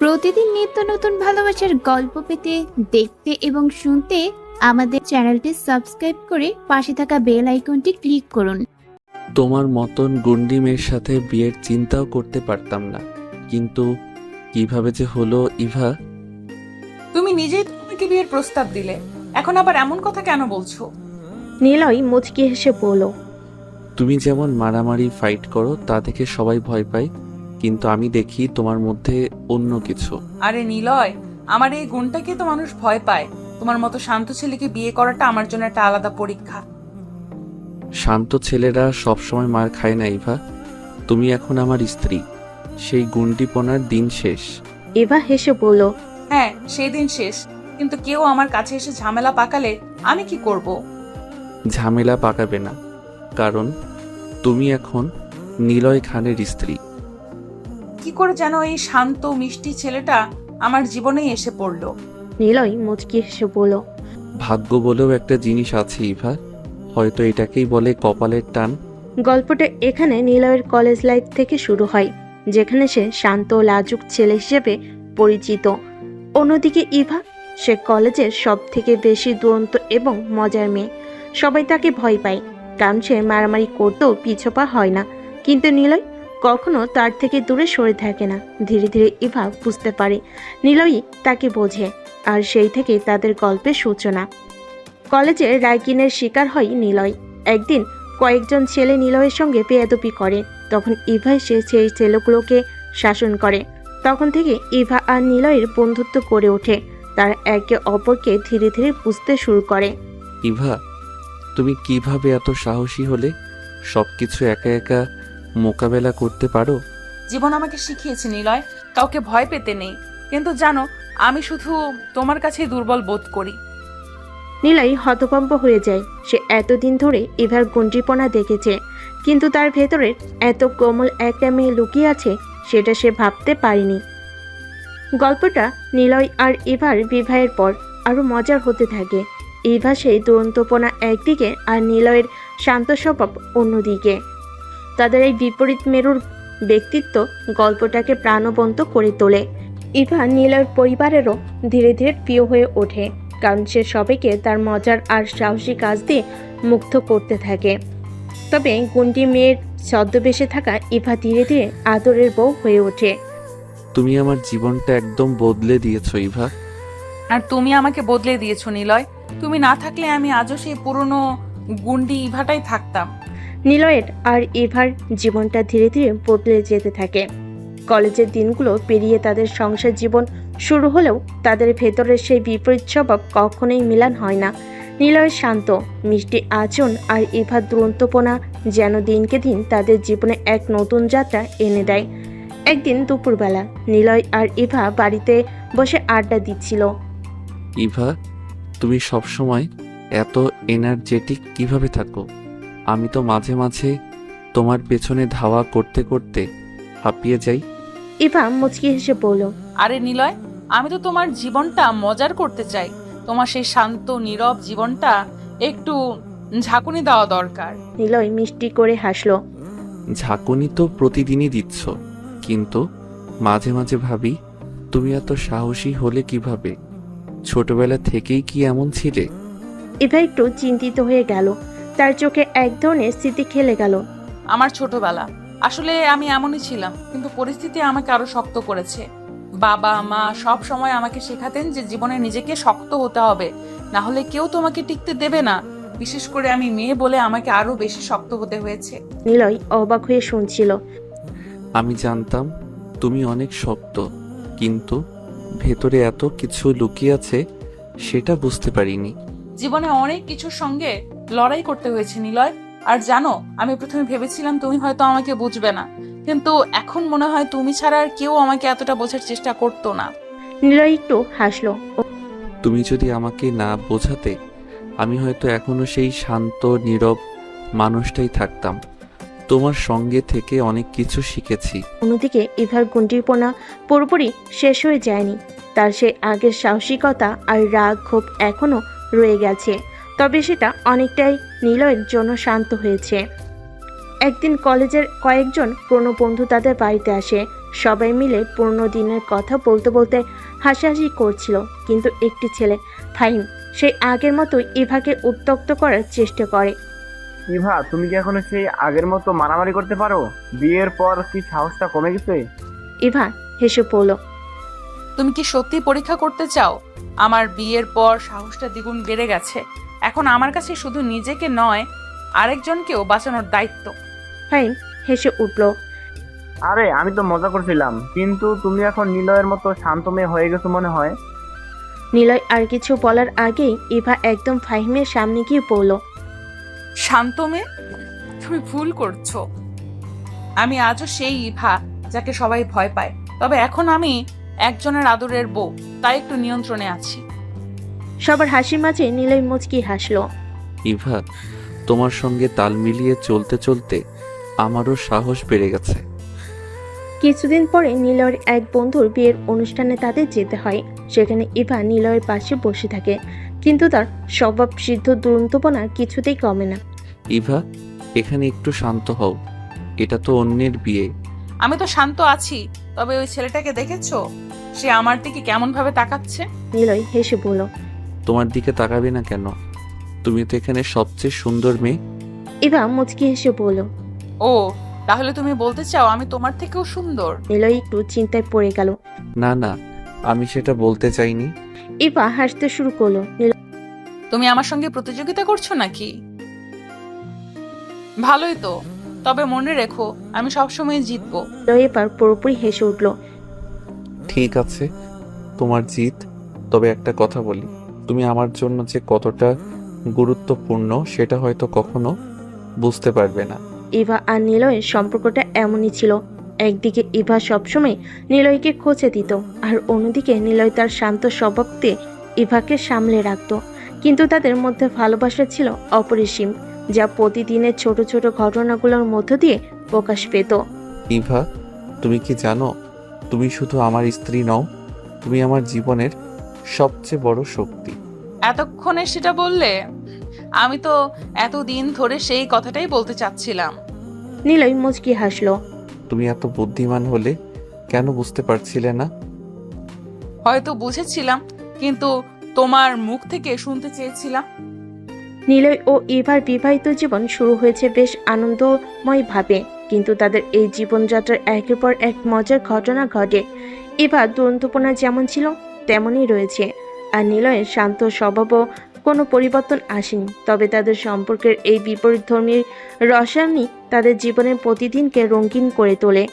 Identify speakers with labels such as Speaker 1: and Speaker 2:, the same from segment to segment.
Speaker 1: প্রতিদিন নিত্য নতুন ভালোবাসার গল্প পেতে, দেখতে এবং শুনতে আমাদের চ্যানেলটি সাবস্ক্রাইব করে পাশে থাকা বেল আইকনটি ক্লিক করুন।
Speaker 2: তোমার মতন গুন্ডি মেয়ের সাথে বিয়ের চিন্তাও করতে পারতাম না, কিন্তু কিভাবে যে হলো ইভা।
Speaker 3: তুমি নিজেই তো আমাকে বিয়ের প্রস্তাব দিলে, এখন আবার এমন কথা কেন বলছো?
Speaker 4: নিলয় মুচকি হেসে বলল,
Speaker 2: তুমি যেমন মারামারি ফাইট করো তা দেখে সবাই ভয় পায়, কিন্তু আমি দেখি তোমার মধ্যে অন্য কিছু।
Speaker 3: আরে নিলয়, আমার এই গুণটাকে তো মানুষ ভয় পায়। তোমার মতো শান্ত ছেলেকে বিয়ে করাটা আমার জন্য একটা আলাদা পরীক্ষা।
Speaker 2: শান্ত ছেলেরা সবসময় মার খায় না ইভা। তুমি এখন আমার স্ত্রী, সেই গুন্ডিপনার দিন শেষ।
Speaker 4: ইভা হেসে বলল,
Speaker 3: হ্যাঁ, সেই দিন শেষ, কিন্তু কেউ আমার কাছে এসে ঝামেলা পাকালে আমি কি করব?
Speaker 2: ঝামেলা পাকাবে না, কারণ তুমি এখন নিলয় খানের স্ত্রী।
Speaker 3: কি করে যেন এই শান্ত মিষ্টি ছেলেটা আমার জীবনেই এসে পড়লো।
Speaker 4: নিলয় মুচকি হেসে বলল,
Speaker 2: ভাগ্য বলেও একটা জিনিস আছে ইভা, হয়তো এটাকেই বলে কপালের টান।
Speaker 4: গল্পটা এখানে নিলয়ের কলেজ লাইফ থেকে শুরু হয়, যেখানে সে শান্ত লাজুক ছেলে হিসেবে পরিচিত। অন্যদিকে ইভা, সে কলেজের সব থেকে বেশি দুরন্ত এবং মজার মেয়ে। সবাই তাকে ভয় পায়, কারণ সে মারামারি করতেও পিছপা হয় না। কিন্তু নিলয় কখনো তার থেকে দূরে সরে থাকে না। ধীরে ধীরে ইভা বুঝতে পারে নিলয়ই তাকে বোঝে, আর সেই থেকে তাদের গল্পের সূচনা। কলেজে র্যাগিংয়ের শিকার হয় নিলয়। একদিন কয়েকজন ছেলে নিলয়ের সঙ্গে বেয়াদবি করে, তখন ইভা এসে সেই ছেলেগুলোকে শাসন করে। তখন থেকে ইভা আর নিলয়ের বন্ধুত্ব গড়ে ওঠে। তারা একে অপরকে ধীরে ধীরে বুঝতে শুরু করে।
Speaker 2: ইভা, তুমি কিভাবে এত সাহসী হলে? সবকিছু একা একা মোকাবেলা করতে পারো?
Speaker 3: জীবন আমাকে শিখিয়েছে নিলয়, কাউকে ভয় পেতে নেই। কিন্তু জানো, আমি শুধু তোমার কাছেই দুর্বল বোধ করি।
Speaker 4: নিলয় হতভম্ব হয়ে যায়। সে এতদিন ধরে ইভার গুন্ডিপনা দেখেছে, কিন্তু তার ভেতরে এত কোমল একটা মেয়ে লুকিয়ে আছে, সেটা সে ভাবতে পারেনি। গল্পটা নিলয় আর ইভার বিবাহের পর আরো মজার হতে থাকে। ইভা সেই দুরন্তপনা একদিকে, আর নিলয়ের শান্ত স্বভাব অন্যদিকে। তাদের এই বিপরীত মেরুর ব্যক্তিত্ব গল্পটাকে প্রাণবন্ত করে তোলে। ইভা নিলয়ের পরিবারেরও ধীরে ধীরে প্রিয় হয়ে ওঠে, কারণ সে সবাইকে তার মজার আর সাহসী কাজ দিয়ে মুগ্ধ করতে থাকে। তবে গুন্ডি মেয়ের ছদ্মবেশে থাকা ইভা ধীরে ধীরে আদরের বউ হয়ে ওঠে।
Speaker 2: তুমি আমার জীবনটা একদম বদলে দিয়েছো ইভা।
Speaker 3: আর তুমি আমাকে বদলে দিয়েছো নিলয়। তুমি না থাকলে আমি আজও সেই পুরনো গুন্ডি ইভাটাই থাকতাম।
Speaker 4: নিলয়ের আর ইভার জীবনটা ধীরে ধীরে বদলে যেতে থাকে। কলেজের দিনগুলো পেরিয়ে তাদের সংসার জীবন শুরু হলেও তাদের ভেতরের সেই বিপরীত স্বভাব কখনোই মিলান হয় না। নিলয়ের শান্ত মিষ্টি আচরণ আর ইভার দুরন্তপনা যেন দিনকে দিন তাদের জীবনে এক নতুন যাত্রা এনে দেয়। একদিন দুপুরবেলা নিলয় আর ইভা বাড়িতে বসে আড্ডা দিচ্ছিল।
Speaker 2: ইভা, তুমি সবসময় এত এনার্জেটিক কিভাবে থাকো? আমি তো মাঝে মাঝে তোমার পেছনে ধাওয়া করতে করতে হাঁপিয়ে যাই।
Speaker 4: ইভা মুচকি হেসে বলল,
Speaker 3: আরে নিলয়, আমি তো তোমার জীবনটা মজার করতে চাই। তোমার সেই শান্ত নীরব জীবনটা একটু ঝাঁকুনি দেওয়া দরকার।
Speaker 4: নিলয় মিষ্টি করে হাসলো।
Speaker 2: ঝাঁকুনি তো প্রতিদিনই দিচ্ছ, কিন্তু মাঝে মাঝে ভাবি তুমি এত সাহসী হলে কিভাবে? ছোটবেলা থেকেই কি এমন ছিলে?
Speaker 4: ইভা একটু চিন্তিত হয়ে গেল। তার চোখে এক ধরনের স্মৃতি খেলে গেল।
Speaker 3: আমার ছোটবেলা, আসলে আমি এমনই ছিলাম, কিন্তু পরিস্থিতি আমাকে আরো শক্ত করেছে। বাবা মা সব সময় আমাকে শেখাতেন যে জীবনে নিজেকে শক্ত হতে হবে, না হলে কেউ তোমাকে টিকতে দেবে না। বিশেষ করে আমি মেয়ে বলে আমাকে আরো বেশি শক্ত হতে হয়েছে।
Speaker 4: নিলয় অবাক হয়ে শুনছিল।
Speaker 2: আমি জানতাম তুমি অনেক শক্ত, কিন্তু ভেতরে এত কিছু লুকিয়ে আছে সেটা বুঝতে পারিনি।
Speaker 3: জীবনে অনেক কিছুর সঙ্গে লড়াই করতে হয়েছে নিলয়। আর জানো, আমি প্রথমে ভেবেছিলাম তুমি হয়তো আমাকে বুঝবে না, কিন্তু এখন মনে হয় তুমি ছাড়া আর কেউ আমাকে এতটা বোঝার চেষ্টা করতো না।
Speaker 4: নিলয় একটু হাসলো।
Speaker 2: তুমি যদি আমাকে না বোঝাতে, আমি হয়তো এখনো সেই শান্ত নীরব মানুষটাই থাকতাম। তোমার সঙ্গে থেকে অনেক কিছু শিখেছি।
Speaker 4: অন্যদিকে ইভার গুন্ডিপনা পুরোপুরি শেষ হয়ে যায়নি। তার সেই আগের সাহসিকতা আর রাগ ক্ষোভ এখনো রয়ে গেছে। তবে সেটা অনেকটাই নিলয়ের জন্য শান্ত হয়েছে। একদিন কলেজের কয়েকজন পুরনো বন্ধু তাদের বাড়িতে আসে। সবাই মিলে পুরনো দিনের কথা বলতে বলতে হাসাহাসি করছিল, কিন্তু একটি ছেলে ফাহিম সেই আগের মতো ইভাকে উত্ত্যক্ত করার চেষ্টা করে।
Speaker 5: ইভা, তুমি কি এখনো সেই আগের মতো মারামারি করতে পারো? বিয়ের পর কি সাহসটা কমে গেছে?
Speaker 4: ইভা হেসে পড়ল।
Speaker 3: তুমি কি সত্যি পরীক্ষা করতে চাও? আমার বিয়ের পর সাহসটা দ্বিগুণ বেড়ে গেছে। এখন আমার কাছে শুধু নিজেকে নয়, আরেকজনকেও বাঁচানোর দায়িত্ব।
Speaker 4: ফাহিম হেসে উঠল।
Speaker 5: আরে আমি তো মজা করছিলাম, কিন্তু তুমি এখন নিলয়ের মতো শান্ত মেয়ে হয়ে গেছো মনে হয়।
Speaker 4: নিলয় আর কিছু বলার আগেই ইভা একদম ফাহিমের সামনে গিয়ে পড়ল।
Speaker 3: শান্ত মেয়ে, তুমি ভুল করছো। আমি আজও সেই ইভা যাকে সবাই ভয় পায়, তবে এখন আমি একজনের আদরের বউ, তাই একটু নিয়ন্ত্রণে আছি।
Speaker 4: সবার হাসির মাঝে নিলয় মুচকি হাসলো।
Speaker 2: ইভা, তোমার সঙ্গে তাল মিলিয়ে চলতে চলতে আমারও সাহস বেড়ে গেছে।
Speaker 4: কিছুদিন পরে নিলয়ের এক বন্ধুর বিয়ের অনুষ্ঠানে তাদের যেতে হয়। সেখানে ইভা নিলয়ের পাশে বসে থাকে, কিন্তু তার স্বভাব সিদ্ধ দুরন্তপনা কিছুতেই কমে না।
Speaker 2: ইভা, এখানে একটু শান্ত হও, এটা তো অন্যের বিয়ে।
Speaker 3: আমি তো শান্ত আছি, তবে ওই ছেলেটাকে দেখেছো? সে আমার দিকে কেমন ভাবে তাকাচ্ছে।
Speaker 4: নিলয় হেসে বলল।
Speaker 2: তোমার দিকে তাকাবে না কেন? তুমি তো এখানে সবচেয়ে সুন্দর মেয়ে।
Speaker 4: ইভা মুচকি হেসে বলল।
Speaker 3: ও, তাহলে তুমি বলতে চাও আমি তোমার থেকেও সুন্দর?
Speaker 4: নিলয় একটু চিন্তায় পড়ে গেল।
Speaker 2: না না, আমি সেটা বলতে চাইনি।
Speaker 4: ইভা হাসতে শুরু করলো। নিলয়
Speaker 3: তুমি আমার সঙ্গে প্রতিযোগিতা করছো নাকি? ভালোই তো, তবে মনে রেখো আমি সবসময় জিতবো।
Speaker 4: এবার পুরোপুরি হেসে উঠল।
Speaker 2: ঠিক আছে, তোমার জিত। তবে একটা কথা বলি, তুমি আমার জন্য যে কতটা গুরুত্বপূর্ণ সেটা হয়তো কখনো বুঝতে পারবে না।
Speaker 4: ইভা আর নিলয়ের সম্পর্কটা এমনই ছিল। একদিকে ইভা সবসময় নিলয়কে খোঁচে দিত, আর অন্যদিকে নিলয় তার শান্ত স্বভাবতে ইভাকে সামলে রাখত। কিন্তু তাদের মধ্যে ভালোবাসা ছিল অপরিসীম, যা প্রতিদিনের ছোট ছোট ঘটনাগুলোর মধ্য দিয়ে প্রকাশ পেত।
Speaker 2: ইভা, তুমি কি জানো, তুমি শুধু আমার স্ত্রী নও, তুমি আমার জীবনের সবচেয়ে বড় শক্তি।
Speaker 3: এতক্ষণে সেটা বললে? আমি তো এতদিন ধরে সেই কথাটাই বলতে চাচ্ছিলাম।
Speaker 4: নিলয় মুচকি হাসলো।
Speaker 2: তুমি এত বুদ্ধিমান হলে কেন বুঝতে পারছিলে না?
Speaker 3: হয়তো বুঝেছিলাম, কিন্তু তোমার মুখ থেকে শুনতে চেয়েছিলাম।
Speaker 4: নিলয় ও ইভার বিবাহিত জীবন শুরু হয়েছে বেশ আনন্দময় ভাবে, কিন্তু তাদের এই জীবনযাত্রার একের পর এক মজার ঘটনা ঘটে। ইভা দুরন্তপনা যেমন ছিল তেমনই রয়েছে, আর নিলয়ের শান্ত স্বভাবও কোনো পরিবর্তন আসেনি। তবে তাদের সম্পর্কের এই বিপরীতধর্মী রসায়নই তাদের জীবনের প্রতিদিনকে রঙিন করে তোলে।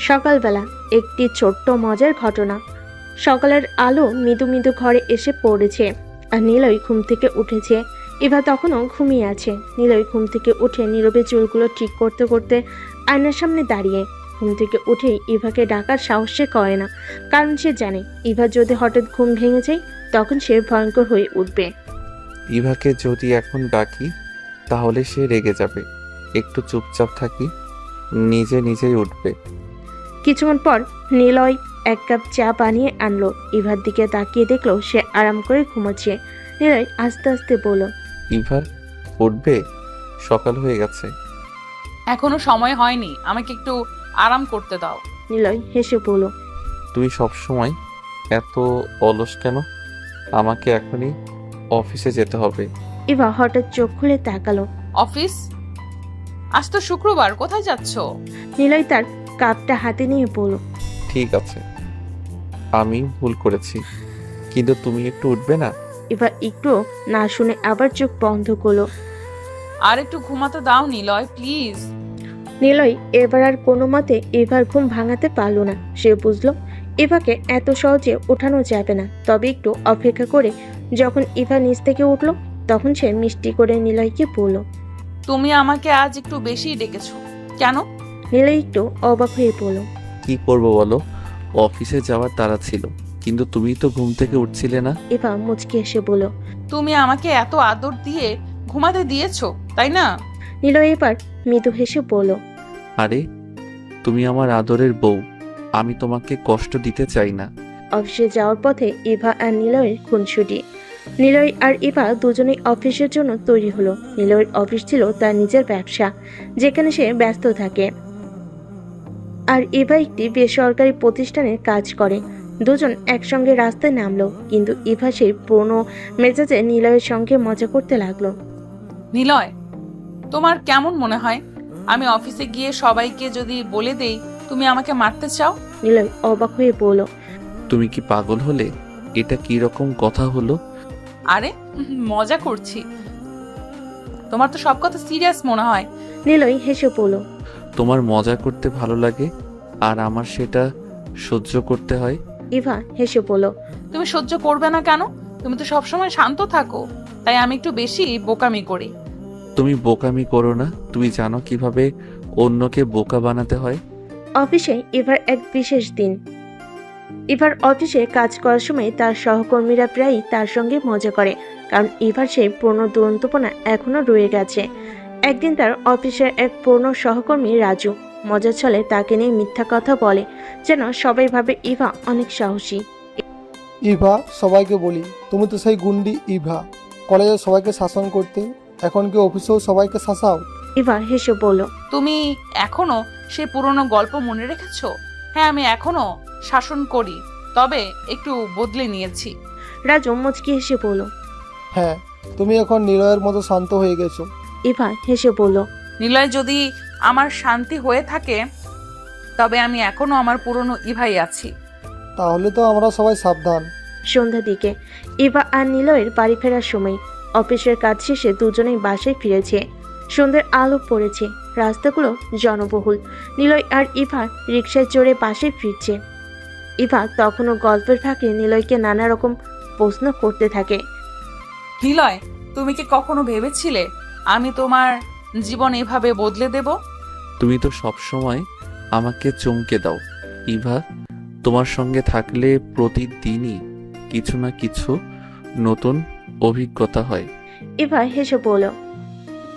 Speaker 4: সকালবেলা একটি ছোট্ট মজার ঘটনা। সকালের আলো মৃদু মৃদু ঘরে এসে পড়েছে, আর নিলয় ঘুম থেকে উঠেছে। ইভা তখনও ঘুমিয়ে আছে। নিলয় ঘুম থেকে উঠে নীরবে চুলগুলো ঠিক করতে করতে আয়নার সামনে দাঁড়িয়ে। ঘুম থেকে উঠেই ইভাকে ডাকার সাহস সে করে না, কারণ সে জানে ইভা যদি হঠাৎ ঘুম ভেঙে যায় তখন সে ভয়ঙ্কর হয়ে উঠবে।
Speaker 2: ইভাকে যদি এখন ডাকি তাহলে সে রেগে যাবে। একটু চুপচাপ থাকি, নিজে নিজেই উঠবে।
Speaker 4: কিছুক্ষণ পর নিলয় এক কাপ চা বানিয়ে আনলো। ইভার দিকে তাকিয়ে দেখলো সে আরাম করে ঘুমোচ্ছে। নিলয় আস্তে আস্তে বলল।
Speaker 2: ইভা, উঠবে? সকাল হয়ে গেছে।
Speaker 3: এখনো সময় হয়নি, আমাকে একটু আরাম করতে দাও।
Speaker 4: নিলয় হেসে বলল।
Speaker 2: তুমি সবসময় এত অলস কেন? আমাকে এখনই অফিসে যেতে হবে।
Speaker 4: ইভা হঠাৎ চোখ খুলে তাকালো।
Speaker 3: অফিস? আজ তো শুক্রবার, কোথায় যাচ্ছো?
Speaker 4: নিলয় তার কাপটা হাতে নিয়ে বলল।
Speaker 2: ঠিক আছে, আমি ভুল করেছি, কিন্তু তুমি একটু উঠবে না?
Speaker 4: ইভা একটু না শুনে আবার চোখ বন্ধ করলো।
Speaker 3: আর একটু ঘুমাতে দাও নিলয়, প্লিজ।
Speaker 4: নিলয় এবার আর কোনো মতে ইভার ঘুম ভাঙাতে পারল না। সে বুঝলো ইভাকে এত সহজে ওঠানো যাবে না। তবে একটু অপেক্ষা করে যখন ইভা নিচ থেকে উঠলো তখন সে মিষ্টি করে নিলয়কে বলল।
Speaker 3: তুমি আমাকে আজ একটু বেশি ডেকেছো কেন?
Speaker 4: নিলয় একটু অবাক হয়ে বলল।
Speaker 2: কি করব বলো, অফিসে যাওয়ার তাড়া ছিল, কিন্তু তুমি তো ঘুম থেকে উঠছিলে না।
Speaker 4: ইভা মুচকি এসে বলল।
Speaker 3: তুমি আমাকে এত আদর দিয়ে ঘুমাতে দিয়েছো, তাই না?
Speaker 4: নিলয় এবার মৃদু হেসে বলল।
Speaker 2: আরে, তুমি আমার আদরের বউ, আমি তোমাকে কষ্ট দিতে চাই না।
Speaker 4: অফিসে যাওয়ার পথে ইভা আর নিলয়ের খুনসুটি। নিলয় আর ইভা দুজনেই অফিসের জন্য তৈরি হলো। নিলয়ের অফিস ছিল তার নিজের ব্যবসা, যেখানে সে ব্যস্ত থাকে, আর ইভা একটি বেসরকারি প্রতিষ্ঠানে কাজ করে। দুজন একসঙ্গে রাস্তায় নামলো, কিন্তু ইভা সেই পুরনো মেজাজে নিলয়ের সঙ্গে মজা করতে লাগলো।
Speaker 3: নিলয়, তোমার কেমন মনে হয় আমি অফিসে গিয়ে সবাইকে যদি বলে দেই তুমি আমাকে মারতে চাও?
Speaker 4: নিলয় অবাক হয়ে বলল,
Speaker 2: তুমি কি পাগল হলে? এটা কি রকম কথা হলো?
Speaker 3: আরে মজা করছি, তোমার তো সব কথা সিরিয়াস মনে হয়।
Speaker 4: নিলয় হেসে বলল,
Speaker 2: তোমার মজা করতে ভালো লাগে আর আমার সেটা সহ্য করতে হয়।
Speaker 4: ইভা হেসে বলল,
Speaker 3: তুমি সহ্য করবে না কেন? তুমি তো সবসময় শান্ত থাকো, তাই আমি একটু বেশি বোকামি করি।
Speaker 2: তুমি বোকামি করো না। তুমি জানো কিভাবে অন্যকে বোকা বানাতে হয়।
Speaker 4: অফিসে ইভার এক বিশেষ দিন। ইভার অফিসে কাজ করার সময় তার সহকর্মীরা প্রায়ই তার সঙ্গে মজা করে, কারণ ইভার সেই পুরনো দুরন্তপনা এখনো রয়ে গেছে। একদিন তার অফিসের এক পুরনো সহকর্মী রাজু মজার ছলে তাকে নিয়ে মিথ্যা কথা বলে, যেন সবাই ভাবে ইভা অনেক সাহসী।
Speaker 6: ইভা, সবাইকে বলি তুমি তো সেই গুন্ডি ইভা, কলেজে সবাইকে শাসন করতে, এখন কি অফিসেও সবাইকে শাসাও?
Speaker 4: ইভা হেসে বলল,
Speaker 3: তুমি এখনো সেই পুরনো গল্প মনে রেখেছো? হ্যাঁ, আমি এখনো শাসন করি, তবে একটু বদলে নিয়েছি।
Speaker 4: রাজু মুচকি হেসে বলল।
Speaker 6: হ্যাঁ, তুমি এখন নিলয়ের মতো শান্ত হয়ে গেছো।
Speaker 4: ইভা হেসে বলল,
Speaker 3: নিলয়, যদি আমার শান্তি হয়ে থাকে তবে আমি এখনো আমার পুরনো ইভাই আছি।
Speaker 6: তাহলে তো আমরা সবাই সাবধান।
Speaker 4: সন্ধ্যার দিকে ইভা আর নিলয়ের বাড়ি ফেরার সময় অফিসের কাজ শেষে দুজনেই বাসায় ফিরেছে। সন্ধ্যের আলো পড়েছে, রাস্তাগুলো জনবহুল। নিলয় আর ইভা রিকশায় চড়ে বাসায় ফিরছে। ইভা তখনও গল্পের ফাঁকে নিলয়কে নানা রকম প্রশ্ন করতে থাকে।
Speaker 3: নিলয়, তুমি কি কখনো ভেবেছিলে আমি তোমার জীবন এভাবে বদলে দেব?
Speaker 2: তুমি তো সব সময় আমাকে চমকে দাও ইভা। তোমার সঙ্গে থাকলে প্রতিদিনই কিছু না কিছু নতুন অভিজ্ঞতা হয়।
Speaker 4: ইভা হেসে বলল,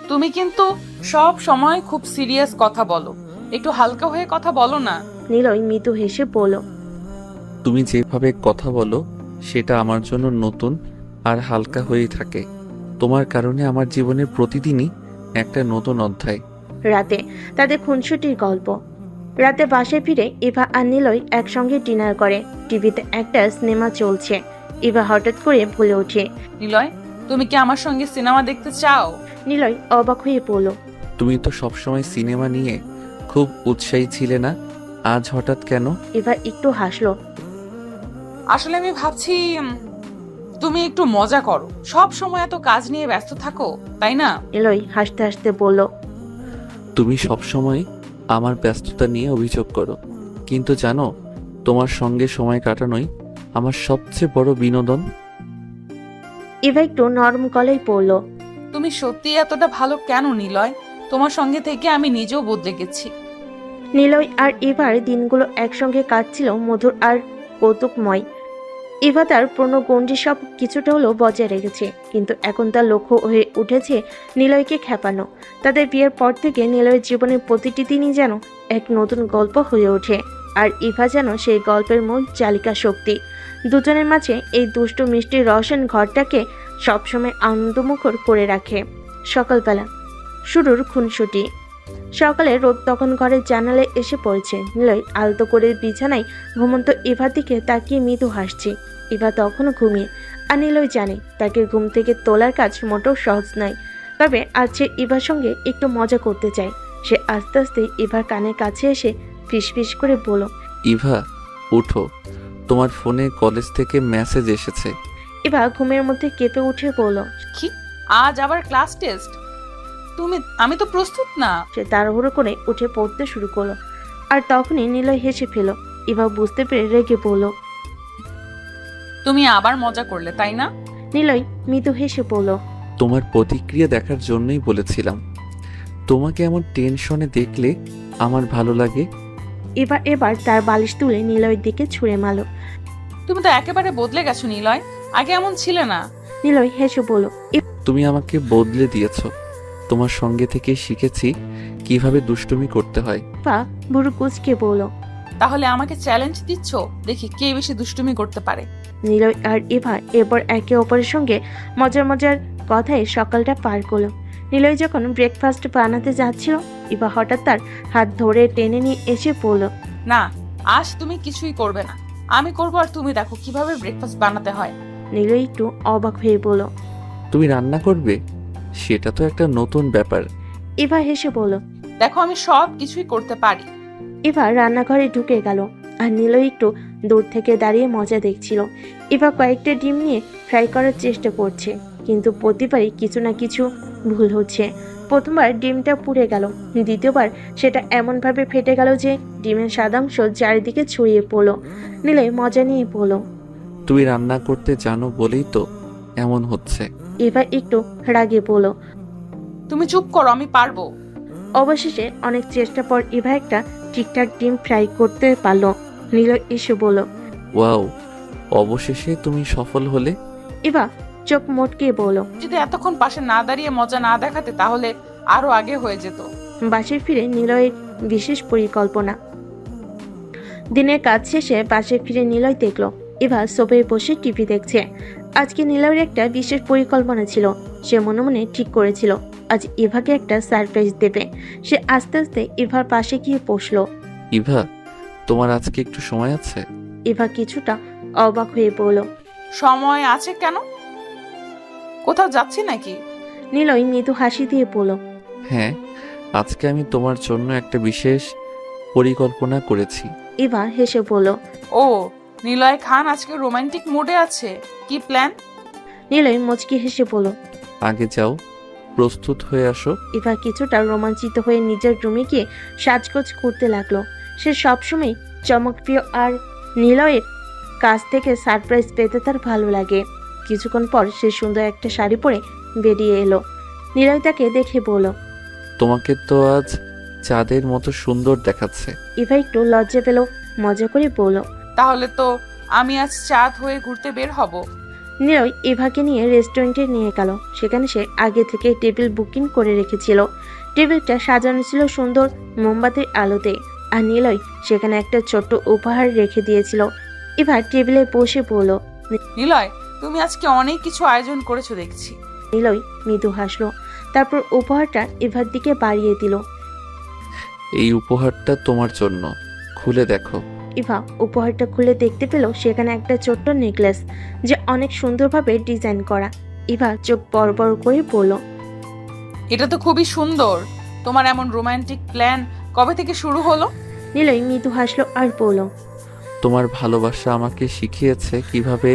Speaker 3: তুমি কিন্তু সব সময় খুব সিরিয়াস কথা বলো, একটু হালকা হয়ে কথা বলো না।
Speaker 4: নিলয় মৃদু হেসে বলল,
Speaker 2: তুমি যেভাবে কথা বলো সেটা আমার জন্য নতুন আর হালকা হয়েই থাকে। তোমার কারণে আমার জীবনের প্রতিদিনই একটা নতুন অধ্যায়।
Speaker 4: রাতে তাদের খুনসুটির গল্প। রাতে বাসায় ফিরে ইভা আর নিলয় একসঙ্গে ডিনার করে। টিভিতে একটা সিনেমা চলছে। ইভা হঠাৎ করে বলে ওঠে,
Speaker 3: নিলয়, তুমি কি আমার সঙ্গে সিনেমা দেখতে চাও?
Speaker 4: নিলয় অবাক হয়ে বলল,
Speaker 2: তুমি তো সবসময় সিনেমা নিয়ে খুব উৎসাহী ছিলে না, আজ হঠাৎ কেন?
Speaker 4: ইভা একটু হাসলো।
Speaker 3: আসলে আমি ভাবছি তুমি একটু মজা করো, সব সময় এত কাজ নিয়ে ব্যস্ত থাকো, তাই না?
Speaker 4: নিলয় হাসতে হাসতে বলল,
Speaker 2: তুমি সবসময় আমার ব্যস্ততা নিয়ে অভিযোগ করো, কিন্তু জানো তোমার সঙ্গে সময় কাটানোই আমার সবচেয়ে বড় বিনোদন।
Speaker 4: ইভা একটু নরম গলায় বলল,
Speaker 3: তুমি সত্যি এতটা ভালো কেন নিলয়? তোমার সঙ্গে থেকে আমি নিজেও বদলে গেছি।
Speaker 4: নিলয় আর ইভার দিনগুলো একসঙ্গে কাটছিল মধুর আর কৌতুকময়। ইভা তার পুরনো গণ্ডি সব কিছুটা হলেও বজায় রেখেছে, কিন্তু এখন তার লক্ষ্য হয়ে উঠেছে নিলয়কে খেপানো। তাদের বিয়ের পর থেকে নিলয়ের জীবনের প্রতিটি দিনই যেন এক নতুন গল্প হয়ে ওঠে, আর ইভা যেন সেই গল্পের মূল চালিকা শক্তি। দুজনের মাঝে এই দুষ্টু মিষ্টি রসায়ন ঘরটাকে সবসময় আনন্দমুখর করে রাখে। সকালবেলা শুরুর খুনসুটি। সকালে রোদ তখন ঘরের জানালায় এসে পড়েছে। নিলয় আলতো করে বিছানায় ঘুমন্ত ইভার দিকে তাকিয়ে মৃদু হাসছে। ইভা তখনও ঘুমিয়ে, আর নিলয় জানে তাকে ঘুম থেকে তোলার কাজ মোটেও সহজ নয়। তবে আজ সে ইভার সঙ্গে একটু মজা করতে চায়। সে আস্তে আস্তে ইভার কানের কাছে এসে ফিসফিস করে বলল,
Speaker 2: ইভা, উঠো, তোমার ফোনে কলেজ থেকে মেসেজ এসেছে।
Speaker 4: ইভা ঘুমের মধ্যে কেঁপে উঠে বলল।
Speaker 3: কি, আজ আবার ক্লাস টেস্ট? আমি তো প্রস্তুত না।
Speaker 4: সে তাড়াহুড়ো করে উঠে পড়তে শুরু করলো, আর তখনই নিলয় হেসে ফেল। ইভা বুঝতে পেরে রেগে বলল,
Speaker 3: তুমি আবার মজা করলে, তাই না?
Speaker 4: নিলয় মৃদু হেসে বলল,
Speaker 2: তোমার প্রতিক্রিয়া দেখার জন্যই বলেছিলাম। তোমাকে এমন টেনশনে দেখলে আমার ভালো লাগে।
Speaker 4: এবার তার বালিশ তুলে নিলয়ের দিকে ছুঁড়ে মারল।
Speaker 3: তুমি তো একেবারে বদলে গেছো নিলয়, আগে এমন ছিলে না।
Speaker 4: নিলয় হেসে বলল,
Speaker 2: তুমি আমাকে বদলে দিয়েছো। তোমার সঙ্গে থেকে শিখেছি কিভাবে দুষ্টুমি করতে হয়।
Speaker 4: ইভা ভুরু কুঁচকে বলল,
Speaker 3: তাহলে আমাকে চ্যালেঞ্জ দিচ্ছ? দেখি কে বেশি দুষ্টুমি করতে পারে।
Speaker 4: নিলয় আর ইভা এরপর একে অপরের সঙ্গে মজার মজার কথায় সকালটা পার করলো। নিলয় যখন ব্রেকফাস্ট বানাতে যাচ্ছিল, ইভা হঠাৎ তার হাত ধরে টেনে নিয়ে এসে পড়ল।
Speaker 3: না, আজ তুমি কিছুই করবে না, আমি করবো, আর তুমি দেখো কিভাবে ব্রেকফাস্ট বানাতে হয়।
Speaker 4: নিলয় একটু অবাক হয়ে বলল।
Speaker 2: তুমি রান্না করবে? সেটা তো একটা নতুন ব্যাপার।
Speaker 4: ইভা হেসে বলল।
Speaker 3: দেখো আমি সব কিছুই করতে পারি।
Speaker 4: ইভা রান্নাঘরে ঢুকে গেল আর নিলয় একটু দূর থেকে দাঁড়িয়ে মজা দেখছিল। ইভা কয়েকটা ডিম নিয়ে ফ্রাই করার চেষ্টা করছে, কিন্তু প্রতিবারই কিছু না কিছু ভুল হচ্ছে। প্রথমবার ডিমটা পুড়ে গেল, দ্বিতীয়বার সেটা এমনভাবে ফেটে গেল যে ডিমের সাদাংশ চারিদিকে ছড়িয়ে পড়ল। নিলয় মজা নিয়ে বলল।
Speaker 2: তুমি রান্না করতে জানো বলেই তো এমন হচ্ছে।
Speaker 4: ইভা একটু রাগে বলল।
Speaker 3: তুমি চুপ করো, আমি পারবো।
Speaker 4: অবশেষে অনেক চেষ্টার পর ইভা একটা ঠিকঠাক ডিম ফ্রাই করতে পারলো। নিলয় এসে বলল।
Speaker 2: ওয়াও, অবশেষে তুমি সফল হলে।
Speaker 4: ইভা চোখ মোটকে বলল।
Speaker 3: যদি এতক্ষণ পাশে না দাঁড়িয়ে মজা না দেখাতে তাহলে আরো আগে হয়ে যেত।
Speaker 4: বাসায় ফিরে নিলয়ের বিশেষ পরিকল্পনা। দিনের কাজ শেষে বাসায় ফিরে নিলয় দেখলো ইভা সোফায় বসে টিভি দেখছে। আজকে নিলয়ের একটা বিশেষ পরিকল্পনা ছিল। সে মনে মনে ঠিক করেছিল আজ ইভাকে একটা সারপ্রাইজ দেবে। সে আস্তে আস্তে ইভার পাশে গিয়ে বসলো।
Speaker 2: ইভা, তোমার আজকে একটু সময় আছে?
Speaker 4: ইভা কিছুটা অবাক হয়ে বলল।
Speaker 3: সময় আছে কেন? কোথাও যাচ্ছি নাকি?
Speaker 4: নিলয় মৃদু হাসি দিয়ে বলল।
Speaker 2: হ্যাঁ, আজকে আমি তোমার জন্য একটা বিশেষ পরিকল্পনা করেছি।
Speaker 4: ইভা হেসে বলল।
Speaker 3: ও, নিলয় খান আজকে রোমান্টিক মুডে আছে, কি প্ল্যান?
Speaker 4: নিলয় মুচকি হেসে বলল।
Speaker 2: আগে যাও, প্রস্তুত হয়ে আসো।
Speaker 4: ইভা কিছুটা রোমাঞ্চিত হয়ে নিজের রুমে গিয়ে সাজগোজ করতে লাগলো। সে সবসময় চমকপ্রিয় আর নিলয়ের কাছ থেকে সারপ্রাইজ পেতে তার ভালো লাগে। কিছুক্ষণ পর সে সুন্দর একটা শাড়ি পরে বেরিয়ে এলো। নিলয় তাকে দেখে বলল।
Speaker 2: তোমাকে তো আজ চাঁদের মতো সুন্দর দেখাচ্ছে।
Speaker 4: ইভা একটু লজ্জা পেল, মজা করে বলল।
Speaker 3: তাহলে তো আমি আজ চাঁদ হয়ে ঘুরতে বের হব।
Speaker 4: নিলয় ইভাকে নিয়ে রেস্টুরেন্টে নিয়ে গেল। সেখানে সে আগে থেকে টেবিল বুকিং করে রেখেছিল। টেবিলটা সাজানো ছিল সুন্দর মোমবাতির আলোতে, আর নিলয় সেখানে একটা ছোট্ট উপহার রেখে দিয়েছিল। ইভা টেবিলে বসে বলল।
Speaker 3: নিলয়, তুমি আজকে অনেক কিছু আয়োজন করেছো দেখছি।
Speaker 4: নিলয় মৃদু হাসলো, তারপর উপহারটা ইভার দিকে বাড়িয়ে দিল।
Speaker 2: এই উপহারটা তোমার জন্য, খুলে দেখো।
Speaker 4: ইভা উপহারটা খুলে দেখতে পেল সেখানে একটা ছোট্ট নেকলেস, যে অনেক সুন্দরভাবে ডিজাইন করা। ইভা চোখ বড় বড় করে বলল।
Speaker 3: এটা তো খুবই সুন্দর। তোমার এমন রোমান্টিক প্ল্যান কবে থেকে শুরু হলো?
Speaker 4: নিলয় মৃদু হাসলো আর বলল।
Speaker 2: তোমার ভালোবাসা আমাকে শিখিয়েছে কিভাবে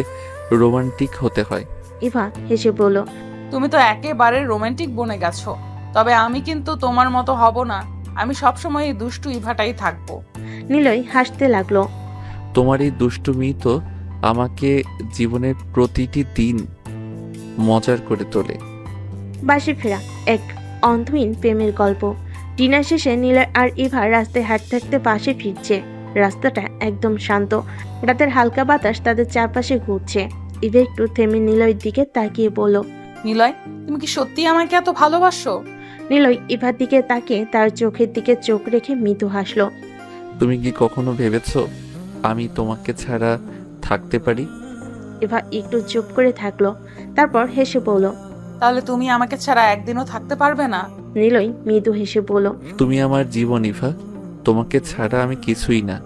Speaker 2: রোমান্টিক হতে হয়।
Speaker 4: ইভা হেসে বলল।
Speaker 3: তুমি তো একেবারে রোমান্টিক বনে গেছো। তবে আমি কিন্তু তোমার মতো হব না। আমি সবসময় এই দুষ্টু ইভাটাই থাকবো।
Speaker 4: নিলয় হাসতে লাগলো।
Speaker 2: তোমার এই দুষ্টুমি তো আমাকে জীবনের প্রতিটি দিন মজার করে তোলে।
Speaker 4: বাসে ফেরা এক অন্তহীন প্রেমের গল্প। ডিনার শেষে নিলয় আর ইভা রাস্তায় হাঁটতে হাঁটতে বাসে ফিরছে। রাস্তাটা একদম শান্ত, রাতের হালকা বাতাস তাদের চারপাশে ঘুরছে। ইভা একটু থেমে নিলয়ের দিকে তাকিয়ে বলল।
Speaker 3: নিলয়, তুমি কি সত্যি আমাকে এত ভালোবাসো?
Speaker 4: নিলয় ইভার দিকে তাকিয়ে তার চোখের দিকে চোখ রেখে মৃদু হাসলো।
Speaker 2: তুমি কি কখনো ভেবেছো আমি তোমাকে ছাড়া থাকতে পারি?
Speaker 4: ইভা একটু চুপ করে থাকলো, তারপর হেসে বলল।
Speaker 3: তাহলে তুমি আমাকে ছাড়া একদিনও থাকতে পারবে না?
Speaker 4: নিলয় মৃদু হেসে বলল।
Speaker 2: তুমি আমার জীবন ইভা, তোমাকে ছাড়া আমি কিছুই না।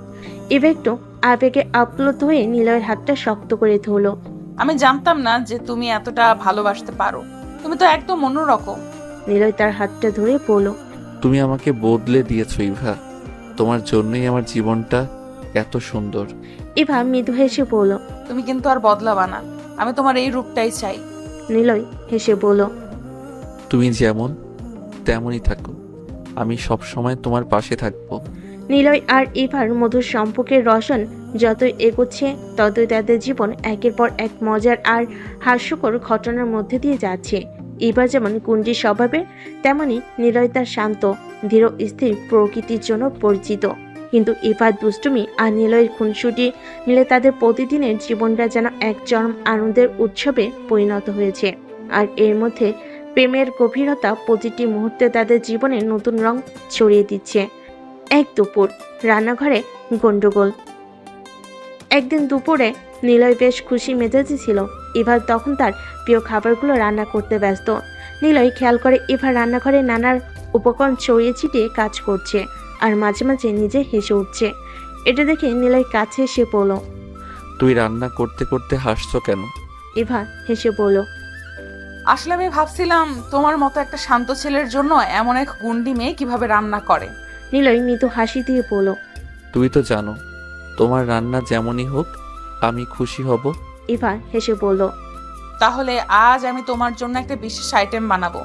Speaker 4: ইভা একটু আবেগে আপ্লুত হয়ে নিলয়ের হাতটা শক্ত করে ধরলো।
Speaker 3: আমি জানতাম না যে তুমি এতটা ভালোবাসতে পারো। তুমি তো একদম অন্যরকম।
Speaker 4: নিলয় তার হাতটা ধরে বলল।
Speaker 2: তুমি আমাকে বদলে দিয়েছো ইভা, তোমার জন্যই আমার জীবনটা এত সুন্দর।
Speaker 4: ইভা মৃদু হেসে বলল।
Speaker 3: তুমি কিন্তু আর বদলাবা না। আমি তোমার এই রূপটাই চাই।
Speaker 4: নিলয় হেসে বলল।
Speaker 2: তুমি যেমন তেমনই থাকো, আমি সব সময় তোমার পাশে থাকবো।
Speaker 4: নিলয় আর ইভার মধুর সম্পর্কের রসন যতই এগোচ্ছে ততই তাদের জীবন একের পর এক মজার আর হাস্যকর ঘটনার মধ্যে দিয়ে যাচ্ছে। ইভা যেমন কুঞ্জি স্বভাবের, তেমনি নিলয় তার শান্ত ধীর স্থির প্রকৃতির জন্য পরিচিত। কিন্তু ইভার দুষ্টুমি আর নিলয়ের খুনসুটি মিলে তাদের প্রতিদিনের জীবনটা যেন এক চরম আনন্দের উৎসবে পরিণত হয়েছে। আর এর মধ্যে প্রেমের গভীরতা প্রতিটি মুহূর্তে তাদের জীবনে নতুন রং ছড়িয়ে দিচ্ছে। এক দুপুর রান্নাঘরে গন্ডগোল। একদিন দুপুরে নিলয় বেশ খুশি মেজাজে ছিল। ইভা তখন তার প্রিয় খাবারগুলো রান্না করতে ব্যস্ত। নিলয় খেয়াল করে ইভা রান্নাঘরে নানার উপকরণ ছড়িয়ে ছিটিয়ে কাজ করছে আর মাঝে মাঝে নিজে হেসে উঠছে। এটা দেখে নিলয় কাছে এসে বলল।
Speaker 2: তুই রান্না করতে করতে হাসছো কেন?
Speaker 4: ইভা হেসে বলল।
Speaker 3: আসলে আমি ভাবছিলাম তোমার মতো একটা শান্ত ছেলের জন্য এমন এক গুন্ডি মেয়ে কিভাবে রান্না করে।
Speaker 4: নিলয় মৃদু হাসি দিয়ে বলল।
Speaker 2: তুই তো জানো তোমার রান্না যেমনই হোক আমি খুশি হব।
Speaker 4: ইভা হেসে বলল।
Speaker 3: তাহলে আজ আমি তোমার জন্য একটা বিশেষ আইটেম বানাবো।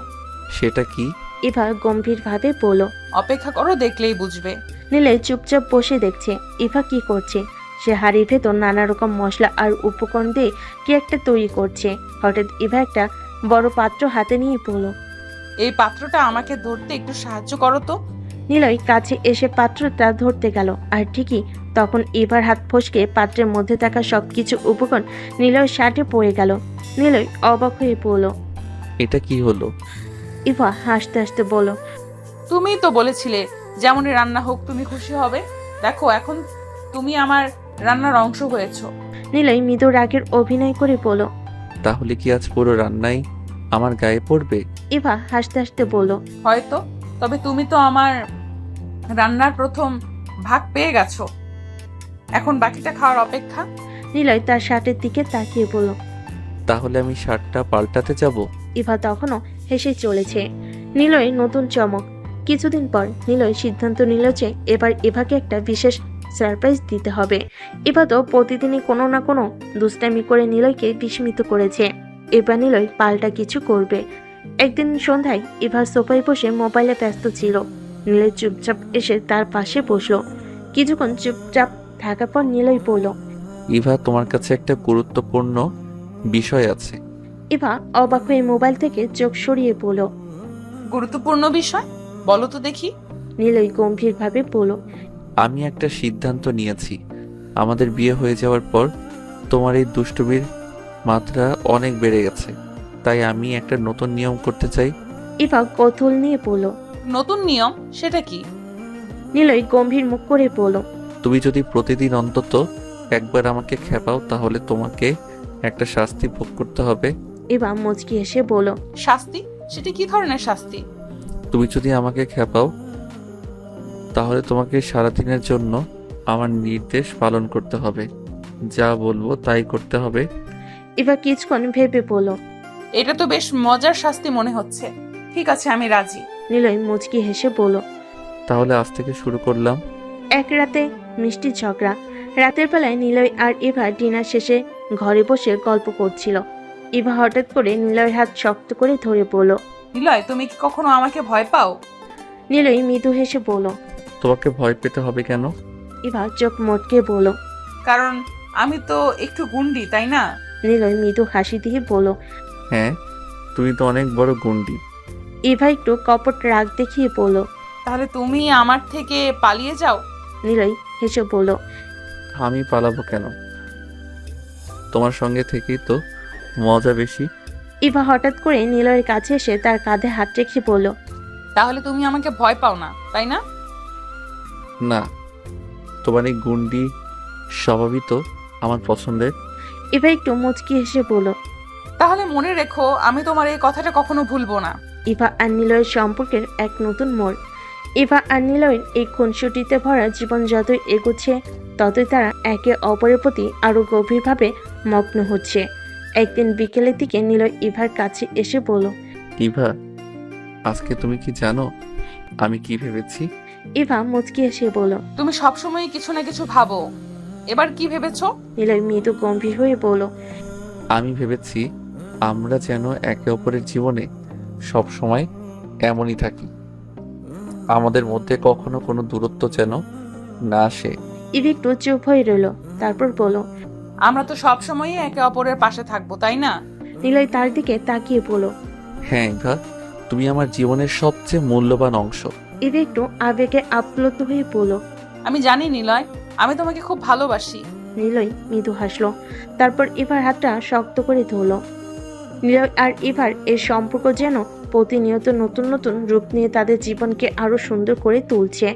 Speaker 2: সেটা কি?
Speaker 4: ইভা গম্ভীরভাবে বলল।
Speaker 3: অপেক্ষা করো, দেখলেই বুঝবে।
Speaker 4: নিলয় চুপচাপ বসে দেখছে ইভা কি করছে। সে হাড়ির ভেতর নানা রকম মশলা আর উপকরণ দিয়ে কি একটা তৈরি করছে। হঠাৎ ইভা একটা বড় পাত্র হাতে নিয়ে বলল।
Speaker 3: এই পাত্রটা আমাকে ধরতে একটু সাহায্য করো তো।
Speaker 4: নিলয় কাছে এসে পাত্রটা ধরতে গেল, আর ঠিকই তখন ইভার হাত ফসকে পাত্রের মধ্যে থাকা সবকিছু উপকরণ নিলয়ের শার্টে পড়ে গেল। নিলয় অবাক হয়ে পড়ল।
Speaker 2: এটা কি হলো?
Speaker 4: ইভা হাসতে হাসতে বলল।
Speaker 3: তুমিই তো বলেছিলে যেমনই রান্না হোক তুমি খুশি হবে। দেখো এখন তুমি আমার রান্নার অংশ হয়েছো।
Speaker 4: নিলয় মৃদু রাগের অভিনয় করে বলল।
Speaker 2: তাহলে কি আজ পুরো রান্নাই আমার গায়ে পড়বে?
Speaker 4: ইভা হাসতে হাসতে বলল।
Speaker 3: হয়তো, তবে তুমি তো আমার রান্নার প্রথম ভাগ পেয়ে গেছো। এখন বাকিটা খাওয়ার অপেক্ষা।
Speaker 4: নিলয় তার শার্টের দিকে তাকিয়ে বলল।
Speaker 2: তাহলে আমি শার্টটা পাল্টাতে যাব?
Speaker 4: ইভা তখনও হেসে চলেছে। নিলয় নতুন চমক। কিছুদিন পর নিলয় সিদ্ধান্ত নিল যে এবার ইভাকে একটা বিশেষ সারপ্রাইজ দিতে হবে। ইভা তো প্রতিদিনই কোনো না কোনো দুষ্টামি করে নিলয়কে বিস্মিত করেছে। এবার নিলয় পাল্টা কিছু করবে। একদিন সন্ধ্যায় ইভা সোফায় বসে মোবাইলে ব্যস্ত ছিল। নিলয় চুপচাপ এসে তার পাশে বসলো। কিছুক্ষণ চুপচাপ থাকার পর নিলয় বলল।
Speaker 2: ইভা, তোমার কাছে একটা গুরুত্বপূর্ণ বিষয় আছে।
Speaker 4: ইভা অবাক হয়ে মোবাইল থেকে চোখ সরিয়ে বলল।
Speaker 3: গুরুত্বপূর্ণ বিষয়, বলো তো দেখি।
Speaker 4: নিলয় গম্ভীরভাবে বলল।
Speaker 2: আমি একটা সিদ্ধান্ত নিয়েছি। আমাদের বিয়ে হয়ে যাওয়ার পর তোমার এই দুষ্টুমির মাত্রা অনেক বেড়ে গেছে। তাই আমি একটা নতুন নিয়ম করতে চাই।
Speaker 4: ইভা কৌতূহল নিয়ে বলল।
Speaker 3: নতুন নিয়ম, সেটা কি?
Speaker 4: নিলয় গম্ভীর মুখ করে বলল।
Speaker 2: তুমি যদি প্রতিদিন অন্তত একবার আমাকে খেপাও তাহলে তোমাকে একটা শাস্তি ভোগ করতে হবে।
Speaker 4: ইভা মুচকি এসে বলল।
Speaker 3: শাস্তি? সেটা কি ধরনের শাস্তি?
Speaker 2: তুমি যদি আমাকে খেপাও তাহলে তোমাকে সারাদিনের জন্য আমার নির্দেশ পালন করতে হবে। যা বলবো তাই করতে হবে।
Speaker 4: ইভা কিছুক্ষণ ভেবে বলল।
Speaker 3: এটা তো বেশ মজার শাস্তি মনে হচ্ছে। ঠিক আছে, আমি রাজি।
Speaker 4: নিলয় মুচকি হেসে বলল।
Speaker 2: তাহলে আজ থেকে শুরু করলাম।
Speaker 4: এক রাতে মিষ্টি ঝগড়া। রাতের বেলায় নিলয় আর ইভা ডিনার শেষে ঘরে বসে গল্প করছিল। ইভা হঠাৎ করে নিলয়ের হাত শক্ত করে ধরে বলল।
Speaker 3: নিলয়, তুমি কি কখনো আমাকে ভয় পাও?
Speaker 4: নিলয় মৃদু হেসে বলল।
Speaker 2: তোমাকে ভয় পেতে হবে কেন?
Speaker 4: ইভা চোখ মোটকে বলল।
Speaker 3: কারণ আমি তো একটু গুন্ডি, তাই না?
Speaker 4: নিলয় মৃদু হাসি দিয়ে বলল।
Speaker 2: হ্যাঁ, তুমি তো অনেক বড় গুন্ডি।
Speaker 4: ইভা একটু কপট রাগ দেখিয়ে বলল।
Speaker 3: তাহলে তুমি আমার থেকে পালিয়ে যাও?
Speaker 4: নিলয় হেসে বলল।
Speaker 2: আমি পালাবো কেন? তোমার সঙ্গে থেকেই তো মজা বেশি।
Speaker 4: ইভা হঠাৎ করে নিলয়ের কাছে এসে তার কাঁধে হাত রেখে বলল।
Speaker 3: তাহলে তুমি আমাকে ভয় পাও না, তাই না?
Speaker 2: না, তোমার এই গুন্ডি স্বভাবই তো আমার পছন্দের।
Speaker 4: ইভা একটু মুচকি হেসে বলল।
Speaker 3: তাহলে মনে রেখো, আমি তোমার এই কথাটা কখনো ভুলবো না।
Speaker 4: ইভা আর নিলয়ের সম্পর্কের এক নতুন মোড়। ইভা আর নিলয়ের এই খুনসুটিতে ভরা জীবন যতই এগোচ্ছে ততই তারা একে অপরের প্রতি আরো গভীরভাবে মগ্ন হচ্ছে। একদিন বিকেলের দিকে নিলয় ইভার কাছে এসে বলল।
Speaker 2: ইভা, আজকে তুমি কি জানো আমি কি ভেবেছি?
Speaker 4: ইভা মুচকি এসে বলল।
Speaker 3: তুমি সবসময় কিছু না কিছু ভাবো। এবার কি ভেবেছো?
Speaker 4: নিলয় মৃদু গম্ভীর হয়ে বলল।
Speaker 2: আমি ভেবেছি আমরা যেন একে অপরের জীবনে সব সময় এমনই থাকি। আমাদের মধ্যে কখনো কোনো দূরত্ব যেন না আসে।
Speaker 4: ইভা একটু চুপ হয়ে রইল, তারপর বলল।
Speaker 3: আমরা তো সবসময়ই একে অপরের পাশে থাকবো, তাই না?
Speaker 4: নিলয় তার দিকে তাকিয়ে বলল।
Speaker 2: হ্যাঁ ইভা, তুমি আমার জীবনের সবচেয়ে মূল্যবান অংশ।
Speaker 4: ইভা একটু আবেগে আপ্লুত হয়ে বলল।
Speaker 3: আমি জানি নিলয়, আমি তোমাকে খুব ভালোবাসি।
Speaker 4: নিলয় মৃদু হাসলো, তারপর ইভার হাতটা শক্ত করে ধরল। নিলয় আর ইভার এই সম্পর্ক যেন প্রতিনিয়ত নতুন নতুন রূপ নিয়ে তাদের জীবনকে আরো সুন্দর করে তুলছে।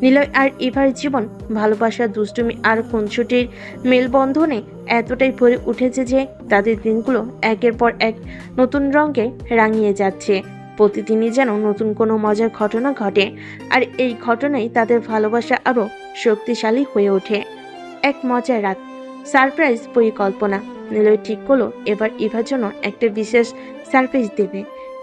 Speaker 4: নিলয় আর ইভার জীবন ভালোবাসা, দুষ্টুমি আর খুনসুটির মেলবন্ধনে এতটাই ভরে উঠেছে যে তাদের দিনগুলো একের পর এক নতুন রঙে রাঙিয়ে যাচ্ছে। প্রতিদিনই যেন নতুন কোনো মজার ঘটনা ঘটে, আর এই ঘটনায় তাদের ভালোবাসা আরও শক্তিশালী হয়ে ওঠে। এক মজার রাত, সারপ্রাইজ পরিকল্পনা। নিলয় ঠিক করলো এবার ইভার জন্য একটা বিশেষ সারপ্রাইজ দেবে।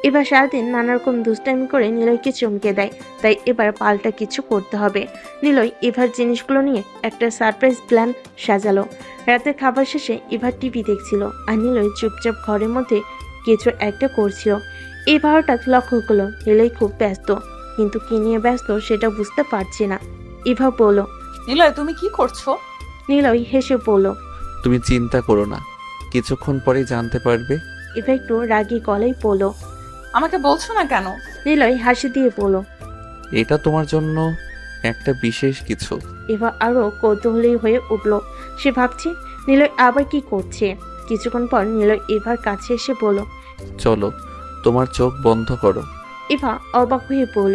Speaker 4: এবার সারাদিন নানা রকম দুষ্টামি করে নিলয়কে চমকে দেয়, তাই এবার পাল্টা কিছু করতে হবে। নিলয় ইভার জিনিসগুলো নিয়ে একটা সারপ্রাইজ প্ল্যান সাজালো। রাতের খাবার শেষে ইভার টিভি দেখছিল, আর নিলয় চুপচাপ ঘরের মধ্যে কিছু একটা করছিল। এবার হঠাৎ লক্ষ্য করলো নিলয় খুব ব্যস্ত, কিন্তু কি নিয়ে ব্যস্ত সেটা বুঝতে পারছি না। ইভা বলল।
Speaker 3: নিলয়, তুমি কি করছো?
Speaker 4: নিলয় হেসে বলল।
Speaker 2: তুমি চিন্তা করো না, কিছুক্ষণ পরেই জানতে পারবে।
Speaker 4: ইভা একটু রাগী গলায় বলল।
Speaker 3: আমাকে বলছো না কেন?
Speaker 4: নিলয় হাসি দিয়ে বলল।
Speaker 2: এটা তোমার জন্য একটা বিশেষ কিছু।
Speaker 4: ইভা আরো কৌতূহলী হয়ে উঠল। সে ভাবছে নিলয় আবার কি করছে। কিছুক্ষণ পর নিলয় ইভার কাছে এসে বলল।
Speaker 2: চলো, তোমার চোখ বন্ধ করো।
Speaker 4: ইভা অবাক হয়ে বলল।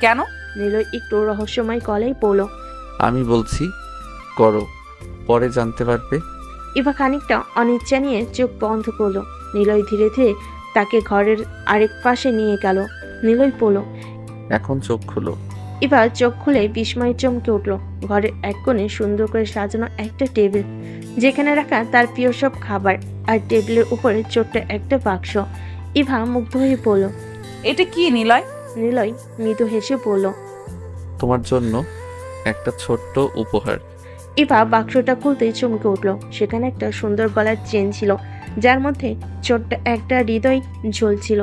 Speaker 3: কেন?
Speaker 4: নিলয় একটু রহস্যময় গলায় বলল।
Speaker 2: আমি বলছি করো, পরে জানতে পারবে।
Speaker 4: ইভা খানিকটা অনিচ্ছা নিয়ে চোখ বন্ধ করলো। নিলয় ধীরে ধীরে তাকে ঘরের আরেক পাশে নিয়ে গেল। নিলয় বলল।
Speaker 2: এখন চোখ খুলো।
Speaker 4: ইভা চোখ খুলে বিস্ময়ে চমকে উঠল। ঘরের এক কোণে সুন্দর করে সাজানো একটা টেবিল, যেখানে রাখা তার প্রিয় সব খাবার, আর টেবিলের উপরে ছোট্ট একটা বাক্স। ইভা মুগ্ধ হয়ে পড়ল।
Speaker 3: এটা কি নিলয়?
Speaker 4: নিলয় মৃদু হেসে বলল।
Speaker 2: তোমার জন্য একটা ছোট্ট উপহার।
Speaker 4: ইভা বাক্সটা খুলতেই চমকে উঠল। সেখানে একটা সুন্দর গলার চেন ছিল, যার মধ্যে ছোট্ট একটা হৃদয় ঝুলছিল।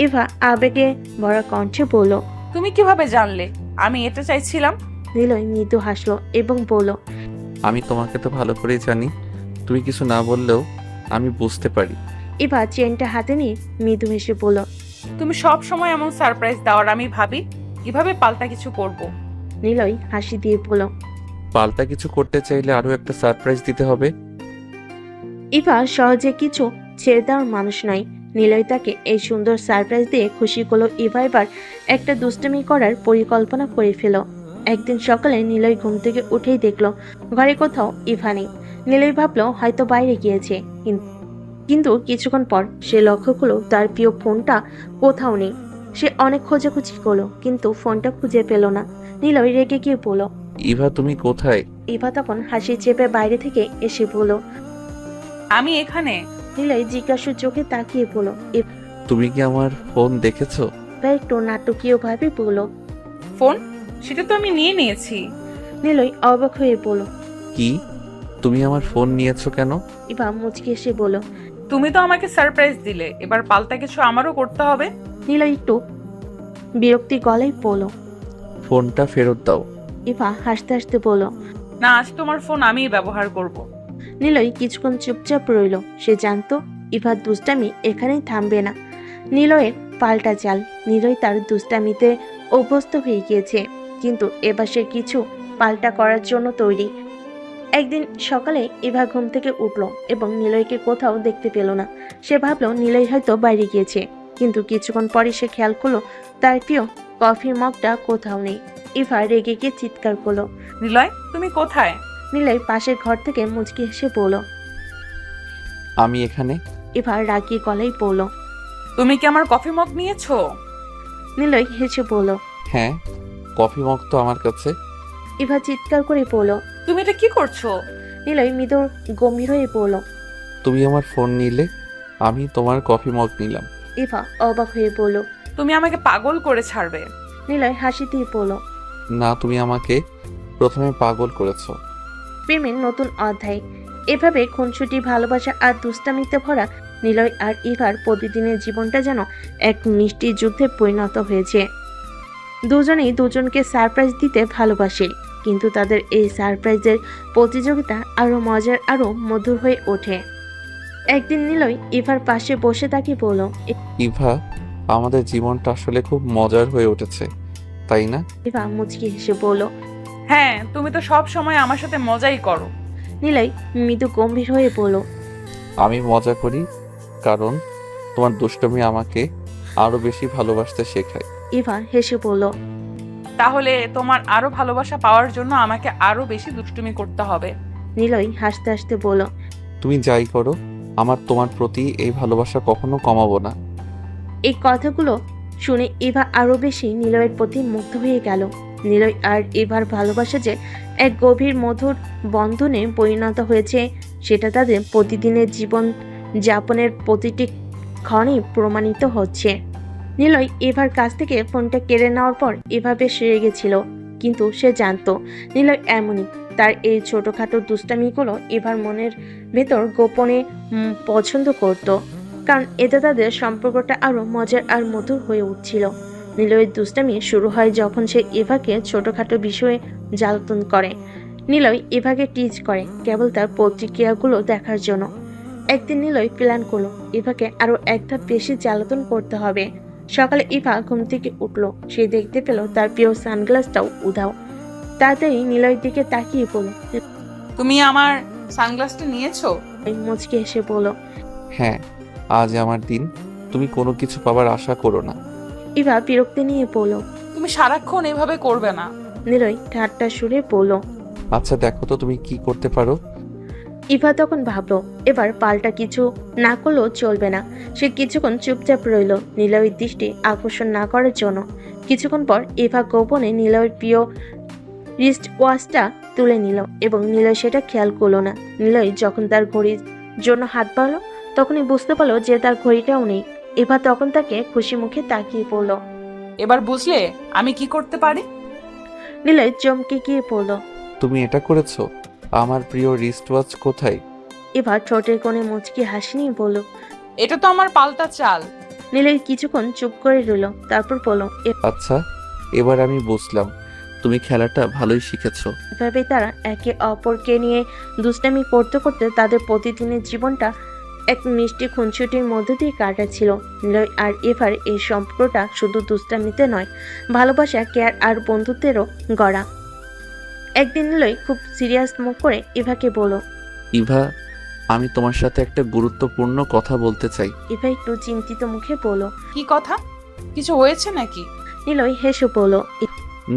Speaker 4: ইভা আবেগে ভরা কণ্ঠে বলল।
Speaker 3: তুমি কিভাবে জানলে আমি এটা চাইছিলাম?
Speaker 4: নিলয় মৃদু হাসলো এবং বলল।
Speaker 2: আমি তোমাকে তো ভালো করেই জানি, তুমি কিছু না বললেও আমি বুঝতে পারি।
Speaker 4: ইভা চেনটা হাতে নিয়ে মৃদু হেসে বলল।
Speaker 3: তুমি সব সময় এমন সারপ্রাইজ দাও আর আমি ভাবি কিভাবে পাল্টা কিছু করব।
Speaker 4: নিলয় হাসি দিয়ে বলল।
Speaker 2: পাল্টা কিছু করতে চাইলে আরো একটা সারপ্রাইজ দিতে হবে।
Speaker 4: ইভা সহজে কিছু ছেড়ে দেওয়ার মানুষ নয়। নিলয় তাকে এই সুন্দর সারপ্রাইজ দিয়ে খুশি করলো। ইভা এবার একটা দুষ্টুমি করার পরিকল্পনা করে ফেল। একদিন সকালে নিলয় ঘুম থেকে উঠেই দেখলো ঘরে কোথাও ইভা নেই। নিলয় ভাবলো হয়তো বাইরে গিয়েছে, কিন্তু কিছুক্ষণ পর সে লক্ষ্য করলো তার প্রিয় ফোনটা কোথাও নেই। সে অনেক খোঁজাখুঁজি করলো, কিন্তু ফোনটা খুঁজে পেল না। নিলয় রেগে গিয়ে বলল।
Speaker 2: ইভা, তুমি কোথায়?
Speaker 4: ইভা তখন হাসি চেপে বাইরে থেকে এসে বলল।
Speaker 3: আমি এখানে।
Speaker 4: নিলয় জিজ্ঞাসু চোখে তাকিয়ে বলল।
Speaker 2: তুমি কি আমার ফোন দেখেছো?
Speaker 4: ইভা একটু নাটকীয় ভাবে বলল।
Speaker 3: ফোন? সেটা তো আমি নিয়ে নিয়েছি।
Speaker 4: নিলয় অবাক হয়ে বলল।
Speaker 2: কি, তুমি আমার ফোন নিয়েছো কেন?
Speaker 4: ইভা মুচকি এসে বলল।
Speaker 3: তুমি তো আমাকে সারপ্রাইজ দিলে, এবার পাল্টা কিছু আমারও করতে হবে।
Speaker 4: নিলয় একটু বিরক্তি গলায় বলল।
Speaker 2: ফোনটা ফেরত দাও।
Speaker 4: ইভা হাসতে হাসতে বলল।
Speaker 3: না, আজ তোমার ফোন আমিই ব্যবহার করব।
Speaker 4: নিলয় কিছুক্ষণ চুপচাপ রইল। সে জানতো ইভার দুষ্টামি এখানেই থামবে না। নিলয়ের পাল্টা চাল। নিলয় তার দুষ্টামিতে অভ্যস্ত হয়ে গিয়েছে, কিন্তু এবার সে কিছু পাল্টা করার জন্য তৈরি। একদিন সকালে ইভা ঘুম থেকে উঠল এবং নিলয়কে কোথাও দেখতে পেল না। সে ভাবল নিলয় হয়তো বাইরে গিয়েছে, কিন্তু কিছুক্ষণ পরে সে খেয়াল করলো তার প্রিয় কফির মগটা কোথাও নেই। ইভা রেগে গিয়ে চিৎকার করলো।
Speaker 3: নিলয়, তুমি কোথায়?
Speaker 4: নিলয় পাশের ঘর থেকে মুচকি হেসে বলল।
Speaker 2: আমি এখানে।
Speaker 4: ইভা রাগী গলায় বলল।
Speaker 3: তুমি কি আমার কফি মগ নিয়েছো?
Speaker 4: নিলয় হেসে বলল।
Speaker 2: হ্যাঁ, কফি মগ তো আমার কাছে।
Speaker 4: ইভা চিৎকার করে বলল।
Speaker 3: তুমি এটা কি করছো?
Speaker 4: নিলয় মৃদু গম্ভীর হয়ে বলল।
Speaker 2: তুমি আমার ফোন নিলে, আমি তোমার কফি মগ নিলাম।
Speaker 4: ইভা অবাক হয়ে বলল।
Speaker 3: তুমি আমাকে পাগল করে ছাড়বে।
Speaker 4: নিলয় হাসি দিয়ে বলল।
Speaker 2: না, তুমি আমাকে প্রথমে পাগল করেছো।
Speaker 4: প্রেমের নতুন অধ্যায়। এভাবে খুনসুটি, ভালোবাসা আর দুষ্টামিতে ভরা নিলয় আর ইভার প্রতিদিনের জীবনটা যেন এক মিষ্টি যুদ্ধে পরিণত হয়েছে। দুজনেই দুজনকে সারপ্রাইজ দিতে ভালোবাসে, কিন্তু তাদের এই সারপ্রাইজের প্রতিযোগিতা আরো মজার, আরো মধুর হয়ে ওঠে। একদিন নিলয় ইভার পাশে বসে তাকে বলল।
Speaker 2: ইভা, আমাদের জীবনটা আসলে খুব মজার হয়ে উঠেছে, তাই না?
Speaker 4: ইভা মুচকি হেসে বলল।
Speaker 3: হ্যাঁ, তুমি তো সব সময় আমার সাথে মজাই করো।
Speaker 4: নিলয় মৃদু গম্ভীর হয়ে বলল।
Speaker 2: আমি মজা করি কারণ তোমার দুষ্টমি আমাকে আরো বেশি ভালোবাসতে শেখায়।
Speaker 4: ইভা হেসে বলল।
Speaker 3: তাহলে তোমার আরো ভালোবাসা পাওয়ার জন্য আমাকে আরো বেশি দুষ্টুমি করতে হবে।
Speaker 4: নিলয় হাসতে হাসতে বলল।
Speaker 2: তুমি যাই করো, আমার তোমার প্রতি এই ভালোবাসা কখনো কমাবো না।
Speaker 4: এই কথাগুলো শুনে ইভা আরো বেশি নিলয়ের প্রতি মুগ্ধ হয়ে গেল। নিলয় আর ইভার ভালোবাসা যে এক গভীর মধুর বন্ধনে পরিণত হয়েছে সেটা তাদের প্রতিদিনের জীবন যাপনের প্রতিটি ক্ষণে প্রমাণিত হচ্ছে। নিলয় ইভার কাছ থেকে ফোনটা কেড়ে নেওয়ার পর ইভা বেশ রেগেছিল, কিন্তু সে জানতো নিলয় এমনই। তার এই ছোটখাটো দুষ্টামিগুলো ইভার মনের ভেতর গোপনে পছন্দ করত, কারণ এতে তাদের সম্পর্কটা আরো মজার আর মধুর হয়ে উঠছিল। নিলয়ের দুষ্টামি শুরু হয় যখন সে ইভাকে ছোটখাটো বিষয়ে জ্বালাতন করে। নিলয় ইভাকে টিজ করে কেবল তার প্রতিক্রিয়াগুলো দেখার জন্য। একদিন নিলয় প্ল্যান করলো ইভাকে আরো এক ধাপ বেশি জ্বালাতন করতে হবে। সকালে ইভা ঘুম থেকে উঠল, সে দেখতে পেল তার প্রিয় সানগ্লাসটাও উধাও। তাড়াতাড়ি নিলয়ের দিকে তাকিয়ে বলল।
Speaker 3: তুমি আমার সানগ্লাসটা নিয়েছো?
Speaker 4: মুচকে এসে বলল।
Speaker 2: হ্যাঁ, আজ আমার দিন, তুমি কোনো কিছু পাবার আশা করো না।
Speaker 4: ইভা বিরক্তি নিয়ে বলল।
Speaker 3: তুমি সারাক্ষণ এভাবে করবে না।
Speaker 4: নিলয় ঠাট্টা সুরে বলল।
Speaker 2: আচ্ছা দেখো তো তুমি কি করতে পারো।
Speaker 4: ইভা তখন ভাবলো এবার পাল্টা কিছু না করলেও চলবে না। সে কিছুক্ষণ চুপচাপ রইল নিলয়ের দৃষ্টি আকর্ষণ না করার জন্য। কিছুক্ষণ পর ইভা গোপনে নিলয়ের প্রিয় রিস্ট ওয়াচটা তুলে নিল এবং নিলয় সেটা খেয়াল করলো না। নিলয় যখন তার ঘড়ির জন্য হাত বাড়ালো তখনই বুঝতে পারলো যে তার ঘড়িটাও নেই। ইভা তখন তাকে খুশি মুখে তাকিয়ে পড়ল।
Speaker 3: এবার বুঝলে আমি কি করতে পারি?
Speaker 4: নিলয় চমকে গিয়ে পড়ল।
Speaker 2: তুমি এটা করেছো? আমার প্রিয় রিস্ট ওয়াচ কোথায়?
Speaker 4: ইভা ঠোঁটের কোণে মুচকি হাসি নিয়ে বলল।
Speaker 3: এটা তো আমার পাল্টা চাল।
Speaker 4: নিলয় কিছুক্ষণ চুপ করে রইল, তারপর বলল।
Speaker 2: আচ্ছা, এবার আমি বুঝলাম তুমি খেলাটা ভালোই শিখেছো।
Speaker 4: এভাবে তারা একে অপরকে নিয়ে দুষ্টামি করতে করতে তাদের প্রতিদিনের জীবনটা এক মিষ্টি খুনসুটির মধ্য দিয়ে কাটাচ্ছিল। নিলয় আর এভার এই সম্পর্কটা শুধু দুষ্টামিতে নয়, ভালোবাসা, কেয়ার আর বন্ধুত্বেরও গড়া। একদিন নিলয় খুব সিরিয়াস মুখ করে ইভাকে বলল।
Speaker 2: ইভা, আমি তোমার সাথে একটা গুরুত্বপূর্ণ কথা বলতে চাই।
Speaker 4: ইভা একটু চিন্তিত মুখে বলল।
Speaker 3: কি কথা? কিছু হয়েছে নাকি?
Speaker 4: নিলয় হেসে বলল।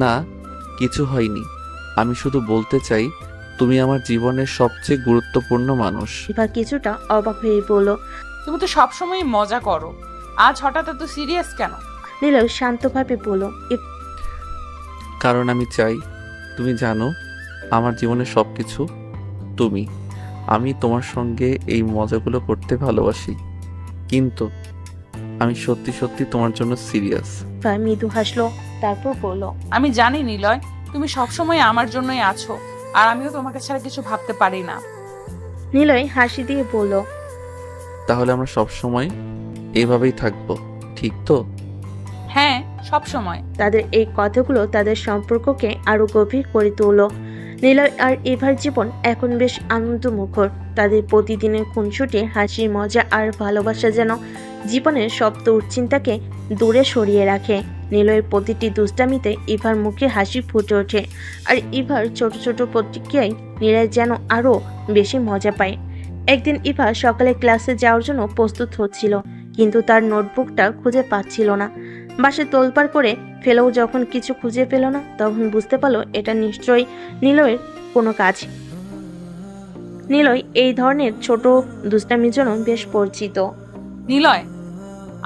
Speaker 2: না, কিছু হয়নি, আমি শুধু বলতে চাই তুমি আমার জীবনের সবচেয়ে গুরুত্বপূর্ণ মানুষ।
Speaker 4: ইভা কিছুটা অবাক হয়ে বলল।
Speaker 3: তুমি তো সবসময় মজা করো, আজ হঠাৎ এত সিরিয়াস কেন?
Speaker 4: নিলয় শান্তভাবে বলল।
Speaker 2: কারণ আমি চাই তুমি জানো আমার জীবনের সবকিছু তুমি। আমি তোমার সঙ্গে এই মজাগুলো করতে ভালোবাসি, কিন্তু আমি সত্যি সত্যি তোমার জন্য সিরিয়াস।
Speaker 4: ইভা মৃদু হাসলো, তারপর বলল।
Speaker 3: আমি জানি নিলয়, তুমি সবসময় আমার জন্যই আছো, আর আমিও তোমাকে ছাড়া কিছু ভাবতে পারি না।
Speaker 4: নিলয় হাসি দিয়ে বলল।
Speaker 2: তাহলে আমরা সব সময় এভাবেই থাকবো, ঠিক তো?
Speaker 3: হ্যাঁ, সব সময়।
Speaker 4: তাদের এই কথাগুলো তাদের সম্পর্ককে আরো গভীর করে তুলল। নিলয় আর ইভার জীবন এখন বেশ আনন্দমুখর। তাদের প্রতিদিনের খুনসুটি, হাসি, মজা আর ভালোবাসা যেন জীবনের সব দুশ্চিন্তাকে দূরে সরিয়ে রাখে। নিলয়ের প্রতিটি দুষ্টামিতে ইভার মুখে হাসি ফুটে ওঠে, আর ইভার ছোট ছোট প্রতিক্রিয়ায় নিলয় যেন আরো বেশি মজা পায়। একদিন ইভা সকালে ক্লাসে যাওয়ার জন্য প্রস্তুত হচ্ছিল, কিন্তু তার নোটবুকটা খুঁজে পাচ্ছিল না। বাসে তোলপাড় করে ফেলেও যখন কিছু খুঁজে পেল না, তখন বুঝতে পারলো এটা নিশ্চয়ই নিলয়ের কোনো কাজ। নিলয় এই ধরনের ছোট দুষ্টামির জন্য বেশ পরিচিত।
Speaker 3: নিলয়,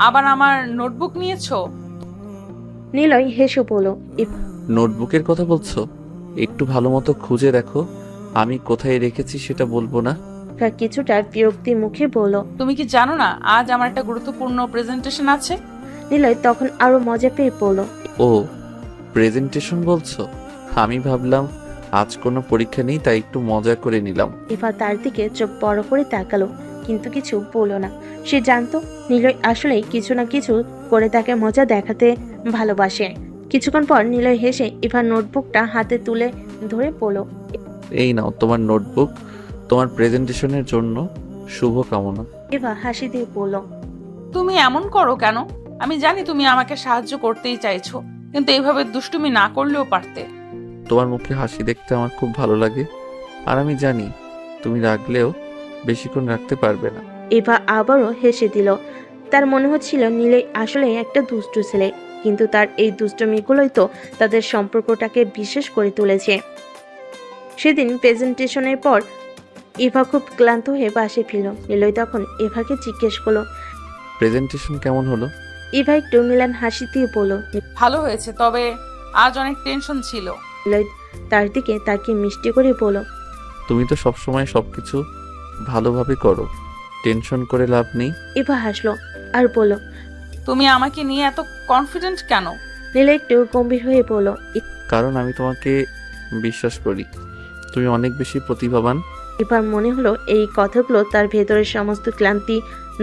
Speaker 3: আবার আমার নোটবুক নিয়েছো?
Speaker 4: নিলয় হেসে বলল।
Speaker 2: নোটবুকের কথা বলছো? একটু ভালো মতো খুঁজে দেখো, আমি কোথায় রেখেছি সেটা বলবো না।
Speaker 4: ইভা কিছুটা বিরক্তি মুখে বলল।
Speaker 3: তুমি কি জানো না আজ আমার একটা গুরুত্বপূর্ণ প্রেজেন্টেশন আছে?
Speaker 4: নিলয় তখন আরো মজা পেয়ে বলল।
Speaker 2: ও, প্রেজেন্টেশন বলছো? আমি ভাবলাম আজ কোনো পরীক্ষা নেই, তাই একটু মজা করে নিলাম।
Speaker 4: ইভা তার দিকে চোখ বড় করে তাকালো, কিন্তু কিছু বলল না। সে জানতো নিলয় আসলেই কিছু না কিছু করে তাকে মজা দেখাতে ভালোবাসে। কিছুক্ষণ পর নিলয় হেসে ইভার নোটবুকটা হাতে তুলে ধরে বলল।
Speaker 2: এই নাও তোমার নোটবুক, তোমার প্রেজেন্টেশনের জন্য শুভকামনা।
Speaker 4: ইভা হাসি দিয়ে বলল।
Speaker 3: তুমি এমন করো কেন? আমি জানি তুমি আমাকে সাহায্য করতেই চাইছো, কিন্তু এইভাবে দুষ্টুমি না করলেও পারতে।
Speaker 2: তোমার মুখে হাসি দেখতে আমার খুব ভালো লাগে, আর আমি জানি তুমি রাখলেও বেশিক্ষণ রাখতে পারবে না।
Speaker 4: ইভা আবারও হেসে দিল। তার মনে হচ্ছিল নিলয় আসলে একটা দুষ্টু ছেলে, কিন্তু তার এই দুষ্টমিগুলোই তো তাদের সম্পর্কটাকে বিশেষ করে তুলেছে। সেদিন প্রেজেন্টেশনের পর ইভা খুব ক্লান্ত হয়ে বাসে ফিরল। নিলয় তখন ইভাকে জিজ্ঞেস করলো।
Speaker 2: প্রেজেন্টেশন কেমন হলো?
Speaker 4: ইভা একটু মিলান হাসি দিয়ে বলল।
Speaker 3: ভালো হয়েছে, তবে আজ অনেক টেনশন ছিল।
Speaker 4: নিলয় তার দিকে তাকিয়ে মিষ্টি করে বলল।
Speaker 2: তুমি তো সবসময় সবকিছু ভালোভাবে করো, টেনশন করে লাভ নেই।
Speaker 4: ইভা হাসলো আর বলল।
Speaker 3: তুমি আমাকে নিয়ে এত কনফিডেন্ট কেন?
Speaker 4: নিলয় একটু গম্ভীর হয়ে বলল।
Speaker 2: কারণ আমি তোমাকে বিশ্বাস করি, তুমি অনেক বেশি প্রতিভাবান।
Speaker 4: এবার মনে হলো এই কথাগুলো তার ভেতরের সমস্ত ক্লান্তি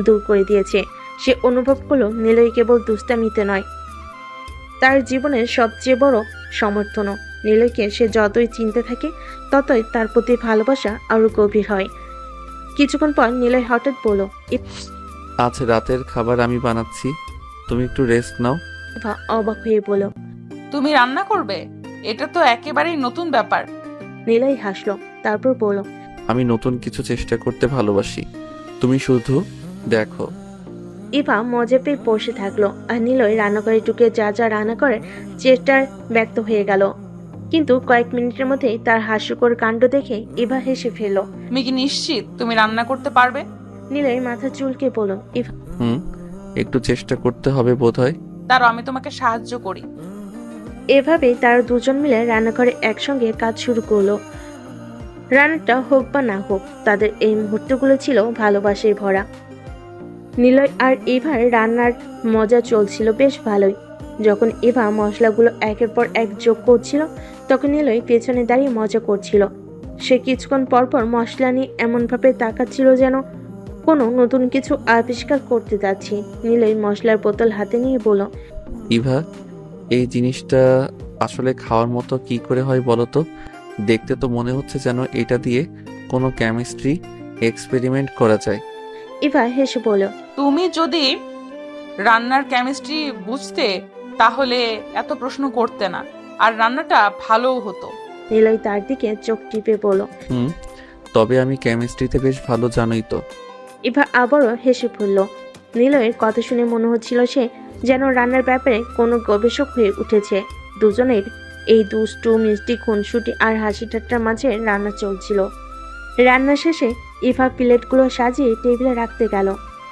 Speaker 4: দূর করে দিয়েছে। সে অনুভব করলো নিলয় কেবল দুষ্টামিতে নয়, তার জীবনের সবচেয়ে বড় সমর্থনও। নিলয়কে সে যতই চিনতে থাকে ততই তার প্রতি ভালোবাসা আরো গভীর হয়। কিছুক্ষণ পর নিলয় হঠাৎ বলল।
Speaker 2: আজ রাতের খাবার আমি বানাচ্ছি, তুমি একটু রেস্ট নাও।
Speaker 4: ইভা অবাক হয়ে বলল।
Speaker 3: তুমি রান্না করবে? এটা তো একেবারেই নতুন ব্যাপার।
Speaker 4: নিলয় হাসলো, তারপর বলল।
Speaker 2: আমি নতুন কিছু চেষ্টা করতে ভালোবাসি, তুমি শুধু দেখো।
Speaker 4: ইভা মজা পেয়ে বসে থাকলো আর নিলয় রান্নাঘরে ঢুকে যা যা রান্না করে চেষ্টার ব্যক্ত হয়ে গেল। কিন্তু কয়েক মিনিটের মধ্যেই তার হাস্যকর কাণ্ড দেখে ইভা হেসে ফেলল।
Speaker 3: তুমি কি নিশ্চিত তুমি রান্না করতে পারবে?
Speaker 4: নিলয় মাথা চুলকে বলল। ইভা
Speaker 2: একটু চেষ্টা করতে হবে বোধহয়।
Speaker 3: তারও আমি তোমাকে সাহায্য করি।
Speaker 4: এভাবেই তারা দুজন মিলে রান্নাঘরে একসঙ্গে কাজ শুরু করলো। রান্নাটা হোক বা না হোক, তাদের এই মুহূর্তগুলো ছিল ভালোবাসায় ভরা। নিলয় আর ইভার রান্নার মজা চলছিল বেশ ভালোই। যখন ইভা মশলাগুলো একের পর এক যোগ করছিল তখন নিলয় পেছনে দাঁড়িয়ে মজা করছিল। সে কিছুক্ষণ পরপর মশলা নিয়ে এমনভাবে তাকাচ্ছিল যেন কোনো নতুন কিছু আবিষ্কার করতে যাচ্ছি। নিলয় মশলার বোতল হাতে নিয়ে বলল।
Speaker 2: ইভা, এই জিনিসটা আসলে খাওয়ার মতো কি করে হয় বলো তো? দেখতে তো মনে হচ্ছে যেন এটা দিয়ে কোনো কেমিস্ট্রি এক্সপেরিমেন্ট করা যায়।
Speaker 4: ইভা হেসে বলল।
Speaker 3: তুমি যদি রান্নার কেমিস্ট্রি বুঝতে তাহলে এত প্রশ্ন করতে না, আর রান্নাটা ভালোও হতো।
Speaker 4: নিলয় তার দিকে চোখ টিপে বলল।
Speaker 2: তবে আমি কেমিস্ট্রিতে বেশ ভালো জানোই তো।
Speaker 4: ইভা আবারও হেসে ফেলল। নিলয়ের কথা শুনে মনে হচ্ছিল সে যেন রান্নার ব্যাপারে কোনো গবেষক হয়ে উঠেছে। দুজনের এই দুষ্টু মিষ্টি খুনসুটি আর হাসি ঠাট্টার মাঝে রান্না চলছিল। রান্না শেষে ইভা প্লেটগুলো সাজিয়ে টেবিলে রাখতে গেল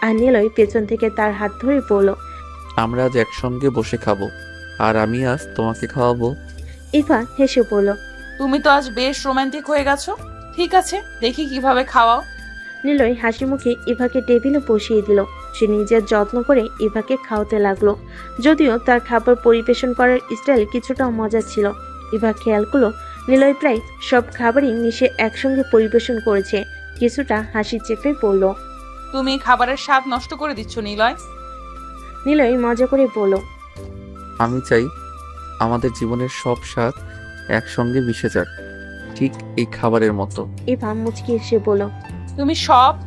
Speaker 4: আর নিলয় পেছন থেকে তার হাত ধরে বলল।
Speaker 2: আমরা আজ একসঙ্গে বসে খাবো, আর আমি আজ তোমাকে খাওয়াবো।
Speaker 4: ইভা হেসে বলল।
Speaker 3: তুমি তো আজ বেশ রোমান্টিক হয়ে গেছো। ঠিক আছে, দেখি কিভাবে খাওয়াও।
Speaker 4: নিলয় হাসি মুখে ইভাকে টেবিলে বসিয়ে দিল। সে নিজের যত্ন করে ইভাকে খাওয়াতে লাগলো। যদিও তার খাবার পরিবেশন করার স্টাইল কিছুটা মজা ছিল। ইভা খেয়াল করলো নিলয় প্রায় সব খাবারই মিশে একসঙ্গে পরিবেশন করেছে। কিছুটা হাসি চেপে বলল।
Speaker 3: তুমি খাবারের স্বাদ নষ্ট করে দিচ্ছ নিলয়।
Speaker 4: নিলয় মজা করে বলল।
Speaker 2: আমি চাই আমাদের জীবনের সব স্বাদ একসঙ্গে মিশে যাক, ঠিক এই খাবারের মতো।
Speaker 4: ইভা মুচকি এসে বলল।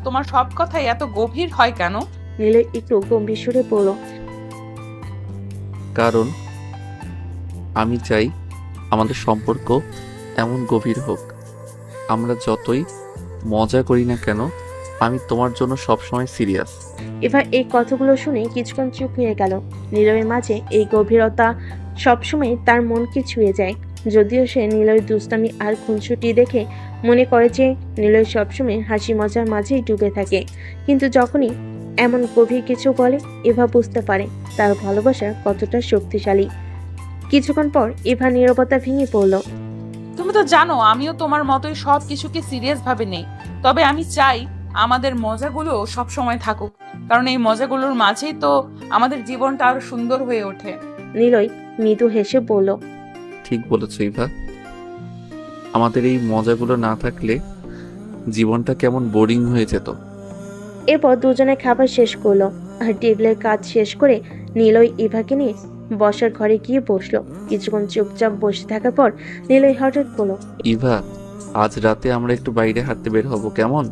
Speaker 3: তোমার সব কথাই এত গভীর হয় কেন?
Speaker 4: নিলয় একটু গম্ভীর সুরে বলল।
Speaker 2: কারণ আমি চাই আমাদের সম্পর্ক এমন গভীর হোক, আমরা যতই মজা করি না কেন, আমি তোমার জন্য সবসময় সিরিয়াস।
Speaker 4: এবার এই কথাগুলো শুনে কিছুক্ষণ চুপ হয়ে গেল। নিলয়ের মাঝে এই গভীরতা সবসময় তার মনকে ছুঁয়ে যায়। যদিও সে নিলয় দুষ্টামি আর খুনসুটি দেখে মনে করে যে নিলয় সবসময় হাসি মজার মাঝেই ডুবে থাকে, কিন্তু যখনই এমন গভীর কিছু বলে এভা বুঝতে পারে তার ভালোবাসা কতটা শক্তিশালী। কিছুক্ষণ পর এভা নীরবতা ভেঙে পড়ল।
Speaker 3: তুমি তো জানো আমিও তোমার মতোই সব কিছুকে সিরিয়াস ভাবে নেই, তবে আমি চাই আমাদের মজাগুলো সব সময় থাকুক, কারণ এই মজাগুলোর মাঝেই তো আমাদের জীবনটা আরো সুন্দর হয়ে ওঠে।
Speaker 4: নিলয় মৃদু হেসে বলল।
Speaker 2: ঠিক বলেছ ইভা, আমাদের এই মজাগুলো না থাকলে জীবনটা কেমন বোরিং হয়ে যেত।
Speaker 4: এরপর দুজনে খাবার শেষ করলো আর টেবিলের কাজ শেষ করে নিলয় ইভাকে নিয়ে বসার ঘরে গিয়ে বসলো। কিছুক্ষণ চুপচাপ বসে থাকার পর নিলয় হঠাৎ বলল।
Speaker 2: ইভা, আজ রাতে আমরা একটু বাইরে হাঁটতে বের হব, কেমন?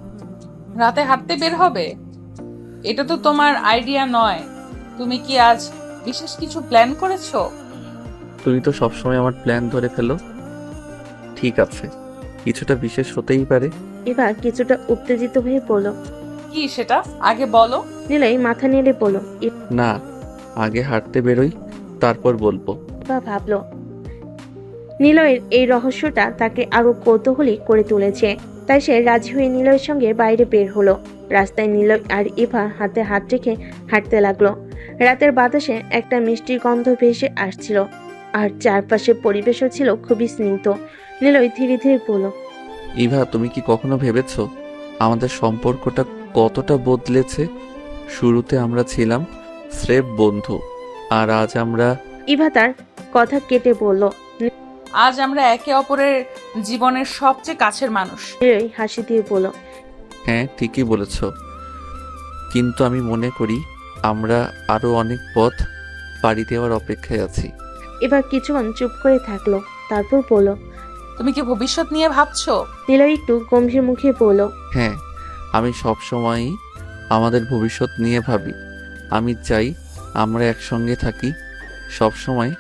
Speaker 3: রাতে হাঁটতে বের হবে? এটা তো তোমার আইডিয়া নয়। তুমি কি আজ বিশেষ কিছু প্ল্যান করেছো?
Speaker 2: তুমি তো সবসময় আমার প্ল্যান ধরে ফেলো। ঠিক আছে, কিছুটা বিশেষ হতেই পারে।
Speaker 4: এবার কিছুটা উত্তেজিত হয়ে বলল।
Speaker 3: কি সেটা আগে বলো।
Speaker 4: নিলয় মাথা নেড়ে বলল।
Speaker 2: না, আগে হাঁটতে বেরোই, তারপর বলবো।
Speaker 4: ইভা ভাবল নিলয়ের এই রহস্যটা তাকে আরো কৌতূহলী করে তুলেছে। তাই সে রাজি হয়ে নিলয়ের সঙ্গে বাইরে বের হলো। রাস্তায় নিলয় আর ইভা হাতে হাত রেখে হাঁটতে লাগলো। রাতের বাতাসে একটা মিষ্টি গন্ধ ভেসে আসছিল, আর চারপাশে পরিবেশও ছিল খুবই স্নিগ্ধ। নিলয় ধীরে ধীরে বলল,
Speaker 2: ইভা, তুমি কি কখনো ভেবেছো আমাদের সম্পর্কটা কতটা বদলেছে? শুরুতে আমরা ছিলাম স্রেফ বন্ধু, আর আজ আমরা
Speaker 4: ইভা তার কথা কেটে বলল।
Speaker 3: আজ আমরা একে অপরের জীবনের সবচেয়ে কাছের মানুষ।
Speaker 4: নিলয় হাসি দিয়ে বলল,
Speaker 2: হ্যাঁ, ঠিকই বলেছ, কিন্তু আমি মনে করি আমরা আরো অনেক পথ পাড়ি দেওয়ার অপেক্ষায় আছি।
Speaker 4: এবার কিছুক্ষণ চুপ করে থাকলো, তারপর বলল।
Speaker 3: তুমি কি ভবিষ্যৎ নিয়ে ভাবছো?
Speaker 4: নিলয় একটু গম্ভীর মুখে বলল,
Speaker 2: হ্যাঁ, আমি সব সময়ই আমাদের ভবিষ্যৎ নিয়ে ভাবি। আমি চাই আমরা একসঙ্গে থাকি, সব সময়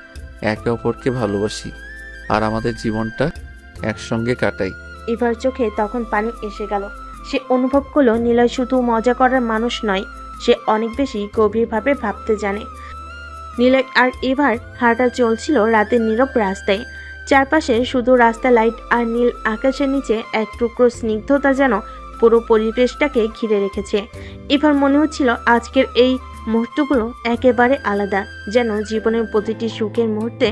Speaker 2: একে অপরকে ভালোবাসি, আর আমাদের জীবনটা একসঙ্গে কাটাই।
Speaker 4: এবার চোখে তখন পানি এসে গেল। সে অনুভব করলো নিলয় শুধু মজা করার মানুষ নয়, সে অনেক বেশি গভীরভাবে ভাবতে জানে। নিলয় আর এবার হাঁটা চলছিল রাতের নীরব রাস্তায়। চারপাশে শুধু রাস্তা লাইট আর নীল আকাশের নিচে এক টুকরো স্নিগ্ধতা যেন পুরো পরিবেশটাকে ঘিরে রেখেছে। এবার মনে হচ্ছিল আজকের এই মুহূর্তগুলো একেবারে আলাদা, যেন জীবনের প্রতিটি সুখের মুহূর্তে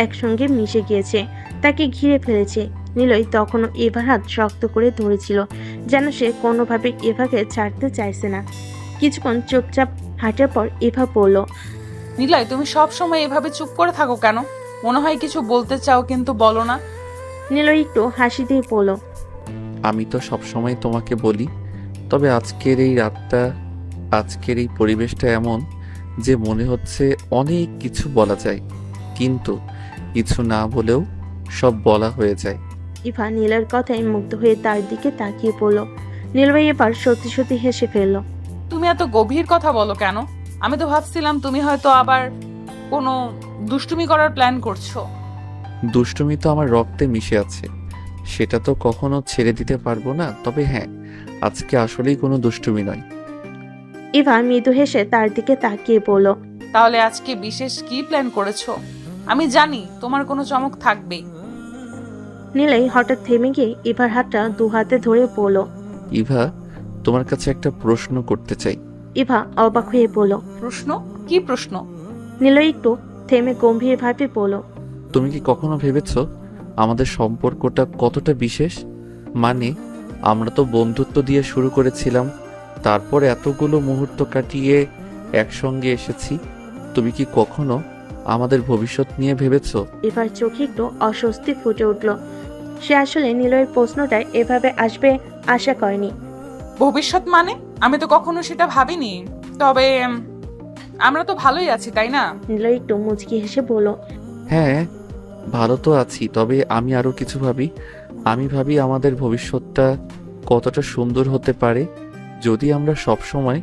Speaker 4: একসঙ্গে মিশে গিয়েছে, তাকে ঘিরে ফেলেছে। নিলয় তখনও এভার হাত শক্ত করে ধরেছিল, যেন সে কোনোভাবে এভাকে ছাড়তে চাইছে না। কিছুক্ষণ চুপচাপ হাঁটার পর এভা বলল,
Speaker 3: নিলয়, তুমি সব সময় এভাবে চুপ করে থাকো কেন? মনে হয় কিছু বলতে চাও কিন্তু বলো না।
Speaker 4: নিলয় একটু হাসি দিয়ে বলল,
Speaker 2: আমি তো সবসময় তোমাকে বলি, তবে আজকের এই রাতটা, আজকের এই পরিবেশটা এমন যে মনে হচ্ছে অনেক কিছু বলা যায়, কিন্তু কিছু না বলেও সব বলা হয়ে যায়।
Speaker 4: ইভা নীলয়ের কথায় মুগ্ধ হয়ে তার দিকে তাকিয়ে পড়ল। নীলয় এবার সত্যি সত্যি হেসে ফেলল।
Speaker 3: তুমি এত গভীর কথা বলো কেন? আমি তো ভাবছিলাম তুমি হয়তো আবার কোনো দুষ্টুমি করার প্ল্যান করছো।
Speaker 2: দুষ্টুমি তো আমার রক্তে মিশে আছে, সেটা তো কখনো ছেড়ে দিতে পারবো না। তবে হ্যাঁ, আজকে আসলেই কোনো দুষ্টুমি নয়।
Speaker 4: ইভা মৃদু হেসে তার দিকে তাকিয়ে বলল,
Speaker 3: তাহলে আজকে বিশেষ কি প্ল্যান করেছো? আমি জানি তোমার কোনো চমক থাকবেই।
Speaker 4: নীলয় হঠাৎ থেমে গিয়ে ইভার হাতটা দু হাতে ধরে বলল।
Speaker 2: ইভা, তোমার কাছে একটা প্রশ্ন করতে চাই।
Speaker 4: ইভা অবাক হয়ে বলল।
Speaker 3: প্রশ্ন? কি প্রশ্ন?
Speaker 4: নীলয় একটু থেমে গম্ভীরভাবে বলল,
Speaker 2: তুমি কি কখনো ভেবেছো আমাদের সম্পর্কটা কতটা বিশেষ? মানে, আমরা তো বন্ধুত্ব দিয়ে শুরু করেছিলাম, তারপর এতগুলো মুহূর্ত কাটিয়ে একসঙ্গে এসেছি। তুমি কি কখনো আমাদের ভবিষ্যৎ নিয়ে ভেবেছো?
Speaker 4: ইভার চোখে একটু অস্বস্তি ফুটে উঠল। সে আসলে নীলয়ের প্রশ্নটা এভাবে আসবে আশা করেনি।
Speaker 3: ভবিষ্যৎ মানে? আমি তো কখনো সেটা ভাবিনি। তবে আমরা তো ভালোই আছি, তাই না?
Speaker 4: নীলয় একটু মুচকি হেসে বলল,
Speaker 2: হ্যাঁ, ভালো তো আছি, তবে আমি আরো কিছু ভাবি। আমি ভাবি আমাদের ভবিষ্যৎটা কতটা সুন্দর হতে পারে যদি আমরা সব সময়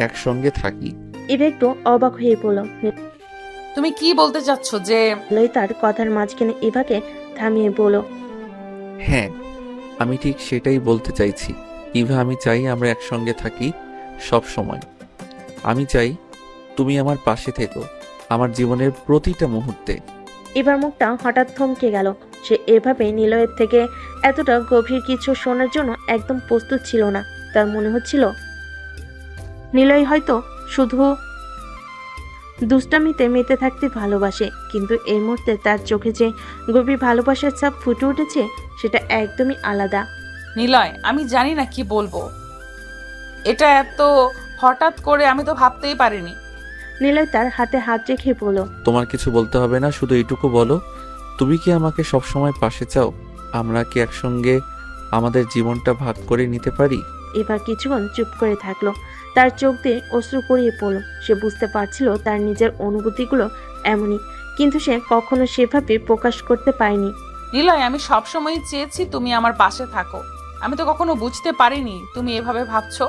Speaker 2: একসঙ্গে থাকি।
Speaker 4: ইভা একটু অবাক হয়ে বলল।
Speaker 3: তুমি কি বলতে চাচ্ছ যে?
Speaker 4: নীলয় তার কথার মাঝখানে ইভাকে থামিয়ে বলল,
Speaker 2: হ্যাঁ, আমি ঠিক সেটাই বলতে চাইছি। ইভা, আমি চাই আমরা একসঙ্গে থাকি সব সময়। আমি চাই তুমি আমার পাশে থেকো আমার জীবনের প্রতিটা মুহূর্তে।
Speaker 4: এবার মুখটা হঠাৎ থমকে গেল। সে এভাবে নিলয়ের থেকে এতটা গভীর কিছু শোনার জন্য একদম প্রস্তুত ছিল না। তার মনে হচ্ছিল নিলয় হয়তো শুধু দুষ্টামিতে মেতে থাকতে ভালোবাসে, কিন্তু এই মুহূর্তে তার চোখে যে গভীর ভালোবাসার ছাপ ফুটে উঠেছে সেটা একদমই আলাদা।
Speaker 3: নিলয়, আমি জানি না কি বলবো। এটা এত হঠাৎ করে আমি তো ভাবতেই পারিনি।
Speaker 4: নিলয় তার হাতে হাত রেখে বলল,
Speaker 2: তোমার কিছু বলতে হবে না, শুধু এইটুকু বলো, তুমি কি আমাকে সবসময় পাশে চাও? আমরা কি একসঙ্গে আমাদের জীবনটা ভাগ করে নিতে পারি?
Speaker 4: এবার কিছুক্ষণ চুপ করে থাকলো। তার চোখ দিয়ে অশ্রু গড়িয়ে পড়ল। সে বুঝতে পারছিল তার নিজের অনুভূতিগুলো এমনই, কিন্তু সে কখনো সেভাবে প্রকাশ করতে পারেনি।
Speaker 3: নিলয়, আমি সবসময় চেয়েছি তুমি আমার পাশে থাকো। আমি তো কখনো বুঝতে পারিনি তুমি এভাবে ভাবছো।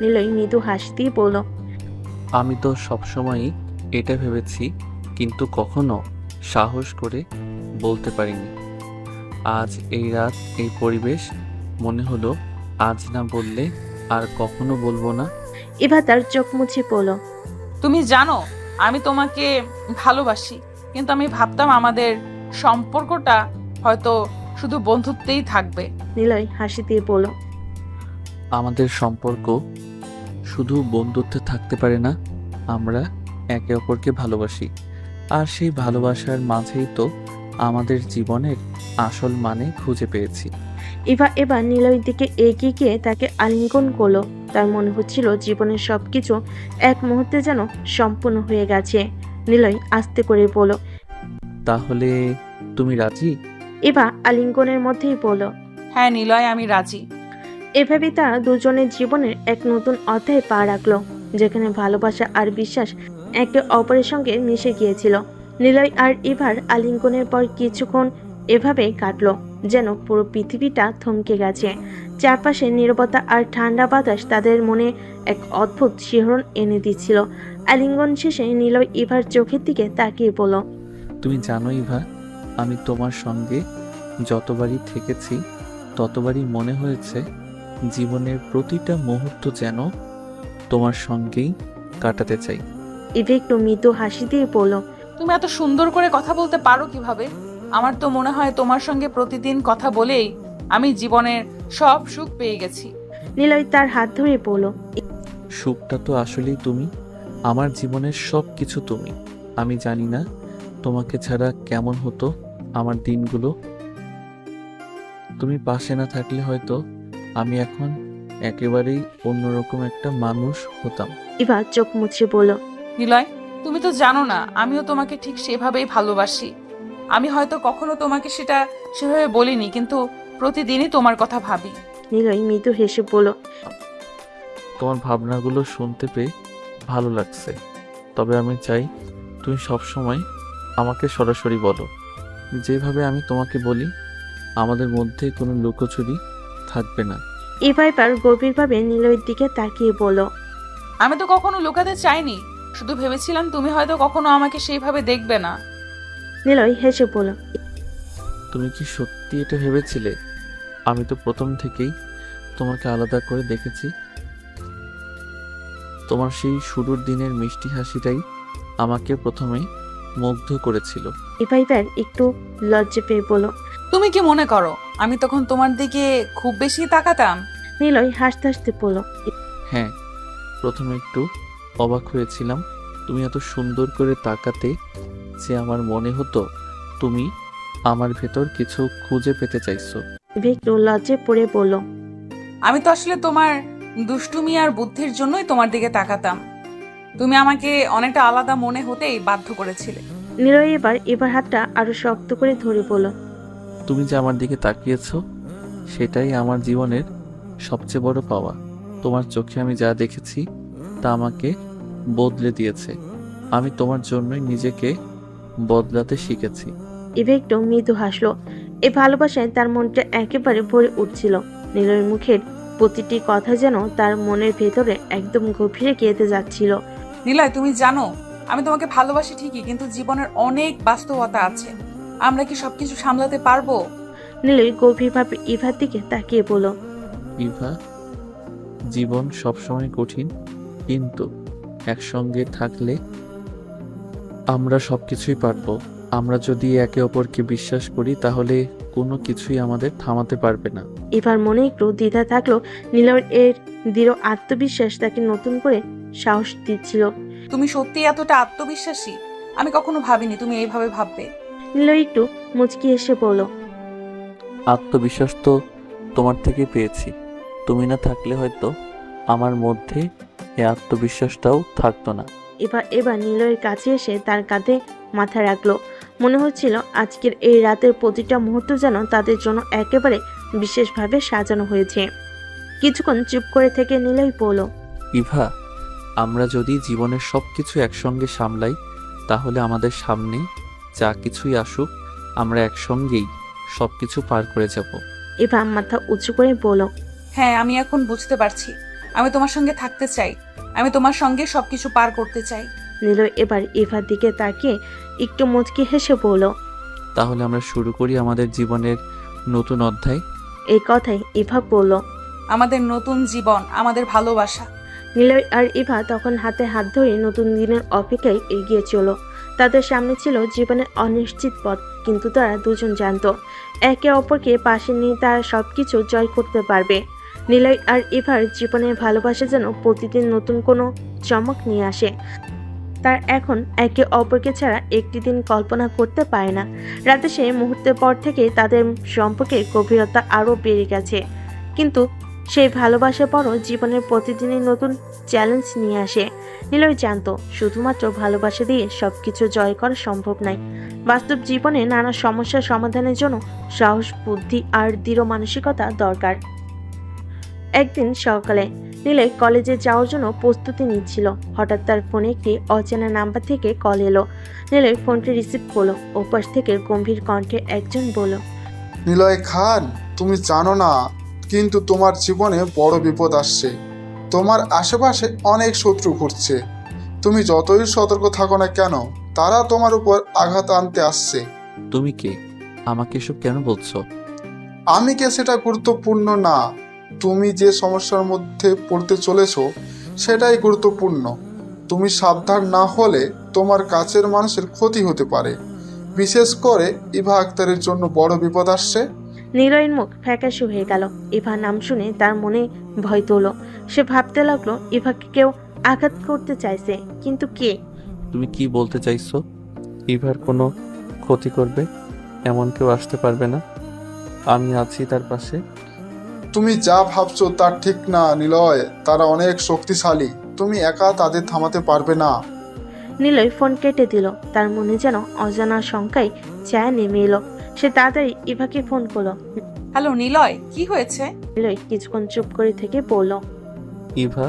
Speaker 4: নিলয় মৃদু হাসি দিয়ে বলল,
Speaker 2: আমি তো সবসময়ই এটা ভেবেছি, কিন্তু কখনো সাহস করে বলতে পারিনি। আজ এই রাত, এই পরিবেশ, মনে হলো আজ না বললে আর কখনো বলবো না।
Speaker 4: এবার তার চোখ মুছে পড়ল।
Speaker 3: তুমি জানো আমি তোমাকে ভালোবাসি, কিন্তু আমি ভাবতাম আমাদের সম্পর্কটা হয়তো শুধু বন্ধুত্বেই থাকবে।
Speaker 4: নিলয় হাসি দিয়ে বলল,
Speaker 2: আমাদের সম্পর্ক শুধু বন্ধুত্বে থাকতে পারে না, আমরা একে অপরকে ভালোবাসি। আর সেই ভালোবাসার মাঝেই তো আমাদের জীবনের আসল মানে খুঁজে পেয়েছি।
Speaker 4: ইভা এবার নিলয়ের দিকে এগিয়ে গিয়ে তাকে আলিঙ্গন করলো। তার মনে হচ্ছিল জীবনের সবকিছু এক মুহূর্তে যেন সম্পূর্ণ হয়ে গেছে। নিলয় আস্তে করে বলল,
Speaker 2: তাহলে তুমি রাজি?
Speaker 4: ইভা আলিঙ্গনের মধ্যেই বলল।
Speaker 3: হ্যাঁ নিলয়, আমি রাজি।
Speaker 4: এভাবেই তারা দুজনের জীবনের এক নতুন অধ্যায়ে পা রাখলো, যেখানে ভালোবাসা আর বিশ্বাস একে অপরের সঙ্গে মিশে গিয়েছিল। নিলয় আর ইভার আলিঙ্গনের পর কিছুক্ষণ এভাবে কাটলো, যেন পুরো পৃথিবীটা থমকে গেছে। চারপাশে নীরবতা আর ঠান্ডা বাতাস তাদের মনে এক অদ্ভুত শিহরণ এনে দিচ্ছিল। আলিঙ্গন শেষে নিলয় ইভার চোখের দিকে তাকিয়ে বলল,
Speaker 2: তুমি জানো ইভা, আমি তোমার সঙ্গে যতবারই থেকেছি ততবারই মনে হয়েছে জীবনের প্রতিটা মুহূর্ত যেন তোমার সঙ্গেই কাটাতে চাই।
Speaker 4: ইভা একটু মৃদু হাসি দিয়ে বলল,
Speaker 3: তুমি এত সুন্দর করে কথা বলতে পারো কিভাবে? আমার তো মনে হয় তোমার সঙ্গে প্রতিদিন কথা বলেই আমি জীবনের সব সুখ পেয়ে গেছি।
Speaker 4: নিলয় তার হাত ধরে বলল,
Speaker 2: সুখটা তো আসলেই তুমি, আমার জীবনের সব কিছু তুমি। আমি জানি না তোমাকে ছাড়া কেমন হতো আমার দিনগুলো। তুমি পাশে না থাকলে হয়তো আমি এখন একেবারেই অন্যরকম একটা মানুষ হতাম।
Speaker 4: ইভা চোখ মুছে বলল,
Speaker 3: নিলয়, তুমি তো জানো না আমিও তোমাকে ঠিক সেভাবেই ভালোবাসি। আমি হয়তো কখনো তোমাকে সেটা সেভাবে বলিনি, কিন্তু প্রতিদিনই তোমার কথা ভাবি।
Speaker 4: নিলয় মৃদু হেসে বলল,
Speaker 2: তোমার ভাবনাগুলো শুনতে পেয়ে ভালো লাগছে, তবে আমি চাই তুমি সবসময় আমাকে সরাসরি বলো। যেভাবে আমি তোমাকে বলি, আমাদের মধ্যে কোনো লুকোচুরি থাকবে না।
Speaker 4: ইভা এবার গভীরভাবে নিলয়ের দিকে তাকিয়ে বলল,
Speaker 3: আমি তো কখনো লুকাতে চাইনি, শুধু ভেবেছিলাম তুমি হয়তো কখনো আমাকে সেইভাবে দেখবে না।
Speaker 4: নিলয় হেসে বলল,
Speaker 2: তুমি কি সত্যি এটা ভেবেছিলে? আমি তো প্রথম থেকেই তোমাকে আলাদা করে দেখেছি। তোমার সেই শুরুর দিনের মিষ্টি হাসিটাই আমাকে প্রথমে মুগ্ধ করেছিল।
Speaker 4: ইভা এবার একটু লজ্জা পেয়ে বলল।
Speaker 3: তুমি কি মনে করো আমি তখন তোমার দিকে খুব বেশি তাকাতাম?
Speaker 4: নিলয় হাসতে হাসতে বলল,
Speaker 2: হ্যাঁ, প্রথমে একটু অবাক হয়েছিলাম। তুমি এত সুন্দর করে তাকাতে যে আমার মনে হতো তুমি আমার ভেতর কিছু খুঁজে পেতে চাইছো।
Speaker 4: ইভা একটু লজ্জায় পড়ে বলল,
Speaker 3: আমি তো আসলে তোমার দুষ্টুমি আর বুদ্ধির জন্যই তোমার দিকে তাকাতাম। তুমি আমাকে অনেকটা আলাদা মনে হতেই বাধ্য করেছিলে।
Speaker 4: নিলয় এবার ইভার হাতটা আরো শক্ত করে ধরে বলল,
Speaker 2: তুমি যে আমার দিকে তাকিয়েছো সেটাই আমার জীবনের সবচেয়ে বড় পাওয়া। তোমার চোখে আমি যা দেখেছি তা আমাকে বদলে দিয়েছে। আমি তোমার জন্যই নিজেকে বদলাতে শিখেছি।
Speaker 4: ইভা একটু মৃদু হাসলো। এই ভালোবাসায় তার মনটা একেবারে ভরে উঠছিল। নিলয়ের মুখের প্রতিটি কথা যেন তার মনের ভেতরে একদম গভীরে গেঁথে যাচ্ছিল।
Speaker 3: নিলয়, তুমি জানো আমি তোমাকে ভালোবাসি ঠিকই, কিন্তু জীবনের অনেক বাস্তবতা আছে। আমরা কি সবকিছু সামলাতে পারবো?
Speaker 4: নিলয় গভীরভাবে ইভার দিকে তাকিয়ে বলল,
Speaker 2: ইভা, জীবন সবসময় কঠিন, কিন্তু একসঙ্গে থাকলে আমরা সবকিছুই পারবো। আমরা যদি একে অপরকে বিশ্বাস করি তাহলে কোনো কিছুই আমাদের থামাতে পারবে না।
Speaker 4: ইভার মনে একটু দ্বিধা থাকলো, নিলয়ের এর দৃঢ় আত্মবিশ্বাস তাকে নতুন করে সাহস দিচ্ছিল।
Speaker 3: তুমি সত্যি এতটা আত্মবিশ্বাসী? আমি কখনো ভাবিনি তুমি এইভাবে ভাববে।
Speaker 4: নিলয় একটু মুচকি এসে বলল,
Speaker 2: আত্মবিশ্বাস তো তোমার থেকে পেয়েছি। তুমি না থাকলে হয়তো আমার মধ্যে এই আত্মবিশ্বাসটাও থাকতো না।
Speaker 4: এবার নিলয়ের কাছে এসে তার কাঁধে মাথা রাখলো। মনে হচ্ছিল আজকের এই রাতের প্রতিটা মুহূর্ত যেন তাদের জন্য একেবারে বিশেষভাবে সাজানো হয়েছে। কিছুক্ষণ চুপ করে থেকে নিলয় বলল,
Speaker 2: ইভা, আমরা যদি জীবনের সব কিছু একসঙ্গে সামলাই তাহলে আমাদের সামনে যা কিছুই আসুক আমরা একসঙ্গেই সব কিছু পার করে যাব।
Speaker 4: ইভা মাথা উঁচু করে বলল,
Speaker 3: হ্যাঁ, আমি এখন বুঝতে পারছি। আমি তোমার সঙ্গে থাকতে চাই, আমি তোমার সঙ্গে সবকিছু পার করতে চাই।
Speaker 4: নিলয় এবার ইভার দিকে তাকিয়ে একটু মুচকি হেসে বলল,
Speaker 2: তাহলে আমরা শুরু করি আমাদের জীবনের নতুন অধ্যায়।
Speaker 4: এই কথাই ইভা বলল।
Speaker 3: আমাদের নতুন জীবন, আমাদের ভালোবাসা,
Speaker 4: নিলয় আর ইভা তখন হাতে হাত ধরে নতুন দিনের অপেক্ষায় এগিয়ে চলো। তাদের সামনে ছিল জীবনের অনিশ্চিত পথ, কিন্তু তারা দুজন জানতো একে অপরকে পাশে নিয়ে তারা সবকিছু জয় করতে পারবে। নিলয় আর ইভার জীবনের ভালোবাসা যেন প্রতিদিন নতুন কোনো চমক নিয়ে আসে। তার এখন একে অপরকে ছাড়া একটি দিন কল্পনা করতে পারে না। রাতে সেই মুহূর্তের পর থেকে তাদের সম্পর্কের গভীরতা আরও বেড়ে গেছে, কিন্তু সেই ভালোবাসার পরও জীবনের প্রতিদিনই নতুন চ্যালেঞ্জ নিয়ে আসে। নিলয় জানতো শুধুমাত্র ভালোবাসা দিয়ে সবকিছু জয় করা সম্ভব নয়। বাস্তব জীবনে নানা সমস্যার সমাধানের জন্য সাহস, বুদ্ধি আর দৃঢ় মানসিকতা দরকার। একদিন সকালে নিলয় কলেজে যাওয়ার জন্য প্রস্তুতি নিচ্ছিল। হঠাৎ তার ফোনে একটি অচেনা নাম্বার থেকে কল এলো। নিলয় ফোনটি রিসিভ করলো। ওপাশ থেকে গম্ভীর কণ্ঠে একজন বলল,
Speaker 7: নিলয় খান, তুমি জানো না, কিন্তু তোমার জীবনে বড় বিপদ আসছে। তোমার আশেপাশে অনেক শত্রু ঘুরছে। তুমি যতই সতর্ক থাকো না কেন, তারা তোমার উপর আঘাত আনতে আসছে।
Speaker 2: তুমি কে? আমাকে এসব কেন বলছো?
Speaker 7: আমি কে সেটা গুরুত্বপূর্ণ না, তুমি যে সমস্যার মধ্যে পড়তে চলেছো সেটাই গুরুত্বপূর্ণ। তুমি সাবধান না হলে তোমার কাছের মানুষের ক্ষতি হতে পারে। বিশেষ করে ইভা আক্তারের জন্য বড় বিপদ আসছে।
Speaker 4: নিলয়ের মুখ ফ্যাকাশে হয়ে গেল। ইভা নাম শুনে তার মনে ভয় তোলো। সে ভাবতে লাগলো ইভাকে কেউ আঘাত করতে চাইছে, কিন্তু কে?
Speaker 2: তুমি কি বলতে চাইছো? ইভার কোনো ক্ষতি করবে এমন কেউ আসতে পারবে না। আমি আছি তার পাশে।
Speaker 7: তুমি যা ভাবছো তা ঠিক না নিলয়, তারা অনেক শক্তিশালী। তুমি একা তাদের থামাতে পারবে না।
Speaker 4: নিলয় ফোন কেটে দিল। তার মনে যেন অজানা শঙ্কায় ছায়া নেমে এলো। সে তাড়াতাড়ি ইভাকে ফোন করলো।
Speaker 3: হ্যালো নিলয়, কি হয়েছে?
Speaker 4: নিলয় কিছুক্ষণ চুপ করে থেকে বলল,
Speaker 2: ইভা,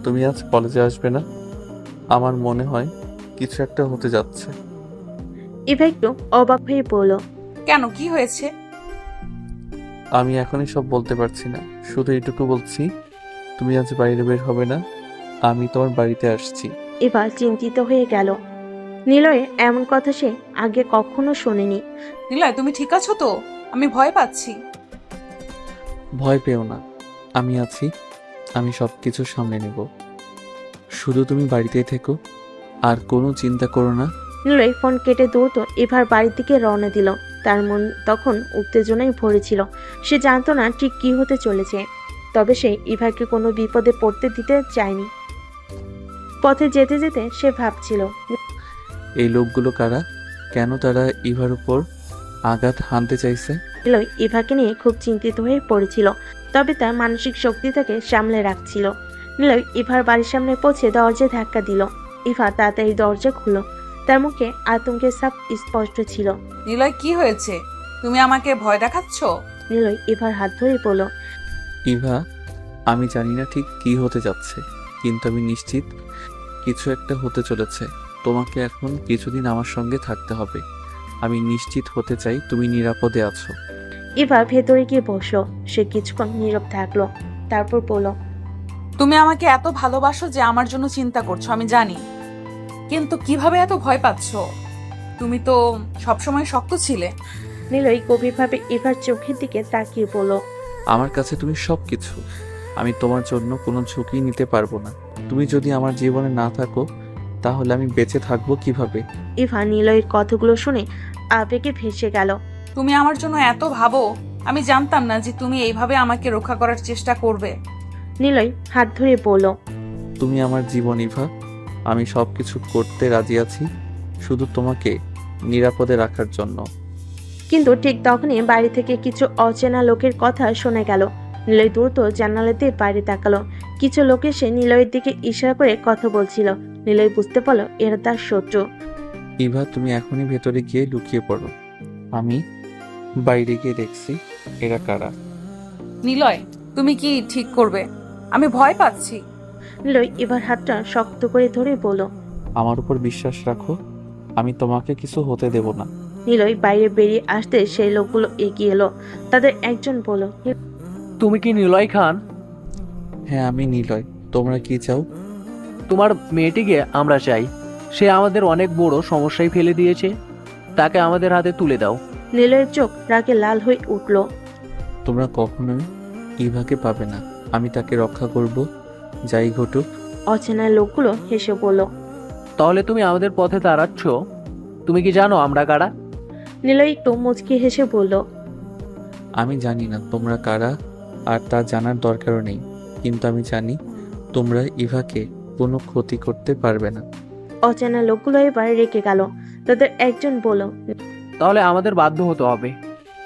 Speaker 2: তুমি আজ কলেজে আসবে না? আমার মনে হয় কিছু একটা হতে যাচ্ছে।
Speaker 4: ইভা একটু অবাক হয়ে বলল,
Speaker 3: কেন, কি হয়েছে?
Speaker 2: আমি এখনই সব বলতে পারছি না, শুধু এটুকু বলছি, তুমি আজ বাইরে বের হবে না। আমি তোমার বাড়িতে আসছি।
Speaker 4: ইভা চিন্তিত হয়ে গেল। নিলয়ের এমন কথা সে আগে কখনো শোনেনি।
Speaker 3: নিলয়, তুমি ঠিক আছো তো? আমি ভয় পাচ্ছি।
Speaker 2: ভয় পেও না, আমি আছি। আমি সব কিছু সামলে নেব। শুধু তুমি বাড়িতেই থেকো, আর কোনো চিন্তা করো না।
Speaker 4: নিলয় ফোন কেটে দ্রুত ইভার বাড়ির দিকে রওনা দিল। তার মন তখন উত্তেজনায় ভরেছিল। সে জানতো না ঠিক কি হতে চলেছে, তবে সে ইভাকে কোনো বিপদে পড়তে দিতে চায়নি। পথে যেতে যেতে সে ভাবছিল,
Speaker 2: এই লোকগুলো কারা? কেন তারা ইভার উপর আঘাত হানতে চাইছে?
Speaker 4: নিলয় ইভাকে নিয়ে খুব চিন্তিত হয়ে পড়েছিল, তবে তার মানসিক শক্তি তাকে সামলে রাখছিল। নিলয় ইভার বাড়ির সামনে পৌঁছে দরজায় ধাক্কা দিল। ইভা তাড়াতাড়ি দরজা খুলল। তার মুখে আতঙ্কের ছাপ স্পষ্ট ছিল।
Speaker 3: নিলয়, কি হয়েছে? তুমি আমাকে ভয় দেখাচ্ছ?
Speaker 4: নিলয় ইভার হাত ধরে বলল,
Speaker 2: ইভা, আমি জানি না ঠিক কি হতে যাচ্ছে, কিন্তু আমি নিশ্চিত কিছু একটা হতে চলেছে। তোমাকে এখন কিছুদিন আমার সঙ্গে থাকতে হবে। আমি নিশ্চিত হতে চাই তুমি নিরাপদে আছো।
Speaker 4: ইভা ভেতরে গিয়ে বসলো। সে কিছুক্ষণ নীরব থাকলো, তারপর বলল,
Speaker 3: তুমি আমাকে এত ভালোবাসো যে আমার জন্য চিন্তা করছো, আমি জানি, কিন্তু কিভাবে এত ভয় পাচ্ছ? তুমি তো সবসময় শক্ত ছিলে।
Speaker 4: নিলয় গভীরভাবে ইভার চোখের দিকে তাকিয়ে বলল,
Speaker 2: আমার কাছে তুমি সব কিছু। আমি তোমার জন্য কোনো ঝুঁকি নিতে পারবো না। তুমি যদি আমার জীবনে না থাকো, তাহলে আমি বেঁচে থাকবো কিভাবে?
Speaker 4: ইভা নিলয়ের কথাগুলো শুনে আবেগে ভেসে গেল।
Speaker 3: তুমি আমার জন্য এত ভাবো, আমি জানতাম না যে তুমি এইভাবে আমাকে রক্ষা করার চেষ্টা করবে।
Speaker 4: নিলয় হাত ধরে বলল,
Speaker 2: তুমি আমার জীবন ইভা। আমি সব কিছু করতে রাজি আছি, শুধু তোমাকে নিরাপদে রাখার জন্য।
Speaker 4: কিন্তু ঠিক তখনই বাড়ি থেকে কিছু অচেনা লোকের কথা শোনা গেল। নিলয় দ্রুত জানালাতে বাইরে তাকালো। কিছু লোক এসে নিলয়ের দিকে ইশারা করে কথা বলছিল। নিলয় বুঝতে পারল এরা তার শত্রু।
Speaker 2: ইভা, তুমি এখনই ভেতরে গিয়ে লুকিয়ে পড়ো। আমি বাইরে গিয়ে দেখছি এরা কারা।
Speaker 3: নিলয়, তুমি কি ঠিক করবে? আমি ভয় পাচ্ছি।
Speaker 4: নিলয় এবার হাতটা শক্ত করে ধরে বলল,
Speaker 2: আমার উপর বিশ্বাস রাখো, আমি তোমাকে কিছু হতে দেব না।
Speaker 4: নিলয় বাইরে বেরিয়ে আসতে সেই লোকগুলো এগিয়ে এলো। তাদের একজন বলল,
Speaker 8: তুমি কি নিলয় খান?
Speaker 2: হ্যাঁ, আমি নিলয়। তোমরা কি চাও?
Speaker 8: তোমার মেয়েটিকে আমরা চাই। সে আমাদের অনেক বড় সমস্যায় ফেলে দিয়েছে, তাকে আমাদের হাতে তুলে দাও।
Speaker 4: নিলয়ের চোখ রাগে লাল হয়ে উঠল।
Speaker 2: তোমরা কখনোই ইভাকে পাবে না। আমি তাকে রক্ষা করব। যাই ঘটুক।
Speaker 4: অচেনা লোকগুলো হেসে বলল।
Speaker 8: তাহলে তুমি আমাদের পথে দাঁড়াচ্ছ, তুমি কি জানো আমরা কারা?
Speaker 4: নিলয় একটু মুচকি হেসে বলল।
Speaker 2: আমি জানি না তোমরা কারা, আর তা জানার দরকারও নেই, কিন্তু আমি জানি তোমরা ইভাকে কোনো ক্ষতি করতে পারবে না।
Speaker 4: অচেনা লোকগুলো এবার রেগে গেল। তাদের একজন বলল।
Speaker 8: তাহলে আমাদের বাধ্য হতে হবে।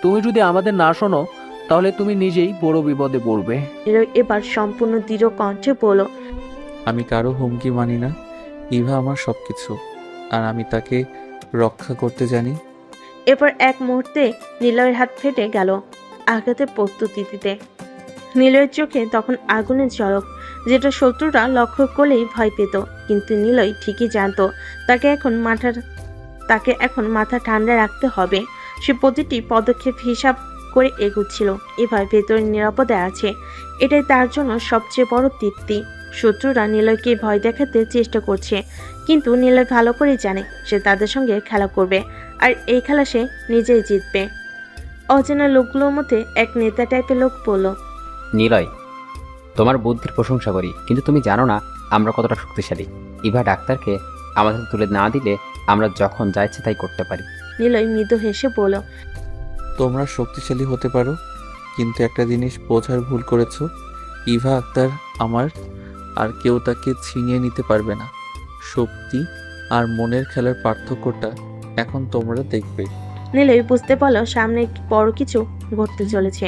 Speaker 8: তুমি যদি আমাদের না শোনো তাহলে তুমি নিজেই বড় বিপদে পড়বে।
Speaker 4: নিলয় এবার সম্পূর্ণ দৃঢ় কণ্ঠে বলল।
Speaker 2: আমি কারো হুমকি মানি না। ইভা আমার সবকিছু, আর আমি তাকে রক্ষা করতে জানি।
Speaker 4: এরপর এক মুহূর্তে নিলয়ের হাত ফেটে গেল আঘাতের প্রস্তুতি দিতে। নিলয়ের চোখে তখন আগুনের ঝলক, যেটা শত্রুরা লক্ষ্য করলেই ভয় পেত। কিন্তু নিলয় ঠিকই জানতো তাকে এখন মাথা ঠান্ডা রাখতে হবে। সে প্রতিটি পদক্ষেপ হিসাব করে এগুচ্ছিল। এবার ভেতরে নিরাপদে আছে, এটাই তার জন্য সবচেয়ে বড় তৃপ্তি। শত্রুরা নিলয়কে ভয় দেখাতে চেষ্টা করছে, কিন্তু নিলয় ভালো করে জানে সে তাদের সঙ্গে খেলা করবে, আর এই খেলা সে নিজেই জিতবে। অচেনা লোকগুলোর মধ্যে এক নেতা টাইপের লোক বলল।
Speaker 9: নিলয়, তোমার বুদ্ধির প্রশংসা করি, কিন্তু তুমি জানো না আমরা কতটা শক্তিশালী। ইভা ডাক্তারকে আমাদের তুলে না দিলে আমরা যখন যা ইচ্ছে তাই করতে পারি।
Speaker 4: নিলয় মৃদু হেসে বলল।
Speaker 2: তোমরা শক্তিশালী হতে পারো, কিন্তু একটা জিনিস বোঝার ভুল করেছো। ইভা আক্তার আমার, আর কেউ তাকে ছিনিয়ে নিতে পারবে না। শক্তি আর মনের খেলার পার্থক্যটা এখন তোমরা দেখবে।
Speaker 4: নিলয় বুঝতে পারল সামনে বড় কিছু ঘটতে চলেছে।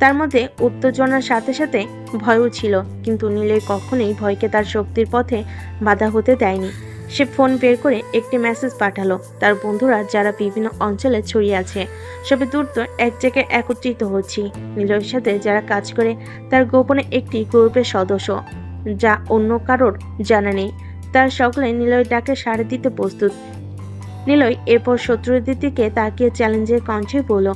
Speaker 4: তার মধ্যে উত্তেজনার সাথে সাথে ভয়ও ছিল, কিন্তু নিলয় কখনোই ভয়কে তার শক্তির পথে বাধা হতে দেয়নি। সে ফোন বের করে একটি মেসেজ পাঠালো তার বন্ধুরা যারা বিভিন্ন অঞ্চলে ছড়িয়ে আছে, সবে দ্রুত এক জায়গায় একত্রিত হচ্ছি। নিলয়ের সাথে যারা কাজ করে তার গোপনে একটি গ্রুপের সদস্য, যা অন্য কারোর জানা নেই, তার সকলে নিলয়ের ডাকে সাড়া দিতে প্রস্তুত। নিলয় এরপর শত্রুদের দিকে তাকিয়ে চ্যালেঞ্জের কণ্ঠে বলল।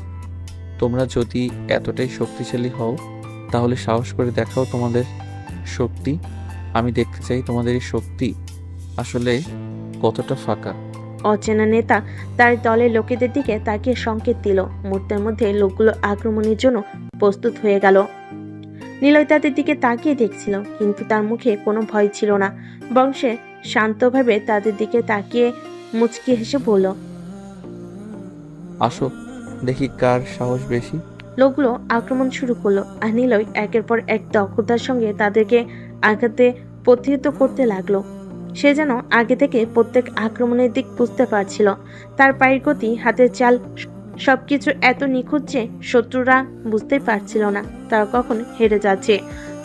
Speaker 2: তোমরা যদি এতটাই শক্তিশালী হও, তাহলে সাহস করে দেখাও তোমাদের শক্তি। আমি দেখতে চাই তোমাদের এই শক্তি আসলে কতটা ফাঁকা।
Speaker 4: অচেনা নেতা তার দলের লোকেদের দিকে তাকিয়ে সংকেত দিল। মুহূর্তের মধ্যে লোকগুলো আক্রমণের জন্য প্রস্তুত হয়ে গেল। নিলয় তাদের দিকে তাকিয়ে দেখছিল, কিন্তু তার মুখে কোনো ভয় ছিল না, বরং সে শান্তভাবে তাদের দিকে তাকিয়ে মুচকি হেসে বলল।
Speaker 2: আসো দেখি কার সাহস বেশি।
Speaker 4: লোকগুলো আক্রমণ শুরু করলো, আর নিলয় একের পর এক দক্ষতার সঙ্গে তাদেরকে আঘাতে প্রতিহত করতে লাগলো। সে যেন আগে থেকে প্রত্যেক আক্রমণের দিক বুঝতে পারছিল। তার পায়ের গতি, হাতের চাল, সবকিছু এত নিখুঁত যে শত্রুরা বুঝতেই পারছিল না তারা কখন হেরে যাচ্ছে।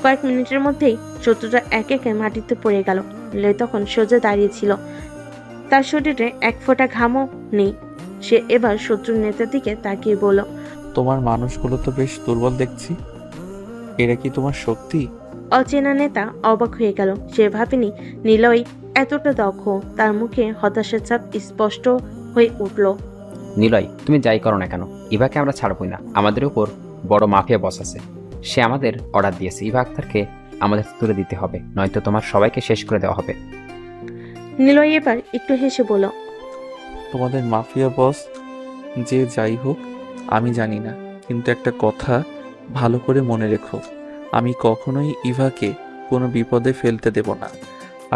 Speaker 4: কয়েক মিনিটের মধ্যেই শত্রুরা একে একে মাটিতে পড়ে গেল। নিলয় তখন সোজা দাঁড়িয়েছিল, তার শরীরে এক ফোঁটা ঘামও নেই। সে এবার শত্রুর নেতার দিকে তাকিয়ে বলল।
Speaker 2: তোমার মানুষগুলো তো বেশ দুর্বল দেখছি, এরা কি তোমার শক্তি?
Speaker 4: অচেনা নেতা অবাক হয়ে গেল। সে ভাবেনি নিলয় এতটা দক্ষ। তার মুখে হতাশার ছাপ স্পষ্ট হয়ে উঠল।
Speaker 9: নিলয়, তুমি যাই করো না কেন, ইভাকে আমরা ছাড়বই না। আমাদের উপর বড় মাফিয়া বস আছে, সে আমাদের অর্ডার দিয়েছে ইভা আক্তারকে আমাদের তুলে দিতে হবে, নয়তো তোমার সবাইকে শেষ করে দেওয়া হবে।
Speaker 4: নিলয় এবার একটু হেসে বলল।
Speaker 2: তোমাদের মাফিয়া বস যে যাই হোক আমি জানি না, কিন্তু একটা কথা ভালো করে মনে রেখো, আমি কখনোই ইভাকে কোনো বিপদে ফেলতে দেব না।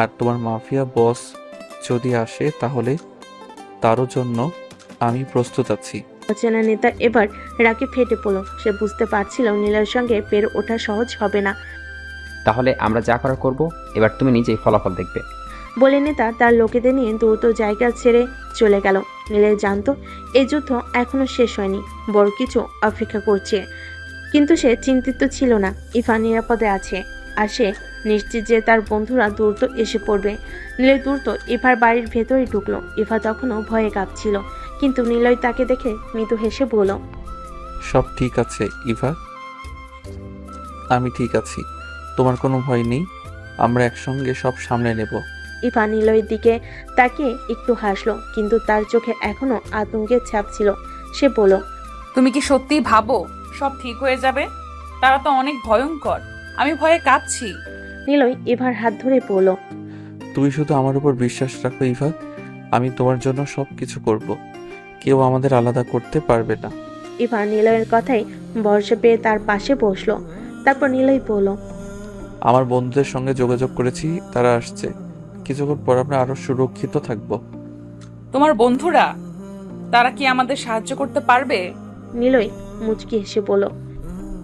Speaker 2: আর তোমার মাফিয়া বস যদি আসে তাহলে তারও জন্য আমি প্রস্তুত আছি।
Speaker 4: অচেনা নেতা এবার রাগে ফেটে পড়ল। সে বুঝতে পারছিল নিলয়ের সঙ্গে পেরে ওঠা সহজ হবে না।
Speaker 9: তাহলে আমরা যা করার করব, এবার তুমি নিজেই ফলাফল দেখবে।
Speaker 4: বলে নেতা তার লোকেদের নিয়ে দ্রুত জায়গা ছেড়ে চলে গেল। নিলয় জানতো এই যুদ্ধ এখনো শেষ হয়নি, বড় কিছু অপেক্ষা করছে। কিন্তু সে চিন্তিত ছিল না। ইভা নিরাপদে আছে, আর সে নিশ্চিত যে তার বন্ধুরা দ্রুত এসে পড়বে। নিলয় দ্রুত ইভার বাড়ির ভেতরে ঢুকলো। ইভা তখনও ভয়ে কাঁপছিল, কিন্তু নিলয় তাকে দেখে মৃদু হেসে বলল।
Speaker 2: সব ঠিক আছে ইভা, আমি ঠিক আছি, তোমার কোনো ভয় নেই, আমরা একসঙ্গে সব সামলে নেব।
Speaker 4: ইভা নিলয়ের দিকে তাকিয়ে একটু হাসলো, কিন্তু তার চোখে এখনো আতঙ্কের ছাপ ছিল। সে বলল।
Speaker 3: তুমি কি সত্যিই ভাবো সব ঠিক হয়ে যাবে? তারা তো অনেক ভয়ঙ্কর, আমি ভয়ে কাঁপছি।
Speaker 4: নিলয় ইভার হাত ধরে বলল।
Speaker 2: তুমি শুধু আমার উপর বিশ্বাস রাখো ইভা, আমি তোমার জন্য সব কিছু করব, কেউ আমাদের আলাদা করতে পারবে না।
Speaker 4: ইভা নিলয়ের কথাই ভরসা পেয়ে তার পাশে বসলো। তারপর নিলয় বলল।
Speaker 2: আমার বন্ধুদের সঙ্গে যোগাযোগ করেছি, তারা আসছে। কিছুক্ষণ পর আমরা আরো সুরক্ষিত থাকব।
Speaker 3: তোমার বন্ধুরা, তারা কি আমাদের সাহায্য করতে পারবে?
Speaker 4: নিলয় মুচকি হেসে বলল,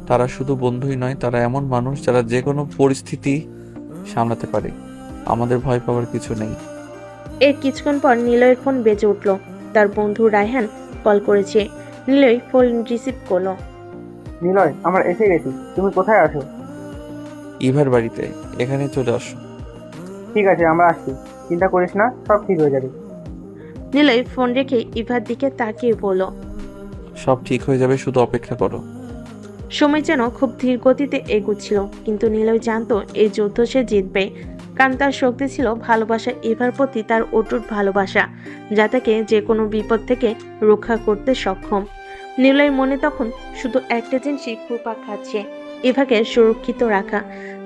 Speaker 2: তারা শুধু বন্ধুই নয়, তারা এমন মানুষ যারা যে কোনো পরিস্থিতি সামলাতে পারে। আমাদের ভয় পাওয়ার কিছু নেই।
Speaker 4: এর কিছুক্ষণ পর নিলয়ের ফোন বেজে উঠল। তার বন্ধু রায়হান কল করেছে। নিলয় ফোন রিসিভ করলো।
Speaker 5: নিলয়, আমরা এসে গেছি, তুমি কোথায় আছো?
Speaker 2: ইভার বাড়িতে, এখানে চলে আসো।
Speaker 5: ঠিক আছে, আমরা আসছি, চিন্তা করিস না, সব ঠিক হয়ে যাবে।
Speaker 4: নিলয় ফোন রেখে ইভার দিকে তাকিয়ে বলল।
Speaker 2: সব ঠিক হয়ে যাবে, শুধু অপেক্ষা করো।
Speaker 4: সময় যেন খুব ধীর গতিতে এগুচ্ছিল, কিন্তু নিলয় জানতো এই যুদ্ধ সে জিতবে, কারণ তার শক্তি ছিল ভালোবাসা। ইভার প্রতি তার অটুট ভালোবাসা, যা তাকে যে কোনো বিপদ থেকে রক্ষা করতে সক্ষম। নিলয়ের মনে তখন শুধু একটা জিনিসই ঘুরপাক খাচ্ছে, ইভাকে সুরক্ষিত রাখা।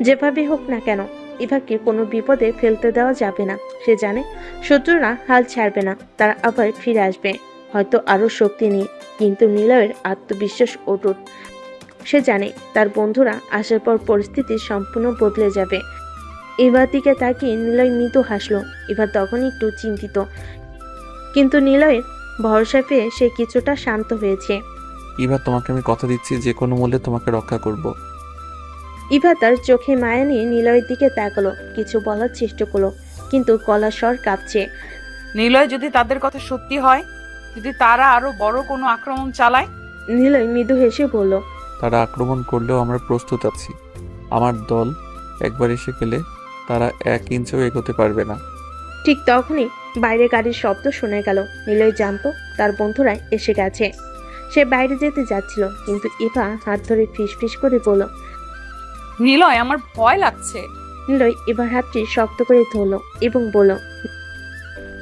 Speaker 4: যেভাবে হোক না কেন ইভাকে কোনো বিপদে ফেলতে দেওয়া যাবে না। সে জানে শত্রুরা হাল ছাড়বে না, তারা আবার ফিরে আসবে, হয়তো আরো শক্তি নিয়ে। কিন্তু নিলয়ের আত্মবিশ্বাস অটুট। সে জানে তার বন্ধুরা আসার পর পরিস্থিতি সম্পূর্ণ বদলে যাবে। ইভার দিকে তাকিয়ে নিলয় মৃদু হাসলো। ইভা তখন একটু চিন্তিত, কিন্তু নিলয়ের ভরসা পেয়ে সে কিছুটা শান্ত হয়েছে।
Speaker 2: ইভা, তোমাকে আমি কথা দিচ্ছি, যে কোনো মূল্যে তোমাকে রক্ষা করব।
Speaker 4: ইভা তার চোখে মায়া নিয়ে নিলয়ের দিকে তাকালো, কিছু বলার চেষ্টা করলো, কিন্তু গলার স্বর কাঁপছে।
Speaker 3: নিলয়, যদি তাদের কথা সত্যি হয়, যদি তারা আরো বড় কোনো আক্রমণ চালায়?
Speaker 4: নিলয় মৃদু হেসে বলল,
Speaker 2: তারা আক্রমণ করলেও আমরা প্রস্তুত আছি। আমার দল একবার এসে গেলে তারা 1 ইঞ্চও এগোতে পারবে না।
Speaker 4: ঠিক তখনই বাইরে গাড়ির শব্দ শুনে গেল। নিলয় জানতো তার বন্ধুরা এসে গেছে। সে বাইরে যেতে যাচ্ছিল, কিন্তু ইভা হাত ধরে ফিসফিস করে বলল।
Speaker 3: নিলয়, আমার ভয় লাগছে।
Speaker 4: নিলয় এবার হাতটি শক্ত করে ধরলো এবং বলল।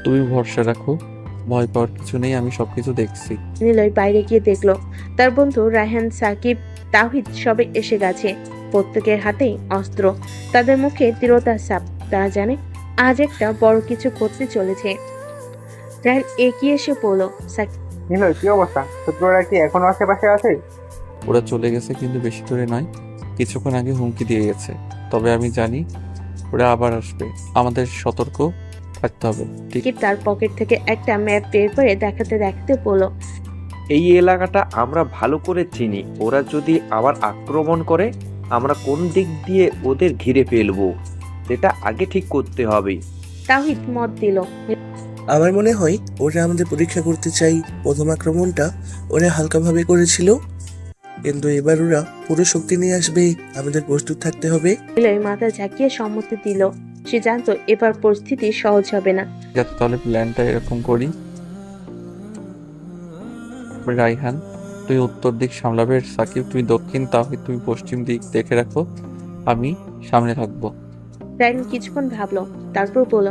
Speaker 2: তুমি ভরসা রাখো, ভয় পাওয়ার কিছু নেই, আমি সবকিছু দেখছি।
Speaker 4: নিলয় বাইরে গিয়ে দেখলো তার বন্ধু রায়হান, সাকিব, তাওহিদ সবে এসে গেছে। প্রত্যেকের হাতেই অস্ত্র, তাদের মুখে দৃঢ়তার ছাপ। তারা জানে আজ একটা বড় কিছু করতে চলেছে। রায়হান এগিয়ে এসে বলল, সাকিব।
Speaker 5: নিলয়, কি অবস্থা? শত্রুরা কি এখনো আশেপাশে আছে?
Speaker 2: ওরা চলে গেছে, কিন্তু বেশি দূরে নয়। কিছুক্ষণ আগে হুমকি দিয়ে গেছে, তবে আমি জানি ওরা আবার আসবে। আমাদের সতর্ক থাকতে হবে। ঠিক
Speaker 4: সাকিব তার পকেট থেকে একটা ম্যাপ বের করে দেখাতে দেখাতে বলল।
Speaker 10: এই এলাকাটা আমরা ভালো করে চিনি, ওরা যদি আবার আক্রমণ করে আমরা কোন দিক দিয়ে ওদের ঘিরে ফেলবো সেটা আগে ঠিক করতে হবে।
Speaker 4: তাওহিদ মত দিল।
Speaker 11: আমার মনে হয় ওরা আমাদের পরীক্ষা করতে চাই। প্রথম আক্রমণটা ওরা হালকাভাবে করেছিল, কিন্তু এবার ওরা পুরো শক্তি নিয়ে আসবে। আমাদের প্রস্তুত থাকতে হবে।
Speaker 4: নিলয় মাথা ঝাঁকিয়ে সম্মতি দিল। সে জানতো এবার পরিস্থিতি সহজ হবে না।
Speaker 2: আছে, তাহলে প্ল্যানটা এরকম করি। রাইহান, তুই উত্তর দিক সামলাবে, সাকিব তুই দক্ষিণ, তাহিদ তুমি পশ্চিম দিক দেখে রাখো, আমি সামনে থাকবো।
Speaker 4: রায়হান কিছুক্ষণ ভাবলো, তারপর বলল।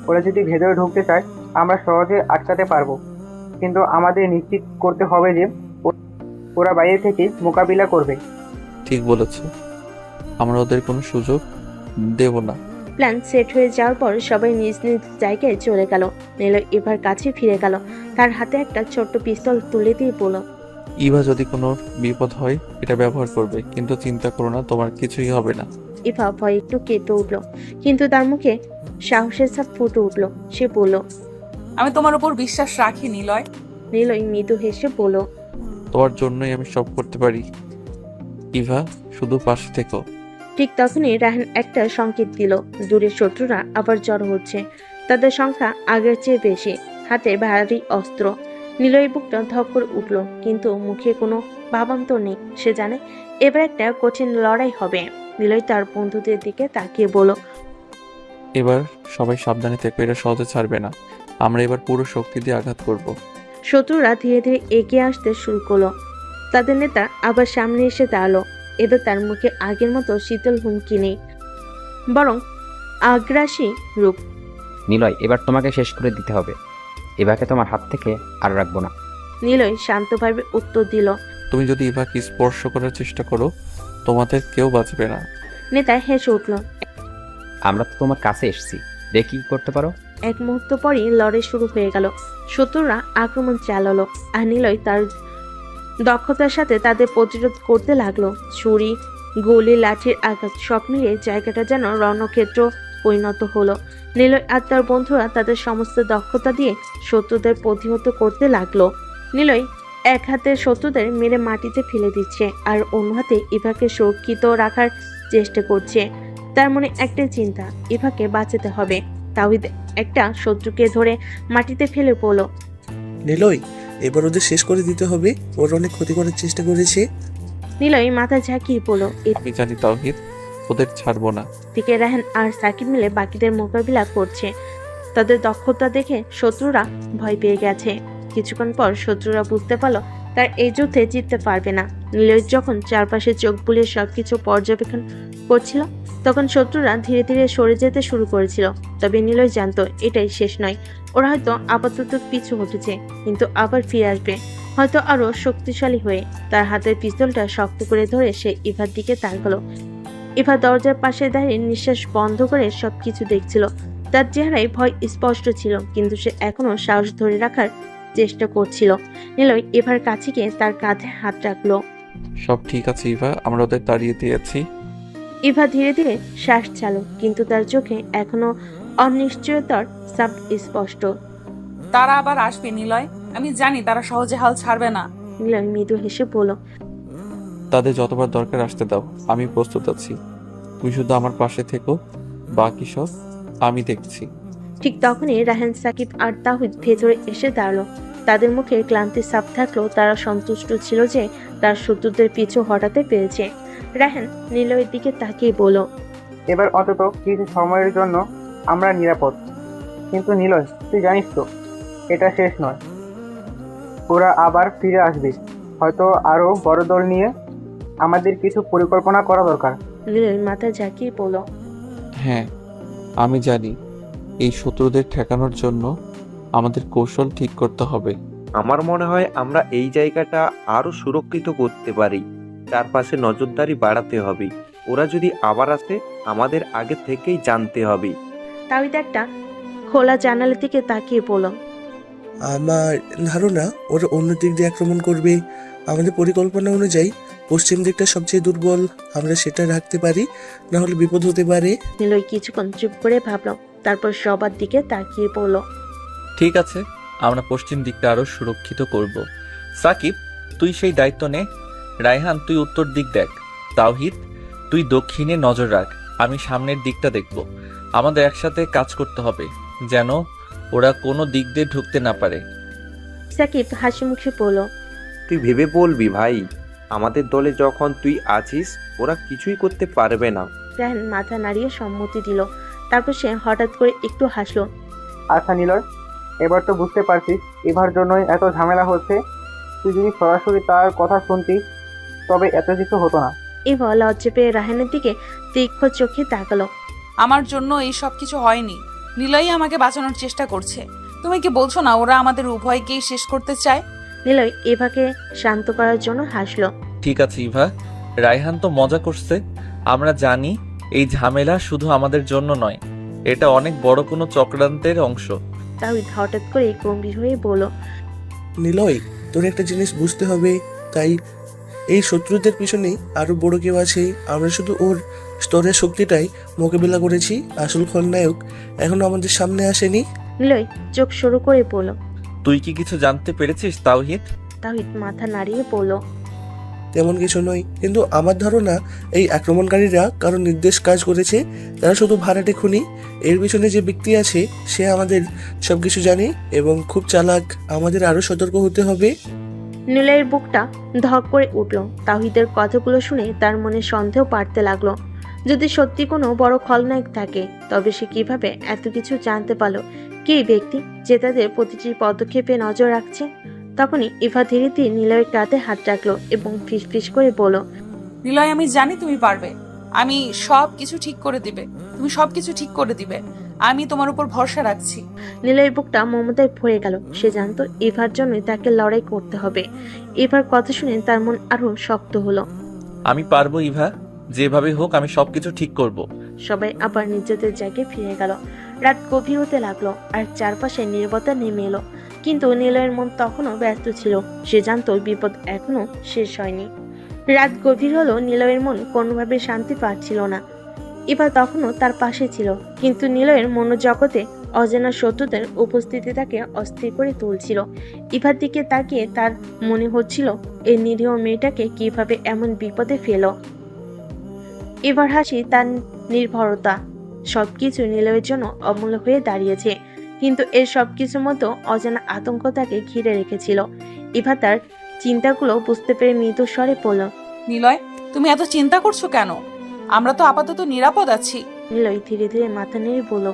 Speaker 5: ওরা যদি ভেতরে ঢুকতে চায় আমরা সহজে আটকাতে পারবো, কিন্তু আমাদের নিশ্চিত করতে হবে যে ওরা বাইরে থেকে মোকাবিলা করবে।
Speaker 2: ঠিক বলেছ, আমরা ওদের কোনো সুযোগ দেব না।
Speaker 4: প্ল্যান সেট হয়ে যাওয়ার পর সবাই নিজ নিজ জায়গায় চলে গেল। নিলয় এবার কাছে ফিরে গেল, তার হাতে একটা ছোট্ট পিস্তল তুলে দিয়ে বলল।
Speaker 2: ইভা, যদি কোনো বিপদ হয় এটা ব্যবহার করবে, কিন্তু চিন্তা করো না, তোমার কিছুই হবে না।
Speaker 4: ইভা ভয় একটু কেঁপে উঠল, কিন্তু তার মুখে সাহসের ছাপ ফুটে উঠল। সে বলল,
Speaker 3: আমি তোমার উপর বিশ্বাস রাখি নিলয়।
Speaker 4: নিলয় মৃদু হেসে বলল।
Speaker 2: তোমার জন্যই আমি সব করতে পারি। ইভা, শুধু পাশে থেকো।
Speaker 4: ঠিক তখনই রায়হান একটা সংকেত দিল। দূরের শত্রুরা আবার জড়ো হচ্ছে, তাদের সংখ্যা আগের চেয়ে বেশি, হাতে ভারী অস্ত্র। নিলয়ের বুকটা ধক করে উঠল, কিন্তু মুখে কোনো ভাবান্তর নেই। সে জানে এবার একটা কঠিন লড়াই হবে। নিলয় তার বন্ধুদের দিকে তাকিয়ে বলল।
Speaker 2: এবার সবাই সাবধানে থেকো, এটা সহজে ছাড়বে না। আমরা এবার পুরো শক্তি দিয়ে আঘাত করব।
Speaker 4: শত্রুরা ধীরে ধীরে এগিয়ে আসতে শুরু করলো। তাদের নেতা আবার সামনে এসে দাঁড়ালো। এবার তার মুখে আগের মতো শীতল হুমকি নেই, বরং আগ্রাসী রূপ।
Speaker 9: নিলয়, এবার তোমাকে শেষ করে দিতে হবে। এবাকে তোমার হাত থেকে আর রাখবো না।
Speaker 4: নিলয় শান্তভাবে উত্তর দিল।
Speaker 2: তুমি যদি ইভাকে স্পর্শ করার চেষ্টা করো, তোমাদের কেউ বাঁচবে না।
Speaker 4: নেতা হেসে উঠল।
Speaker 9: আমরা তো তোমার কাছে এসেছি, দেখি কি করতে পারো।
Speaker 4: এক মুহূর্ত পরই লড়াই শুরু হয়ে গেল। শত্রুরা আক্রমণ চালালো, আর নিলয় তার দক্ষতার সাথে তাদের প্রতিরোধ করতে লাগলো। ছুরি, গুলি, লাঠির আঘাত সব মিলিয়ে জায়গাটা যেন রণক্ষেত্র পরিণত হলো। নিলয় আর তার বন্ধুরা তাদের সমস্ত দক্ষতা দিয়ে শত্রুদের প্রতিহত করতে লাগলো। নিলয় এক হাতে শত্রুদের মেরে মাটিতে ফেলে দিচ্ছে আর অন্য হাতে ইভাকে সুরক্ষিত রাখার চেষ্টা করছে। তার মনে একটাই চিন্তা, ইভাকে বাঁচাতে হবে। তাওহিদ একটা শত্রুকে ধরে মাটিতে ফেলে পড়ল।
Speaker 11: নিলয়, এবার ওদের শেষ করে দিতে হবে, ওরা অনেক ক্ষতি করার চেষ্টা করেছে।
Speaker 4: নিলয় মাথা ঝাঁকিয়ে পড়ল।
Speaker 2: আমি জানি তাওহিদ, ওদের ছাড়বো না।
Speaker 4: এদিকে রাহান আর সাকিব মিলে বাকিদের মোকাবিলা করছে। তাদের দক্ষতা দেখে শত্রুরা ভয় পেয়ে গেছে। কিছুক্ষণ পর শত্রুরা বুঝতে পারলো তার এই যুদ্ধে জিততে পারবে না। নিলয় যখন চারপাশে চোখ বুলিয়ে সবকিছু পর্যবেক্ষণ করছিল, তখন শত্রুরা ধীরে ধীরে সরে যেতে শুরু করেছিল। তবে নিলয় জানতো এটাই শেষ নয়। ওরা হয়তো আপাতত পিছু হটেছে, কিন্তু আবার ফিরে আসবে, হয়তো আরো শক্তিশালী হয়ে। তার হাতের পিস্তলটা শক্ত করে ধরে সে ইভার দিকে তাকালো। ইভা দরজার পাশে দাঁড়িয়ে নিঃশ্বাস বন্ধ করে সবকিছু দেখছিল। তার চেহারায় ভয় স্পষ্ট ছিল, কিন্তু সে এখনো সাহস ধরে রাখার চেষ্টা করছিল। নিলয় ইভার কাছে গিয়ে তার কাঁধে হাত রাখলো।
Speaker 2: সব ঠিক আছে ইভা, আমরা ওদের তাড়িয়ে দিয়েছি।
Speaker 4: ইভা ধীরে ধীরে শ্বাস চালো, কিন্তু তার চোখে এখনো অনিশ্চয়তার ছাপ স্পষ্ট।
Speaker 3: তারা আবার আসবে নিলয়, আমি জানি তারা সহজে হাল ছাড়বে না।
Speaker 4: নিলয় মৃদু হেসে বলল,
Speaker 2: তাদের যতবার দরকার আসতে দাও, আমি প্রস্তুত আছি। তুমি শুধু আমার পাশে থেকো, বাকি সব আমি দেখছি।
Speaker 4: ঠিক তখনই রাহান, সাকিব আর তাহিদ ভেতরে এসে দাঁড়ালো। তাদের মুখে ক্লান্তির ছাপ থাকলেও তারা সন্তুষ্ট ছিল যে তার শত্রুদের পিছু হটাতে পেরেছে। রাহান নিলয়ের দিকে তাকিয়ে বলল,
Speaker 5: এবার অন্তত কিছু সময়ের জন্য আমরা নিরাপদ। কিন্তু নিলয়, তুই জানিস তো এটা শেষ নয়। ওরা আবার ফিরে আসবে, হয়তো আরো বড় দল নিয়ে। আমাদের কিছু পরিকল্পনা করা দরকার।
Speaker 4: নিলয় মাথা ঝাঁকিয়ে বলল,
Speaker 2: হ্যাঁ, আমি জানি। এই শত্রুদের ঠেকানোর জন্য আমাদের কৌশল ঠিক করতে হবে।
Speaker 10: আমার মনে হয় আমরা এই জায়গাটা আরো সুরক্ষিত করতে পারি। চারপাশে নজরদারি বাড়াতে হবে। ওরা যদি আবার আসে, আমাদের আগে থেকেই জানতে হবে।
Speaker 4: তাহিদ একটা খোলা জানালা থেকে তাকিয়ে বলল,
Speaker 11: আমার ধারণা ওরা অন্য দিক দিয়ে আক্রমণ করবে। আমাদের পরিকল্পনা অনুযায়ী পশ্চিম দিকটা সবচেয়ে দুর্বল, আমরা সেটা রাখতে পারি, না হলে বিপদ হতে পারে।
Speaker 4: নিলয় কিছুক্ষণ চুপ করে ভাবলো, তারপর সবার দিকে তাকিয়ে পড়ল।
Speaker 2: ঠিক আছে, আমরা পশ্চিম দিকটা আরো সুরক্ষিত করব। সাকিব, তুই সেই দায়িত্ব নে। রায়হান, তুই উত্তর দিক দেখ। তাওহিদ, তুই দক্ষিণে নজর রাখ। আমি সামনের দিকটা দেখব। আমাদের একসাথে কাজ করতে হবে, যেন ওরা কোনো দিক দিয়ে ঢুকতে না পারে।
Speaker 4: সাকিব হাসি মুখে বলল,
Speaker 10: তুই ভেবে বলবি ভাই, আমাদের দলে যখন তুই আছিস, ওরা কিছুই করতে পারবে না।
Speaker 4: রাহান মাথা নাড়িয়ে সম্মতি দিল। তারপর সে হঠাৎ করে একটু হাসলো।
Speaker 5: আচ্ছা নিলয়, এবার তো বুঝতে পারছিস এবার জন্যই এত ঝামেলা হচ্ছে। তুই যদি সরাসরি তার কথা শুনতিস, তবে এত কিছু হতো না।
Speaker 4: ইভা লজ্জা পেয়ে রাহানের দিকে তীক্ষ্ণ চোখে তাকালো।
Speaker 3: আমার জন্য এই সব কিছু হয়নি, নিলয় আমাকে বাঁচানোর চেষ্টা করছে। তুমি কি বলছো না ওরা আমাদের উভয়কেই শেষ করতে চায়?
Speaker 4: নিলয় ইভাকে শান্ত করার জন্য হাসলো।
Speaker 2: ঠিক আছে ইভা, রায়হান তো মজা করছে। আমরা জানি এই ঝামেলা শুধু আমাদের জন্য নয়, এটা অনেক বড় কোনো চক্রান্তের অংশ।
Speaker 4: তাহিদ হঠাৎ করে গম্ভীর হয়ে বলল,
Speaker 11: নিলয়, তোর একটা জিনিস বুঝতে হবে। তাই এই শত্রুদের পিছনেই আরো বড় কেউ আছে। আমরা শুধু ওর স্তরের শক্তিটাই মোকাবিলা করেছি, আসল খলনায়ক এখনো আমাদের সামনে আসেনি।
Speaker 4: নিলয় চোখ সরু করে বলল।
Speaker 2: তুই কি কিছু জানতে পেরেছিস তাওহিদ?
Speaker 4: তাহিদ মাথা নাড়িয়ে বলল,
Speaker 11: তেমন কিছু নয়, কিন্তু আমার ধারণা এই আক্রমণকারীরা কারো নির্দেশ কাজ করেছে। তারা শুধু ভাড়াটে খুনি। এর পিছনে যে ব্যক্তি আছে সে আমাদের সবকিছু জানে এবং খুব চালাক। আমাদের আরো সতর্ক হতে হবে।
Speaker 4: নিলয়ের বুকটা ধক করে উঠল। তাহিদের কথাগুলো শুনে তার মনে সন্দেহ বাড়তে লাগলো। যদি সত্যি কোনো বড় খলনায়ক থাকে, তবে সে কিভাবে এত কিছু জানতে পারলো? কে ব্যক্তি যে তাদের প্রতিটি পদক্ষেপে নজর রাখছে? তখনই ইভা ধীরে ধীরে নিলয়ের কাঁধে হাত রাখলো এবং ফিসফিস করে বলল,
Speaker 3: নিলয়, আমি জানি তুমি পারবে। আমি সব কিছু ঠিক করে দিবে। তুমি সবকিছু ঠিক করে দিবে। আমি তোমার উপর ভরসা রাখছি।
Speaker 4: নিলয়ের বুকটা মমতায় ভরে গেল। সে জানতো ইভার জন্যই তাকে লড়াই করতে হবে। ইভার কথা শুনে তার মন আরো শক্ত হলো।
Speaker 2: আমি পারবো ইভা, যেভাবে হোক আমি সবকিছু ঠিক করব।
Speaker 4: সবাই আবার নিজেদের জায়গায় ফিরে গেল। রাত গভীর হতে লাগলো আর চারপাশে নীরবতা নেমে এলো। কিন্তু নিলয়ের মন তখনও ব্যস্ত ছিল। সে জানতো বিপদ এখনো শেষ হয়নি। রাত গভীর হলো, নিলয়ের মন কোনোভাবে শান্তি পাচ্ছিল না। ইভা তখনও তার পাশে ছিল, কিন্তু নিলয়ের মনোজগতে অজানা শত্রুদের উপস্থিতি তাকে অস্থির করে তুলছিল। ইভার দিকে তাকিয়ে তার মনে হচ্ছিল এই নিরীহ মেয়েটাকে কিভাবে এমন বিপদে ফেল। ইভার হাসি, তার নির্ভরতা সবকিছু নিলয়ের জন্য অমূল্য হয়ে দাঁড়িয়েছে, কিন্তু এর সবকিছুর মতো অজানা আতঙ্ক তাকে ঘিরে রেখেছিল। ইভা তার চিন্তাগুলো বুঝতে পেরে মৃদু স্বরে বলল,
Speaker 3: নিলয়, তুমি এত চিন্তা করছো কেন? আমরা তো আপাতত নিরাপদ আছি।
Speaker 4: নিলয় ধীরে ধীরে মাথা নেড়ে বলল,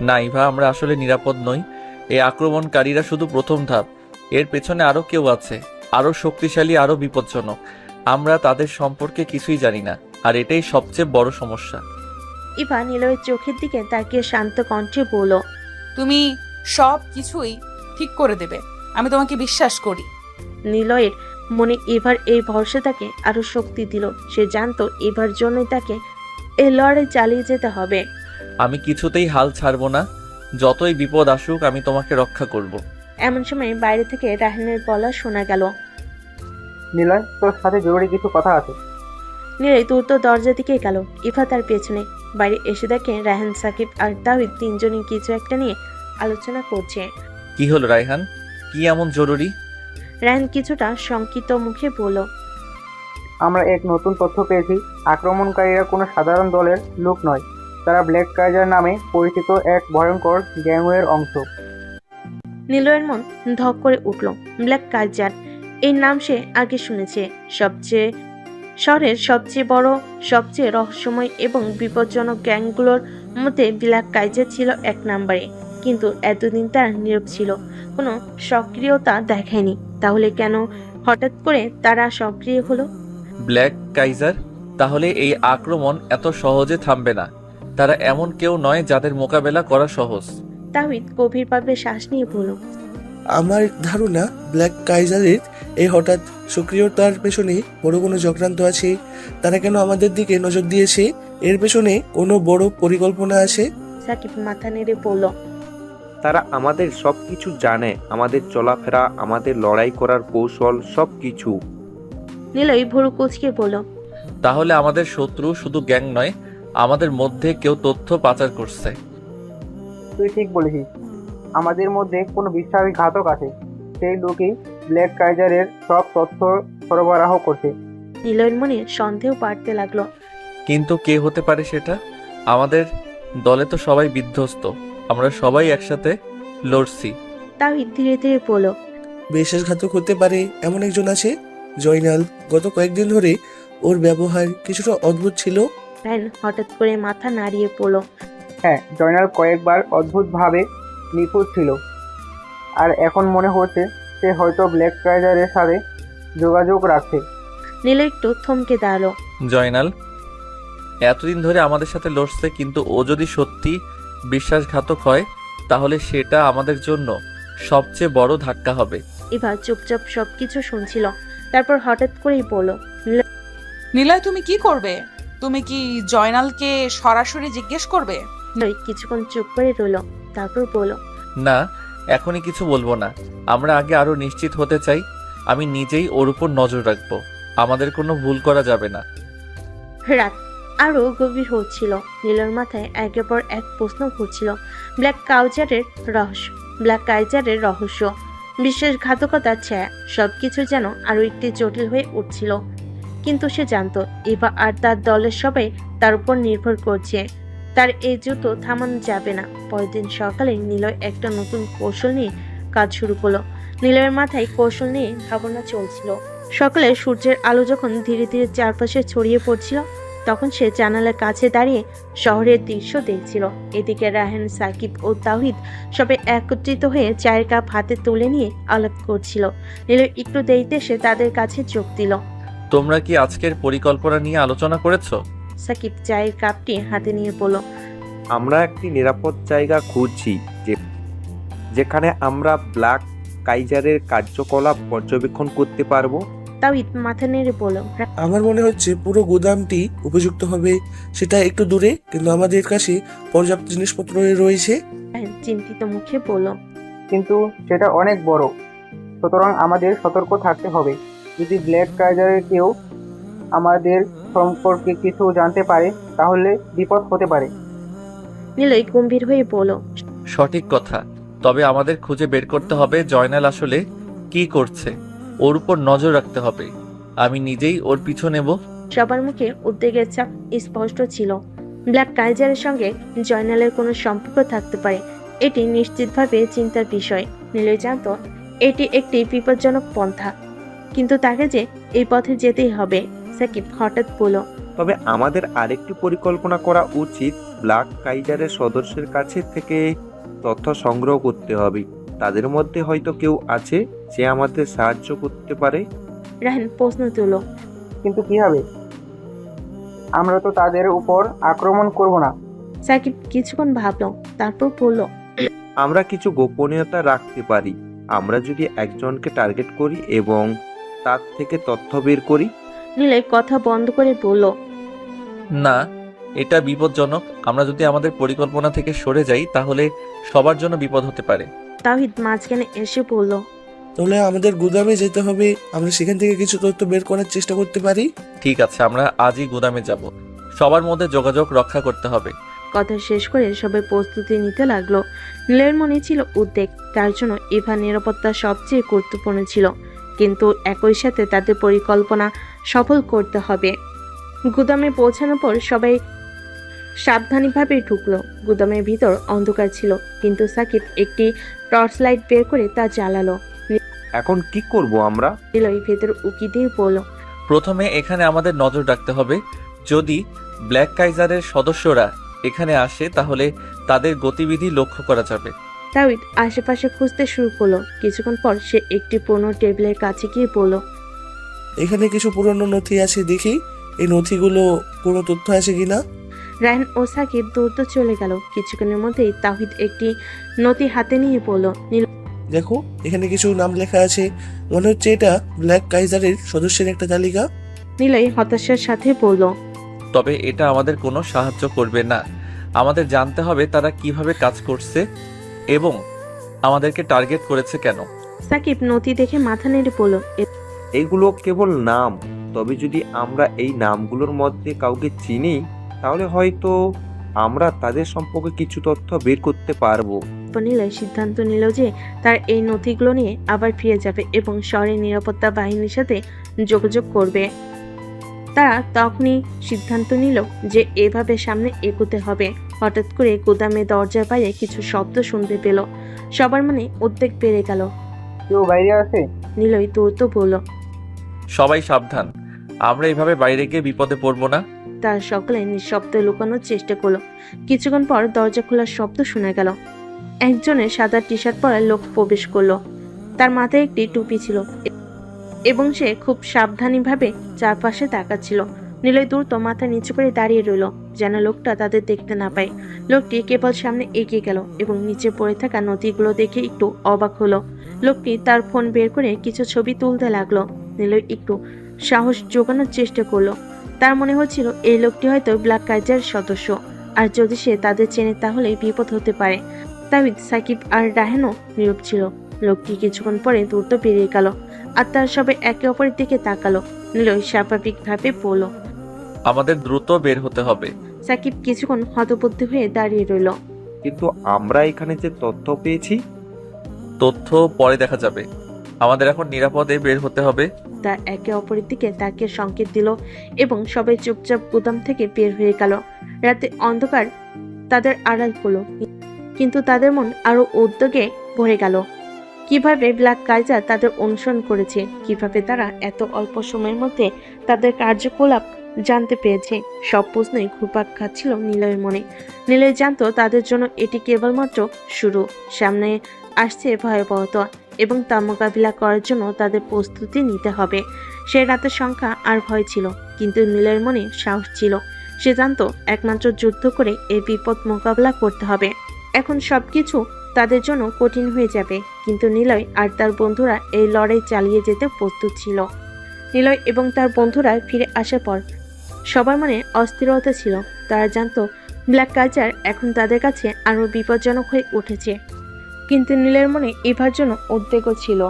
Speaker 2: না ইভা, আমরা আসলে নিরাপদ নই। এই আক্রমণকারীরা শুধু প্রথম ধাপ, এর পেছনে আরো কেউ আছে, আরো শক্তিশালী, আরো বিপজ্জনক। আমরা তাদের সম্পর্কে কিছুই জানি না, আর এটাই সবচেয়ে বড় সমস্যা।
Speaker 4: ইভা নিলয়ের চোখের দিকে তাকিয়ে শান্ত কণ্ঠে বলল,
Speaker 3: তুমি সব কিছুই ঠিক করে দেবে, আমি তোমাকে বিশ্বাস করি।
Speaker 4: নিলয়ের মনে এবার এই ভরসা তাকে আরো শক্তি দিল। সে জানতো এবার জন্যই তাকে এই লড়াই চালিয়ে যেতে হবে।
Speaker 2: আমি কিছুতেই হাল ছাড়বো না, যতই বিপদ আসুক আমি তোমাকে রক্ষা করব।
Speaker 4: এমন সময় বাইরে থেকে রাহানের গলা শোনা গেল।
Speaker 5: নিলয়, তোর সাথে জরুরি কিছু কথা আছে।
Speaker 4: নিলয় দ্রুত দরজা দিকে গেল। ইভা তার পেছনে। বাইরে এসে দেখে রাহান, সাকিব আর তাহিদ তিনজনই কিছু একটা নিয়ে আলোচনা করছে।
Speaker 2: কি হলো রায়হান, কি এমন জরুরি?
Speaker 4: রাহান কিছুটা শঙ্কিত মুখে বলল,
Speaker 5: আমরা এক নতুন তথ্য পেয়েছি। আক্রমণকারীরা কোনো সাধারণ দলের লোক নয়, তারা ব্ল্যাক কাইজার নামে পরিচিত এক ভয়ঙ্কর গ্যাংওয়ের অংশ।
Speaker 4: নিলয়ের মন ধক করে উঠল। ব্ল্যাক কাইজার, এই নাম সে আগে শুনেছে। শহরের সবচেয়ে বড়, সবচেয়ে রহস্যময় এবং বিপজ্জনক গ্যাংগুলোর মধ্যে ব্ল্যাক কাইজার ছিল এক নম্বরে, কিন্তু এতদিন তার নীরব ছিল, কোনো সক্রিয়তা দেখায়নি। তাহলে কেন হঠাৎ করে তারা সক্রিয় হলো?
Speaker 2: Black Kaiser? তাহলে এই আক্রমণ এত সহজে থামবে না। তারা এমন কেউ নয় যাদের মোকাবেলা করা সহজ।
Speaker 4: তাহিদ গভীরভাবে শ্বাস নিয়ে বলল,
Speaker 11: আমার ধারণা ব্ল্যাক কাইজারের এই হঠাৎ সক্রিয়তার পেছনে বড় কোনো চক্রান্ত আছে। তারা কেন আমাদের দিকে নজর দিয়েছে? এর পেছনে কোনো বড় পরিকল্পনা আছে।
Speaker 4: সাকিব মাথা নেড়ে বলল,
Speaker 10: তারা আমাদের সব কিছু জানে, আমাদের চলাফেরা, আমাদের লড়াই করার কৌশল, সব কিছু।
Speaker 4: নিলয় ভুরু কুচকে বলল,
Speaker 2: তাহলে আমাদের শত্রু শুধু গ্যাং নয়, আমাদের মধ্যে কেউ তথ্য পাচার করছে।
Speaker 5: তুই ঠিক বলেছিস, আমাদের মধ্যে কোনো বিশ্বাসঘাতক আছে। সেই লোকই ব্ল্যাক কাইজারের সব তথ্য সরবরাহ করছে।
Speaker 4: নিলয়ের মনে সন্দেহ বাড়তে লাগলো।
Speaker 2: কিন্তু কে হতে পারে সেটা? আমাদের দলে তো সবাই বিধ্বস্ত, আমরা সবাই একসাথে লড়ছি।
Speaker 4: তাহিদ ধীরে ধীরে বলল,
Speaker 11: বিশ্বাসঘাতক হতে পারে এমন একজন আছে, জয়নাল। গত কয়েকদিন ধরে ওর ব্যবহার কিছুটা অদ্ভুত ছিল।
Speaker 4: রায়ন হঠাৎ করে মাথা নাড়িয়ে পড়ল।
Speaker 5: হ্যাঁ, জয়নাল কয়েকবার অদ্ভুতভাবে নিখুঁত ছিল, আর এখন মনে হচ্ছে সে হয়তো ব্ল্যাক কাইজারের সাথে যোগাযোগ রাখছে।
Speaker 4: নীলা একটু থমকে দাঁড়ালো।
Speaker 2: জয়নাল এতদিন ধরে আমাদের সাথে লড়ছে, কিন্তু ও যদি সত্যি বিশ্বাসঘাতক হয় তাহলে সেটা আমাদের জন্য সবচেয়ে বড় ধাক্কা হবে।
Speaker 4: এবার চুপচাপ সবকিছু শুনছিল, তারপর হঠাৎ করেই বলল,
Speaker 3: নিলয়, তুমি কি করবে? তুমি কি জয়নালকে সরাসরি জিজ্ঞেস করবে?
Speaker 4: নিলয় কিছুক্ষণ চুপ করে রইল, তারপর বলল,
Speaker 2: না, এখনই কিছু বলবো না। আমরা আগে আরো নিশ্চিত হতে চাই। আমি নিজেই ওর উপর নজর রাখবো, আমাদের কোনো ভুল করা যাবে না।
Speaker 4: রাত আরো গভীর হচ্ছিল। নীলর মাথায় একের পর এক প্রশ্ন ঘুরছিল। ব্ল্যাক কাইজারের রহস্য, বিশ্বাসঘাতকতার ছায়া, সবকিছু যেন আরো একটি জটিল হয়ে উঠছিল। কিন্তু সে জানতো ইভা আর তার দলের সবাই তার উপর নির্ভর করছে। তার এই যুদ্ধ থামানো যাবে না। পরের দিন সকালে নিলয় একটা নতুন কৌশল নিয়ে কাজ শুরু করলো। নিলয়ের মাথায় কৌশল নিয়ে ভাবনা চলছিল। সকালে সূর্যের আলো যখন ধীরে ধীরে চারপাশে ছড়িয়ে পড়ছিল, তখন সে জানালার কাছে দাঁড়িয়ে শহরের দৃশ্য দেখছিল। এদিকে রাহান, সাকিব ও তাহিদ সবাই একত্রিত হয়ে চায়ের কাপ হাতে তুলে নিয়ে আলাপ করছিল। নিলয় একটু দেরিতে সে তাদের কাছে যোগ দিল।
Speaker 2: তোমরা কি আজকের পরিকল্পনা নিয়ে আলোচনা করেছো?
Speaker 4: সাকিব চায়ের কাপটি হাতে নিয়ে বলল,
Speaker 10: আমরা একটি নিরাপদ জায়গা খুঁজছি যেখানে আমরা ব্ল্যাক কাইজারের কার্যকলাপ পর্যবেক্ষণ করতে পারবো।
Speaker 4: তাহিদ মাথা নেড়ে বলল,
Speaker 11: আমার মনে হচ্ছে পুরো গুদামটি উপযুক্ত হবে। সেটা একটু দূরে, কিন্তু আমাদের কাছে পর্যাপ্ত জিনিসপত্র রয়েছে।
Speaker 4: রাহান চিন্তিত মুখে বলল,
Speaker 5: কিন্তু সেটা অনেক বড়, সুতরাং আমাদের সতর্ক থাকতে হবে। যদি ব্ল্যাক কাইজারের কেউ আমাদের সম্পর্কে কিছু জানতে পারে তাহলে বিপদ হতে পারে।
Speaker 4: নিলয় গম্ভীর হয়ে বলল,
Speaker 2: সঠিক কথা, তবে আমাদের খুঁজে বের করতে হবে জয়নাল আসলে কি করছে। ওর উপর নজর রাখতে হবে। আমি নিজেই ওর পিছু নেব।
Speaker 4: সবার মুখে উদ্বেগের চাপ স্পষ্ট ছিল। ব্ল্যাক কাইজারের সঙ্গে জয়নালের কোনো সম্পর্ক থাকতে পারে, এটি নিশ্চিতভাবে চিন্তার বিষয়। নিলয় জানত এটি একটি বিপজ্জনক পন্থা, কিন্তু তাকে যে এই পথে যেতেই হবে। সাকিব হঠাৎ বলল,
Speaker 10: তবে আমাদের আরেকটি পরিকল্পনা করা উচিত। ব্ল্যাক কাইজারের সদস্যের কাছে থেকে তথ্য সংগ্রহ করতে হবে। তাদের মধ্যে হয়তো কেউ আছে যে আমাদের সাহায্য করতে পারে।
Speaker 4: রাহান প্রশ্ন তুলল,
Speaker 5: কিন্তু কি হবে? আমরা তো তাদের উপর আক্রমণ করব না।
Speaker 4: সাকিব কিছুক্ষণ ভাবল, তারপর বলল,
Speaker 10: আমরা কিছু গোপনীয়তা রাখতে পারি। আমরা যদি একজনকে টার্গেট করি এবং তার থেকে তথ্য বের করি।
Speaker 4: নিলয় কথা বন্ধ করে বলল,
Speaker 2: না, এটা বিপজ্জনক। আমরা যদি আমাদের পরিকল্পনা থেকে সরে যাই তাহলে সবার জন্য বিপদ হতে পারে।
Speaker 4: তাওহিদ মাঝখানে এসে বলল,
Speaker 11: তাহলে আমাদের গুদামে যেতে হবে, আমরা সেখান থেকে কিছু তথ্য বের করার চেষ্টা করতে পারি।
Speaker 2: ঠিক আছে, আমরা আজই গুদামে যাব। সবার মধ্যে যোগাযোগ রক্ষা করতে হবে।
Speaker 4: কথা শেষ করে সবাই প্রস্তুতি নিতে লাগলো। নীলের মনে ছিল উদ্বেগ, তার জন্য ইভার নিরাপত্তা সবচেয়ে গুরুত্বপূর্ণ ছিল, কিন্তু একই সাথে তাদের পরিকল্পনা সফল করতে হবে। গুদামে পৌঁছানোর পর সবাই সাবধানীভাবে ঢুকলো। গুদামের ভিতর অন্ধকার ছিল, কিন্তু সাকিব একটি টর্চ লাইট বের করে তা জ্বালালো।
Speaker 10: এখন কি করব আমরা?
Speaker 4: নিলয় ভেতর উকি দিয়ে বলল,
Speaker 2: প্রথমে এখানে আমাদের নজর রাখতে হবে। যদি ব্ল্যাক কাইজারের সদস্যরা এখানে আসে তাহলে তাদের গতিবিধি লক্ষ্য করা যাবে।
Speaker 4: তাওহিদ আশেপাশে খুঁজতে শুরু করলো। কিছুক্ষণ পর সে একটি পুরনো টেবিলের কাছে গিয়ে বলল,
Speaker 11: এখানে কিছু পুরনো নথি আছে, দেখি এই নথিগুলো কোনো তথ্য আছে কিনা।
Speaker 4: রায়হান ও সাকিব দ্রুত চলে গেল। কিছুক্ষণের মধ্যেই তাওহিদ একটি নথি হাতে নিয়ে বলল,
Speaker 11: দেখো, এখানে কিছু নাম লেখা আছে, মনে হচ্ছে এটা ব্ল্যাক কাইজারের সদস্যের একটা তালিকা।
Speaker 4: নিলয় হতাশার সাথে বলল,
Speaker 2: তবে এটা আমাদের কোনো সাহায্য করবে না। আমাদের জানতে হবে তারা কিভাবে কাজ করছে এবং আমাদেরকে টার্গেট করেছে কেন।
Speaker 4: সাকিব নথি দেখে মাথা নেড়ে বলল,
Speaker 10: এইগুলো কেবল নাম, তবে যদি আমরা এই নামগুলোর মধ্যে কাউকে চিনি তাহলে হয়তো আমরা তাদের সম্পর্কে কিছু তথ্য বের করতে পারবো।
Speaker 4: নিলয় সিদ্ধান্ত নিল যে তার এই নথিগুলো নিয়ে আবার ফিরে যাবে এবং শহরের নিরাপত্তা বাহিনীর সাথে যোগাযোগ করবে। তারা তখনই সিদ্ধান্ত নিল যে এভাবে সামনে এগোতে হবে। হঠাৎ করে গুদামে দরজার বাইরে কিছু শব্দ শুনতে পেল। সবার মনে উদ্বেগ বেড়ে গেল।
Speaker 5: কেউ বাইরে আছে?
Speaker 4: নিলয় দ্রুত বলল,
Speaker 2: সবাই সাবধান, আমরা এভাবে বাইরে গিয়ে বিপদে পড়বো না।
Speaker 4: তার সকলে নিঃশব্দে লুকানোর চেষ্টা করলো। কিছুক্ষণ পর দরজা খোলার শব্দ শোনা গেল। একজনের সাদা টি শার্ট পরা লোক প্রবেশ করলো। তার মাথায় একটি টুপি ছিল এবং সে খুব সাবধানীভাবে চারপাশে তাকাচ্ছিল। নিলয় দ্রুত মাথা নিচু করে দাঁড়িয়ে রইল, যেন লোকটা তাদের দেখতে না পায়। লোকটি কেবল সামনে এগিয়ে গেল এবং নিচে পড়ে থাকা নথিগুলো দেখে একটু অবাক হলো। লোকটি তার ফোন বের করে কিছু ছবি তুলতে লাগলো। নিলয় একটু সাহস জোগানোর চেষ্টা করলো। তার মনে হচ্ছিল এই লোকটি হয়তো ব্ল্যাক কাইজারের সদস্য, আর যদি সে তাদের চেনে তাহলে বিপদ হতে পারে। তাওহিদ, সাকিব আর রাহানও নীরব ছিল। লোকটি কিছুক্ষণ পরে দ্রুত বেরিয়ে গেল আর তার সবাই একে অপরের দিকে তাকালো। নিলয় স্বাভাবিকভাবে বলল,
Speaker 2: আমাদের দ্রুত বের হতে হবে।
Speaker 4: সাকিব কিছুক্ষণ হতবুদ্ধ হয়ে দাঁড়িয়ে রইল।
Speaker 10: কিন্তু আমরা এখানে যে তথ্য পেয়েছি,
Speaker 2: তথ্য পরে দেখা যাবে, আমাদের এখন নিরাপদে বের হতে হবে।
Speaker 4: তার একে অপরের দিকে তাকিয়ে সংকেত দিল এবং সবাই চুপচাপ গুদাম থেকে বের হয়ে গেল। রাতে অন্ধকার তাদের আড়াল হলো, কিন্তু তাদের মন আরো উদ্যোগে ভরে গেল। কিভাবে ব্ল্যাক কাইজার তাদের অনুসরণ করেছে, কিভাবে তারা এত অল্প সময়ের মধ্যে তাদের কার্যকলাপ জানতে পেরেছে, সব প্রশ্নই ঘুরপাক খাচ্ছিল নিলয়ের মনে। নিলয় জানতো তাদের জন্য এটি কেবলমাত্র শুরু। সামনে আসছে ভয়াবহতা এবং তা মোকাবিলা করার জন্য তাদের প্রস্তুতি নিতে হবে। সে রাতের সংখ্যা আর ভয় ছিল, কিন্তু নীলের মনে সাহস ছিল। সে জানতো একমাত্র যুদ্ধ করে এই বিপদ মোকাবিলা করতে হবে। এখন সবকিছু তাদের জন্য কঠিন হয়ে যাবে, কিন্তু নিলয় আর তার বন্ধুরা এই লড়াই চালিয়ে যেতে প্রস্তুত ছিল। নিলয় এবং তার বন্ধুরা ফিরে আসার পর সবার মনে অস্থিরতা ছিল। তারা জানতো ব্ল্যাক কালচার এখন তাদের কাছে আরো বিপজ্জনক হয়ে উঠেছে। কিন্তু নীলের মনে ইভার জন্য উদ্বেগও ছিল।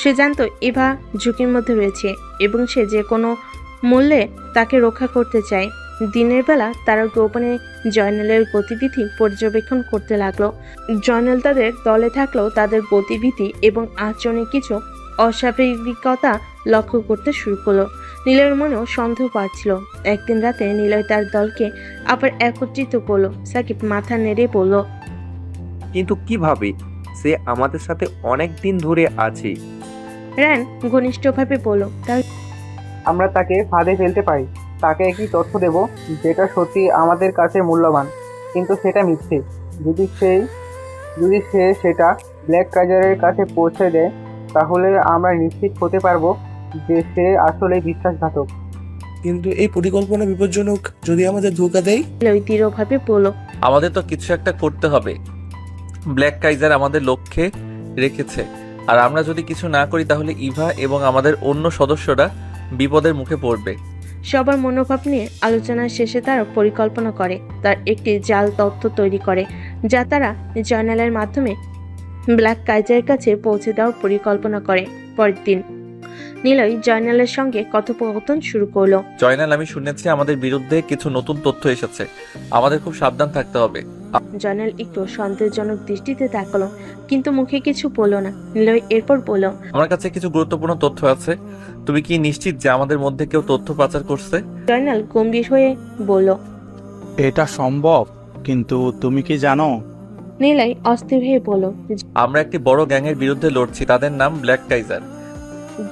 Speaker 4: সে জানতো ইভা ঝুঁকির মধ্যে রয়েছে এবং সে যে কোনো মূল্যে তাকে রক্ষা করতে চায়। দিনের বেলা তারা গোপনে জয়নালের গতিবিধি পর্যবেক্ষণ করতে লাগলো। জয়নাল তাদের দলে থাকলেও তাদের গতিবিধি এবং আচরণে কিছু অস্বাভাবিকতা লক্ষ্য করতে শুরু করলো। নীলয়ের মনেও সন্দেহ পাচ্ছিল। একদিন রাতে নীলয় তার দলকে আবার একত্রিত করলো। সাকিব মাথা নেড়ে বলল,
Speaker 10: কিন্তু কিভাবে? সে আমাদের সাথে অনেক দিন ধরে আছে।
Speaker 4: রায়হান ঘনিষ্ঠভাবে বলল, তার
Speaker 5: আমরা তাকে ফাঁদে ফেলতে পারি। তাকে একটি তথ্য দেব যেটা সত্যি আমাদের কাছে মূল্যবান, কিন্তু সেটা মিথ্যে। যদি সে সেটা ব্ল্যাক কাইজারের কাছে পৌঁছে দেয়, তাহলে আমরা নিশ্চিত হতে পারবো যে সে আসলে বিশ্বাসঘাতক।
Speaker 11: কিন্তু এই পরিকল্পনা বিপজ্জনক। যদি আমাদের ধোঁকা দেয়?
Speaker 4: নীলয় দৃঢ়ভাবে বলল,
Speaker 2: আমাদের তো কিছু একটা করতে হবে। ব্ল্যাক কাইজার আমাদের লক্ষ্যে রেখেছে, আর আমরা যদি কিছু না করি তাহলে ইভা এবং আমাদের অন্য সদস্যরা বিপদের মুখে পড়বে।
Speaker 4: সবার মনোভাব নিয়ে আলোচনার শেষে তারা পরিকল্পনা করে। তার একটি জাল তথ্য তৈরি করে, যা তারা জয়নালের মাধ্যমে ব্ল্যাক কাইজারের কাছে পৌঁছে দেওয়ার পরিকল্পনা করে। পরের দিন নীলয় জয়নালের সঙ্গে কথোপকথন শুরু করলো।
Speaker 2: জয়নাল, আমি শুনেছি আমাদের বিরুদ্ধে কিছু নতুন তথ্য এসেছে। আমাদের খুব সাবধান থাকতে হবে।
Speaker 4: জয়নাল একটু সন্দেহজনক দৃষ্টিতে তাকালো, কিন্তু মুখে কিছু বলল না। নীলয় এরপর বলল,
Speaker 2: আমার কাছে কিছু গুরুত্বপূর্ণ তথ্য আছে। তুমি কি নিশ্চিত যে আমাদের মধ্যে কেউ তথ্য পাচার করছে?
Speaker 4: জয়নাল গম্ভীর হয়ে বলল।
Speaker 12: এটা সম্ভব, কিন্তু তুমি কি জানো?
Speaker 4: নীলয় অস্থির হয়ে বলল।
Speaker 2: আমরা একটি বড় গ্যাংয়ের বিরুদ্ধে লড়ছি, তাদের নাম ব্ল্যাক কাইজার।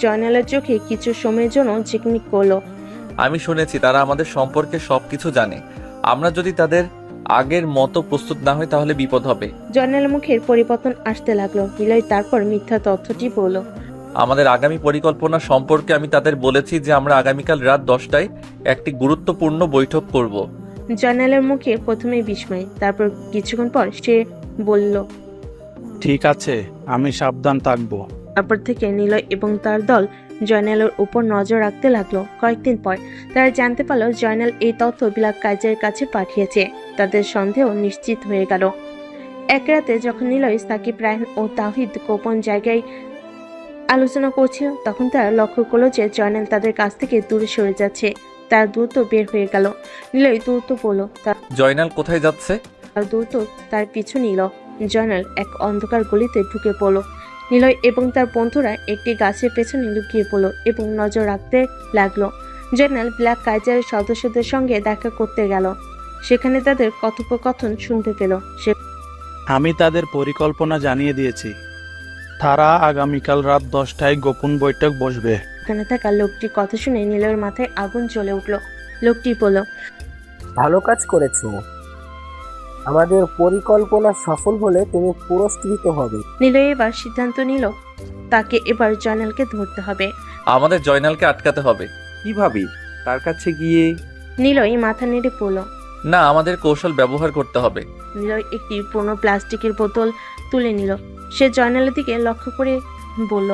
Speaker 4: জয়নালের চোখে কিছু সময়ের জন্য ঝিকমিক করলো।
Speaker 2: আমি শুনেছি তারা আমাদের সম্পর্কে সবকিছু জানে। আমরা যদি তাদের আগের মতো প্রস্তুত না হই তাহলে বিপদ হবে।
Speaker 4: জয়নালের মুখের পরিবর্তন আসতে লাগলো। নীলয় তারপর মিথ্যা তথ্যটি বলল।
Speaker 2: আমাদের আগামী পরিকল্পনা সম্পর্কে আমি তাদের বলেছি যে আমরা আগামীকাল রাত 10টায় একটি গুরুত্বপূর্ণ বৈঠক করব।
Speaker 4: জয়নালের মুখে প্রথমে বিস্ময়, তারপর কিছুক্ষণ পর সে বলল,
Speaker 12: ঠিক আছে, আমি সাবধান থাকবো।
Speaker 4: তারপর থেকে নীলয় এবং তার দল জয়নালের উপর নজর রাখতে লাগলো। কয়েকদিন পর তারা জানতে পারলো জয়নাল এই তথ্য ব্ল্যাক কাইজারের কাছে পাঠিয়েছে। তাদের সন্দেহ নিশ্চিত হয়ে গেল। এক রাতে যখন নীলয়, সাকিব, রায়হান ও তাওহিদ গোপন জায়গায় আলোচনা করছিল, তখন তারা লক্ষ্য করলো যে জয়নাল তাদের কাছ থেকে দূরে সরে যাচ্ছে। তার দ্রুত বের হয়ে গেল। নীলয় দ্রুত বলল,
Speaker 2: জয়নাল কোথায় যাচ্ছে?
Speaker 4: তার দ্রুত তার পিছু নিল। জয়নাল এক অন্ধকার গলিতে ঢুকে পড়ল। নীলয় এবং তার বন্ধুরা একটি গাছের পেছনে লুকিয়ে পড়ল এবং নজর রাখতে লাগলো। জয়নাল ব্ল্যাক কাইজারের সদস্যদের সঙ্গে দেখা করতে গেল। সেখানে তাদের কথোপকথন শুনতে পেল।
Speaker 12: আমি তাদের পরিকল্পনা জানিয়ে দিয়েছি। তারা আগামীকাল রাত 10টায় গোপন বৈঠক বসবে।
Speaker 4: সেখানে থাকা লোকটির কথা শুনে নীলয়ের মাথায় আগুন জ্বলে উঠল। লোকটি বলল,
Speaker 5: ভালো কাজ করেছো। আমাদের পরিকল্পনা সফল হলে তুমি পুরস্কৃত হবে।
Speaker 4: নীলয় এবার সিদ্ধান্ত নিল তাকে এবার জয়নালকে ধরতে হবে।
Speaker 2: আমাদের জয়নালকে আটকাতে হবে।
Speaker 10: কিভাবে? তার কাছে গিয়ে?
Speaker 4: নীলয় মাথা নেড়ে পড়ল।
Speaker 2: না, আমাদের কৌশল ব্যবহার করতে হবে।
Speaker 4: নীলয় একটি পুরনো প্লাস্টিকের বোতল তুলে নিল। সে জয়নালের দিকে লক্ষ্য করে বলল,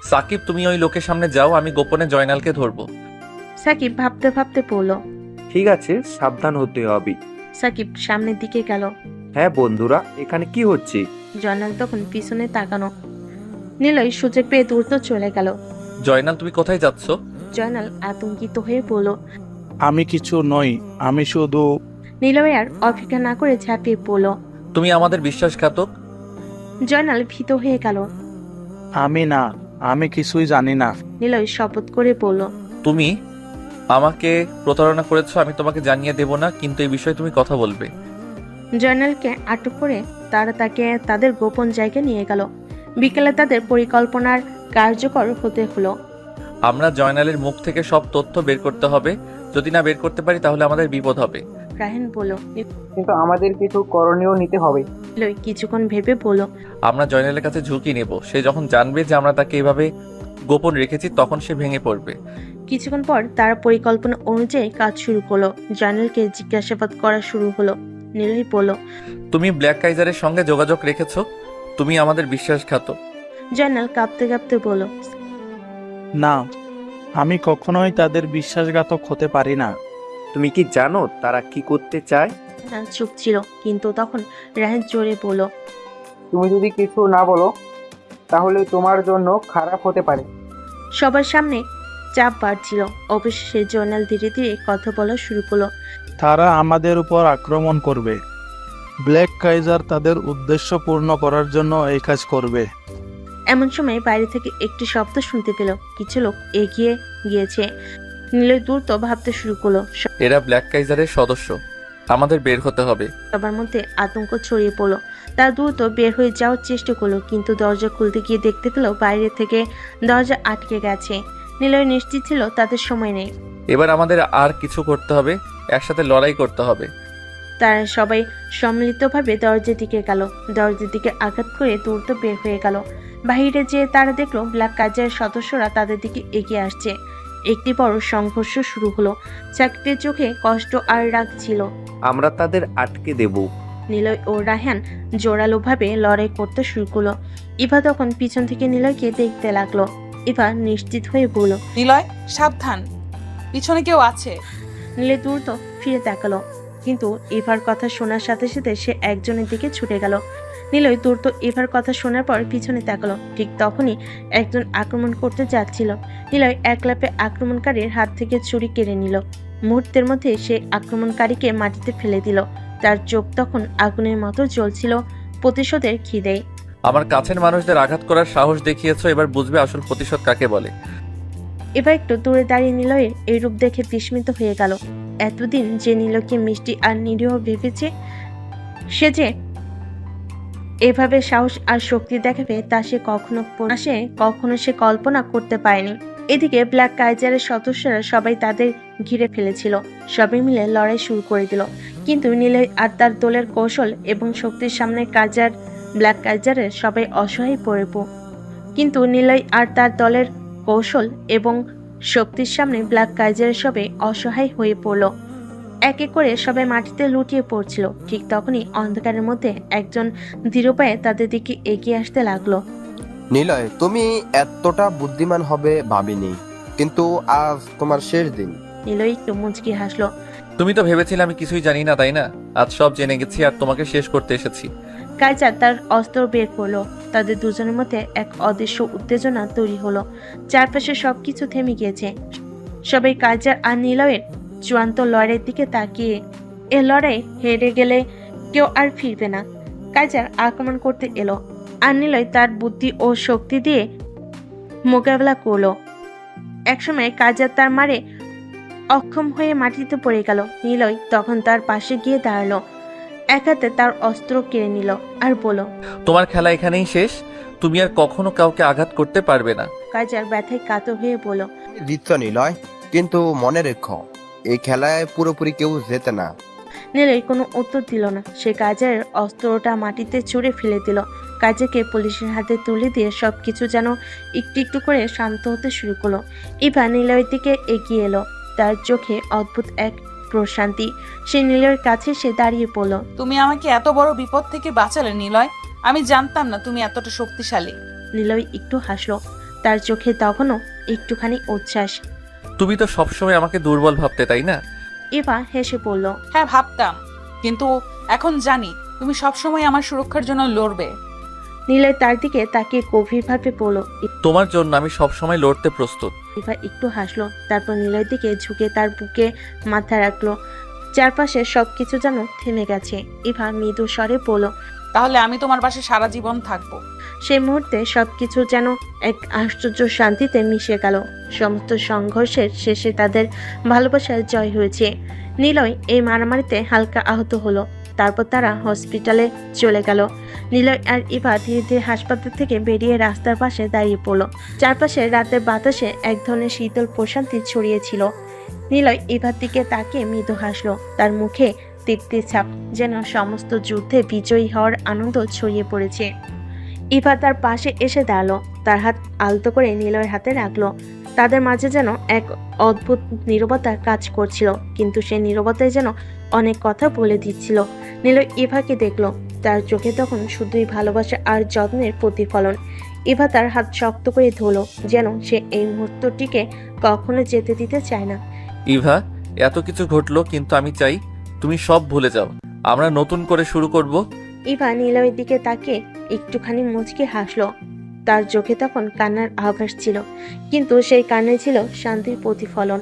Speaker 2: সাকিব, তুমি ওই লোকের সামনে যাও, আমি গোপনে জয়নালকে ধরবো।
Speaker 4: সাকিব ভাবতে ভাবতে বলল।
Speaker 10: ঠিক আছে, সাবধান হতে হবে।
Speaker 4: সাকিব সামনের দিকে গেল।
Speaker 10: হ্যাঁ বন্ধুরা, এখানে কি হচ্ছে?
Speaker 4: জয়নাল তখন পিছনে তাকানো। নীলয় সুযোগ পেয়ে দ্রুত চলে গেল।
Speaker 2: জয়নাল, তুমি কোথায় যাচ্ছ?
Speaker 4: জয়নাল আতঙ্কিত হয়ে বলল।
Speaker 12: আমি কিছু নই, আমি শুধু।
Speaker 4: নীলয় আর অপেক্ষা না করে ঝাঁপিয়ে পড়ল।
Speaker 2: তুমি আমাদের বিশ্বাসঘাতক।
Speaker 4: জয়নাল ভীত হয়ে গেল।
Speaker 12: আমি না, আমি কিছুই জানি না।
Speaker 4: নীলয় শপথ করে বলল,
Speaker 2: তুমি আমাকে প্রতারণা করেছো, আমি তোমাকে জানিয়ে দেব না, কিন্তু এই বিষয়ে তুমি কথা বলবে।
Speaker 4: জয়নালকে আটক করে তারা তাকে তাদের গোপন জায়গায় নিয়ে গেল। বিকেলে তাদের পরিকল্পনার কার্যকর হতে হলো।
Speaker 2: আমরা জয়নালের মুখ থেকে সব তথ্য বের করতে হবে। যদি না বের করতে পারি তাহলে আমাদের বিপদ হবে।
Speaker 4: রায়হান বলল।
Speaker 5: কিন্তু আমাদের কিছু করণীয় নিতে হবে।
Speaker 4: নীলয় কিছুক্ষণ ভেবে বলল,
Speaker 2: আমরা জয়নালের কাছে ঝুঁকি নেব। সে যখন জানবে যে আমরা তাকে এভাবে গোপন রেখেছি, তখন সে ভেঙে পড়বে।
Speaker 4: কিছুক্ষণ পর তারা পরিকল্পনা অনুযায়ী কাজ শুরু করলো। জয়নালকে জিজ্ঞাসাবাদ করা শুরু হলো। নীলয় বলল,
Speaker 2: তুমি ব্ল্যাক কাইজারের সঙ্গে যোগাযোগ রেখেছো, তুমি আমাদের বিশ্বাসঘাতক।
Speaker 4: জয়নাল কাঁপতে কাঁপতে বলল,
Speaker 12: না, আমি কখনোই তাদের বিশ্বাসঘাতক হতে পারি না।
Speaker 10: তুমি কি জানো তারা কি করতে চায়?
Speaker 4: চুপ ছিল, কিন্তু তখন রায়হান জোরে বলল,
Speaker 5: তুমি যদি কিছু না বলো তাহলে তোমার জন্য খারাপ হতে পারে।
Speaker 4: সবার সামনে চাপ বাড়ছিল। অবশেষে জয়নাল ধীরে ধীরে কথা বলা শুরু করলো।
Speaker 12: তারা আমাদের উপর আক্রমণ করবে। ব্ল্যাক কাইজার তাদের উদ্দেশ্য পূর্ণ করার জন্য এই কাজ করবে।
Speaker 4: এমন সময় বাইরে থেকে একটি শব্দ শুনতে পেল। কিছু লোক এগিয়ে গিয়েছে। নিলয় দ্রুত ভাবতে শুরু করলো।
Speaker 2: এরা ব্ল্যাক কাইজারের সদস্য, আমাদের বের হতে হবে।
Speaker 4: সবার মধ্যে আতঙ্ক ছড়িয়ে পড়লো। তার দ্রুত বের হয়ে যাওয়ার চেষ্টা করলো, কিন্তু দরজা খুলতে গিয়ে দেখতে পেল বাইরে থেকে দরজা আটকে গেছে। নিলয় নিশ্চিত ছিল তাদের সময় নেই।
Speaker 2: এবার আমাদের আর কিছু করতে হবে, একসাথে লড়াই করতে হবে।
Speaker 4: তারা সবাই সম্মিলিতভাবে দরজার দিকে গেল। দরজার দিকে আঘাত করে দ্রুত বের হয়ে গেল। বাহিরে যেয়ে তারা দেখলো ব্ল্যাক কাইজারের সদস্যরা তাদের দিকে এগিয়ে আসছে। একটি বড় সংঘর্ষ শুরু হলো। চাকরির চোখে কষ্ট আর রাগ ছিল।
Speaker 10: আমরা তাদের আটকে দেব।
Speaker 4: নিলয় ও রায়হান জোরালোভাবে লড়াই করতে শুরু করলো। ইভা তখন পিছন থেকে নিলয়কে দেখতে লাগলো। ইভা নিশ্চিত হয়ে বলল,
Speaker 3: নিলয় সাবধান, পিছনে কেউ আছে।
Speaker 4: নিলয় দ্রুত ফিরে তাকালো, কিন্তু ইভার কথা শোনার সাথে সাথে সে একজনের দিকে ছুটে গেল। নিলয় দ্রুত ইভার কথা শোনার পর পিছনে তাকালো। ঠিক তখনই একজন আক্রমণ করতে যাচ্ছিল। নিলয় এক লাফে আক্রমণকারীর হাত থেকে ছুরি কেড়ে নিল। মুহূর্তের মধ্যে সে আক্রমণকারীকে মাটিতে ফেলে দিল। তার চোখ তখন আগুনের মতো জ্বলছিল প্রতিশোধের খিদেয়।
Speaker 2: আমার কাছের মানুষদের আঘাত করার সাহস দেখিয়েছো, এবার বুঝবে আসল প্রতিশোধ কাকে বলে।
Speaker 4: এবার একটু দূরে দাঁড়িয়ে নিলয়ের এই রূপ দেখে বিস্মিত হয়ে গেল। এতদিন যে নিলয়কে মিষ্টি আর নিরীহ ভেবেছে, সে যে এভাবে সাহস আর শক্তি দেখাবে তা কখনো সে কল্পনা করতে পারেনি। এদিকে ব্ল্যাক কাইজারের সদস্যরা সবাই তাদের ঘিরে ফেলেছিল। সবাই মিলে লড়াই শুরু করে দিল, কিন্তু নিলয় আর তার দলের কৌশল এবং শক্তির সামনে ব্ল্যাক কাইজারের সবাই অসহায় পড়ে কিন্তু নিলয় আর তার দলের কৌশল এবং শক্তির সামনে ব্ল্যাক কাইজারের সবাই অসহায় হয়ে পড়ল। এক এক করে সবাই মাটিতে লুটিয়ে পড়ছিল। ঠিক তখনই অন্ধকারের মধ্যে একজন ধীর পায়ে তাদের দিকে এগিয়ে আসতে লাগলো।
Speaker 13: নিলয়, তুমি এতটা বুদ্ধিমান হবে ভাবিনি, কিন্তু আজ তোমার শেষ দিন।
Speaker 4: নিলয় একটু মুচকি হাসলো।
Speaker 2: তুমি তো ভেবেছিলে আমি কিছুই জানি না, তাই না? আজ সব জেনে গেছি আর তোমাকে শেষ করতে এসেছি।
Speaker 4: কাইজার তার অস্ত্র বের করলো। তাদের দুজনের মধ্যে এক অদৃশ্য উত্তেজনা তৈরি হলো। চারপাশে সবকিছু থেমে গিয়েছে। সবাই কাইজার আর নিলয়ের চূড়ান্ত লড়াইয়ের দিকে তাকিয়ে। এ লড়াই হেরে গেলে কেউ আর ফিরবে না। কাইজার আক্রমণ করতে এলো, আর নিলয় তার বুদ্ধি ও শক্তি দিয়ে মোকাবেলা করলো। একসময় কাইজার তার মারে অক্ষম হয়ে মাটিতে পড়ে গেল। নিলয় তখন তার পাশে গিয়ে দাঁড়ালো, এক হাতে তার অস্ত্র কেড়ে নিল আর বলল,
Speaker 2: তোমার খেলা এখানেই শেষ, তুমি আর কখনো কাউকে আঘাত করতে পারবে না।
Speaker 4: কাইজার ব্যথায় কাতর হয়ে বলল,
Speaker 13: জিতছ নিলয়, কিন্তু মনে রেখো এই খেলায় পুরোপুরি কেউ জেতে না।
Speaker 4: নিলয় কোনো উত্তর দিল না। সে কাইজারের অস্ত্রটা মাটিতে ছুঁড়ে ফেলে দিল। কাইজারকে পুলিশের হাতে তুলে দিয়ে সবকিছু যেন একটু একটু করে শান্ত হতে শুরু করলো। ইভা নিলয়ের দিকে এগিয়ে এলো, তার চোখে অদ্ভুত এক প্রশান্তি। সে নিলয়ের কাছে সে দাঁড়িয়ে পড়ল।
Speaker 3: তুমি আমাকে এত বড় বিপদ থেকে বাঁচালে নিলয়, আমি জানতাম না তুমি এতটা শক্তিশালী।
Speaker 4: নিলয় একটু হাসলো, তার চোখে তখনও একটুখানি উচ্ছ্বাস।
Speaker 2: তুমি তো সবসময় আমাকে দুর্বল ভাবতে, তাই না?
Speaker 4: ইভা হেসে পড়ল,
Speaker 3: হ্যাঁ ভাবতাম, কিন্তু এখন জানি তুমি সবসময় আমার সুরক্ষার জন্য লড়বে।
Speaker 4: নিলয় তার দিকে তাকিয়ে গভীরভাবে পড়ল।
Speaker 2: তোমার জন্য আমি সবসময় লড়তে প্রস্তুত।
Speaker 4: ইভা একটু হাসলো, তারপর নিলয়ের দিকে ঝুঁকে তার বুকে মাথা রাখলো। চারপাশে সবকিছু যেন থেমে গেছে। ইভা মৃদু স্বরে বলল,
Speaker 3: তাহলে আমি তোমার পাশে সারা জীবন থাকবো।
Speaker 4: সেই মুহূর্তে সবকিছু যেন এক আশ্চর্য শান্তিতে মিশে গেল। সমস্ত সংঘর্ষের শেষে তাদের ভালোবাসার জয় হয়েছে। নিলয় এই মারামারিতে হালকা আহত হলো। তারপর তারা হসপিটালে চলে গেল। নিলয় আর ইভা ধীরে ধীরে হাসপাতাল থেকে বেরিয়ে রাস্তার পাশে দাঁড়িয়ে পড়ল। চারপাশে রাতের বাতাসে এক ধরনের শীতল প্রশান্তি ছড়িয়েছিল। নিলয় ইভার দিকে তাকিয়ে মৃদু হাসলো, তার মুখে তৃপ্তির ছাপ, যেন সমস্ত যুদ্ধে বিজয়ী হওয়ার আনন্দ ছড়িয়ে পড়েছে। ইভা তার পাশে এসে দাঁড়ালো, তার হাত আলতো করে নিলয়ের হাতে রাখলো। তাদের মাঝে যেন এক অদ্ভুত নীরবতা কাজ করছিল, কিন্তু সেই নীরবতায় যেন অনেক কথা বলে দিচ্ছিল। নিলয় ইভাকে দেখলো, তার চোখে তখন শুধুই ভালোবাসা আর যত্নের প্রতিফলন। ইভা তার হাত শক্ত করে ধরলো, যেন সে এই মুহূর্তটিকে কখনো যেতে দিতে চায় না।
Speaker 2: ইভা, এত কিছু ঘটলো, কিন্তু আমি চাই তুমি সব ভুলে যাও, আমরা নতুন করে শুরু করব।
Speaker 4: ইভা নিলয়ের দিকে তাকিয়ে একটুখানি মুচকি হাসলো। তার চোখে তখন কান্নার আভাস ছিল, কিন্তু সেই কান্নায় ছিল শান্তির প্রতিফলন।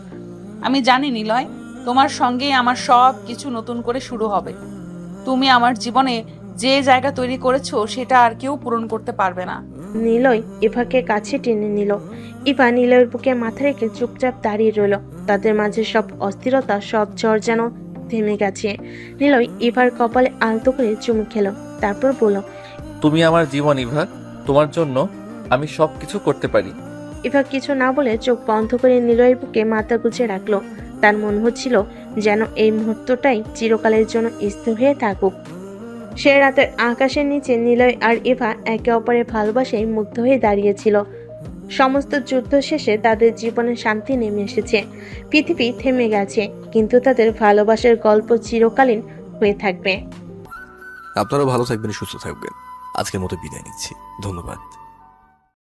Speaker 3: আমি জানি নিলয়, তোমার সঙ্গেই আমার সব কিছু নতুন করে শুরু হবে। তুমি আমার জীবনে যে জায়গা তৈরি করেছো সেটা আর কেউ পূরণ করতে পারবে না।
Speaker 4: নিলয় ইভাকে কাছে টেনে নিল। ইভা নিলয়ের বুকে মাথা রেখে চুপচাপ দাঁড়িয়ে রইল। তাদের মাঝে সব অস্থিরতা, সব ঝড় যেন থেমে গেছে। নিলয় ইভার কপালে আলতো করে চুমু খেলো, তারপর বলল,
Speaker 2: তুমি আমার জীবন ইভা, তোমার জন্য আমি সব কিছু করতে পারি।
Speaker 4: ইভা কিছু না বলে চোখ বন্ধ করে নিলয়ের বুকে মাথা গুজে রাখলো। তার মনে হচ্ছিল যেন এই মুহূর্তটাই চিরকালের জন্য স্থির হয়ে থাকুক। সে রাতের আকাশের নিচে নিলয় আর ইভা একে অপরের ভালোবাসায় মুগ্ধ হয়ে দাঁড়িয়েছিল। সমস্ত যুদ্ধ শেষে তাদের জীবনে শান্তি নেমে এসেছে। পৃথিবী থেমে গেছে, কিন্তু তাদের ভালোবাসার গল্প চিরকালীন হয়ে থাকবে।
Speaker 14: আপনারা ভালো থাকবেন, সুস্থ থাকবেন। আজকের মতো বিদায় নিচ্ছি। ধন্যবাদ।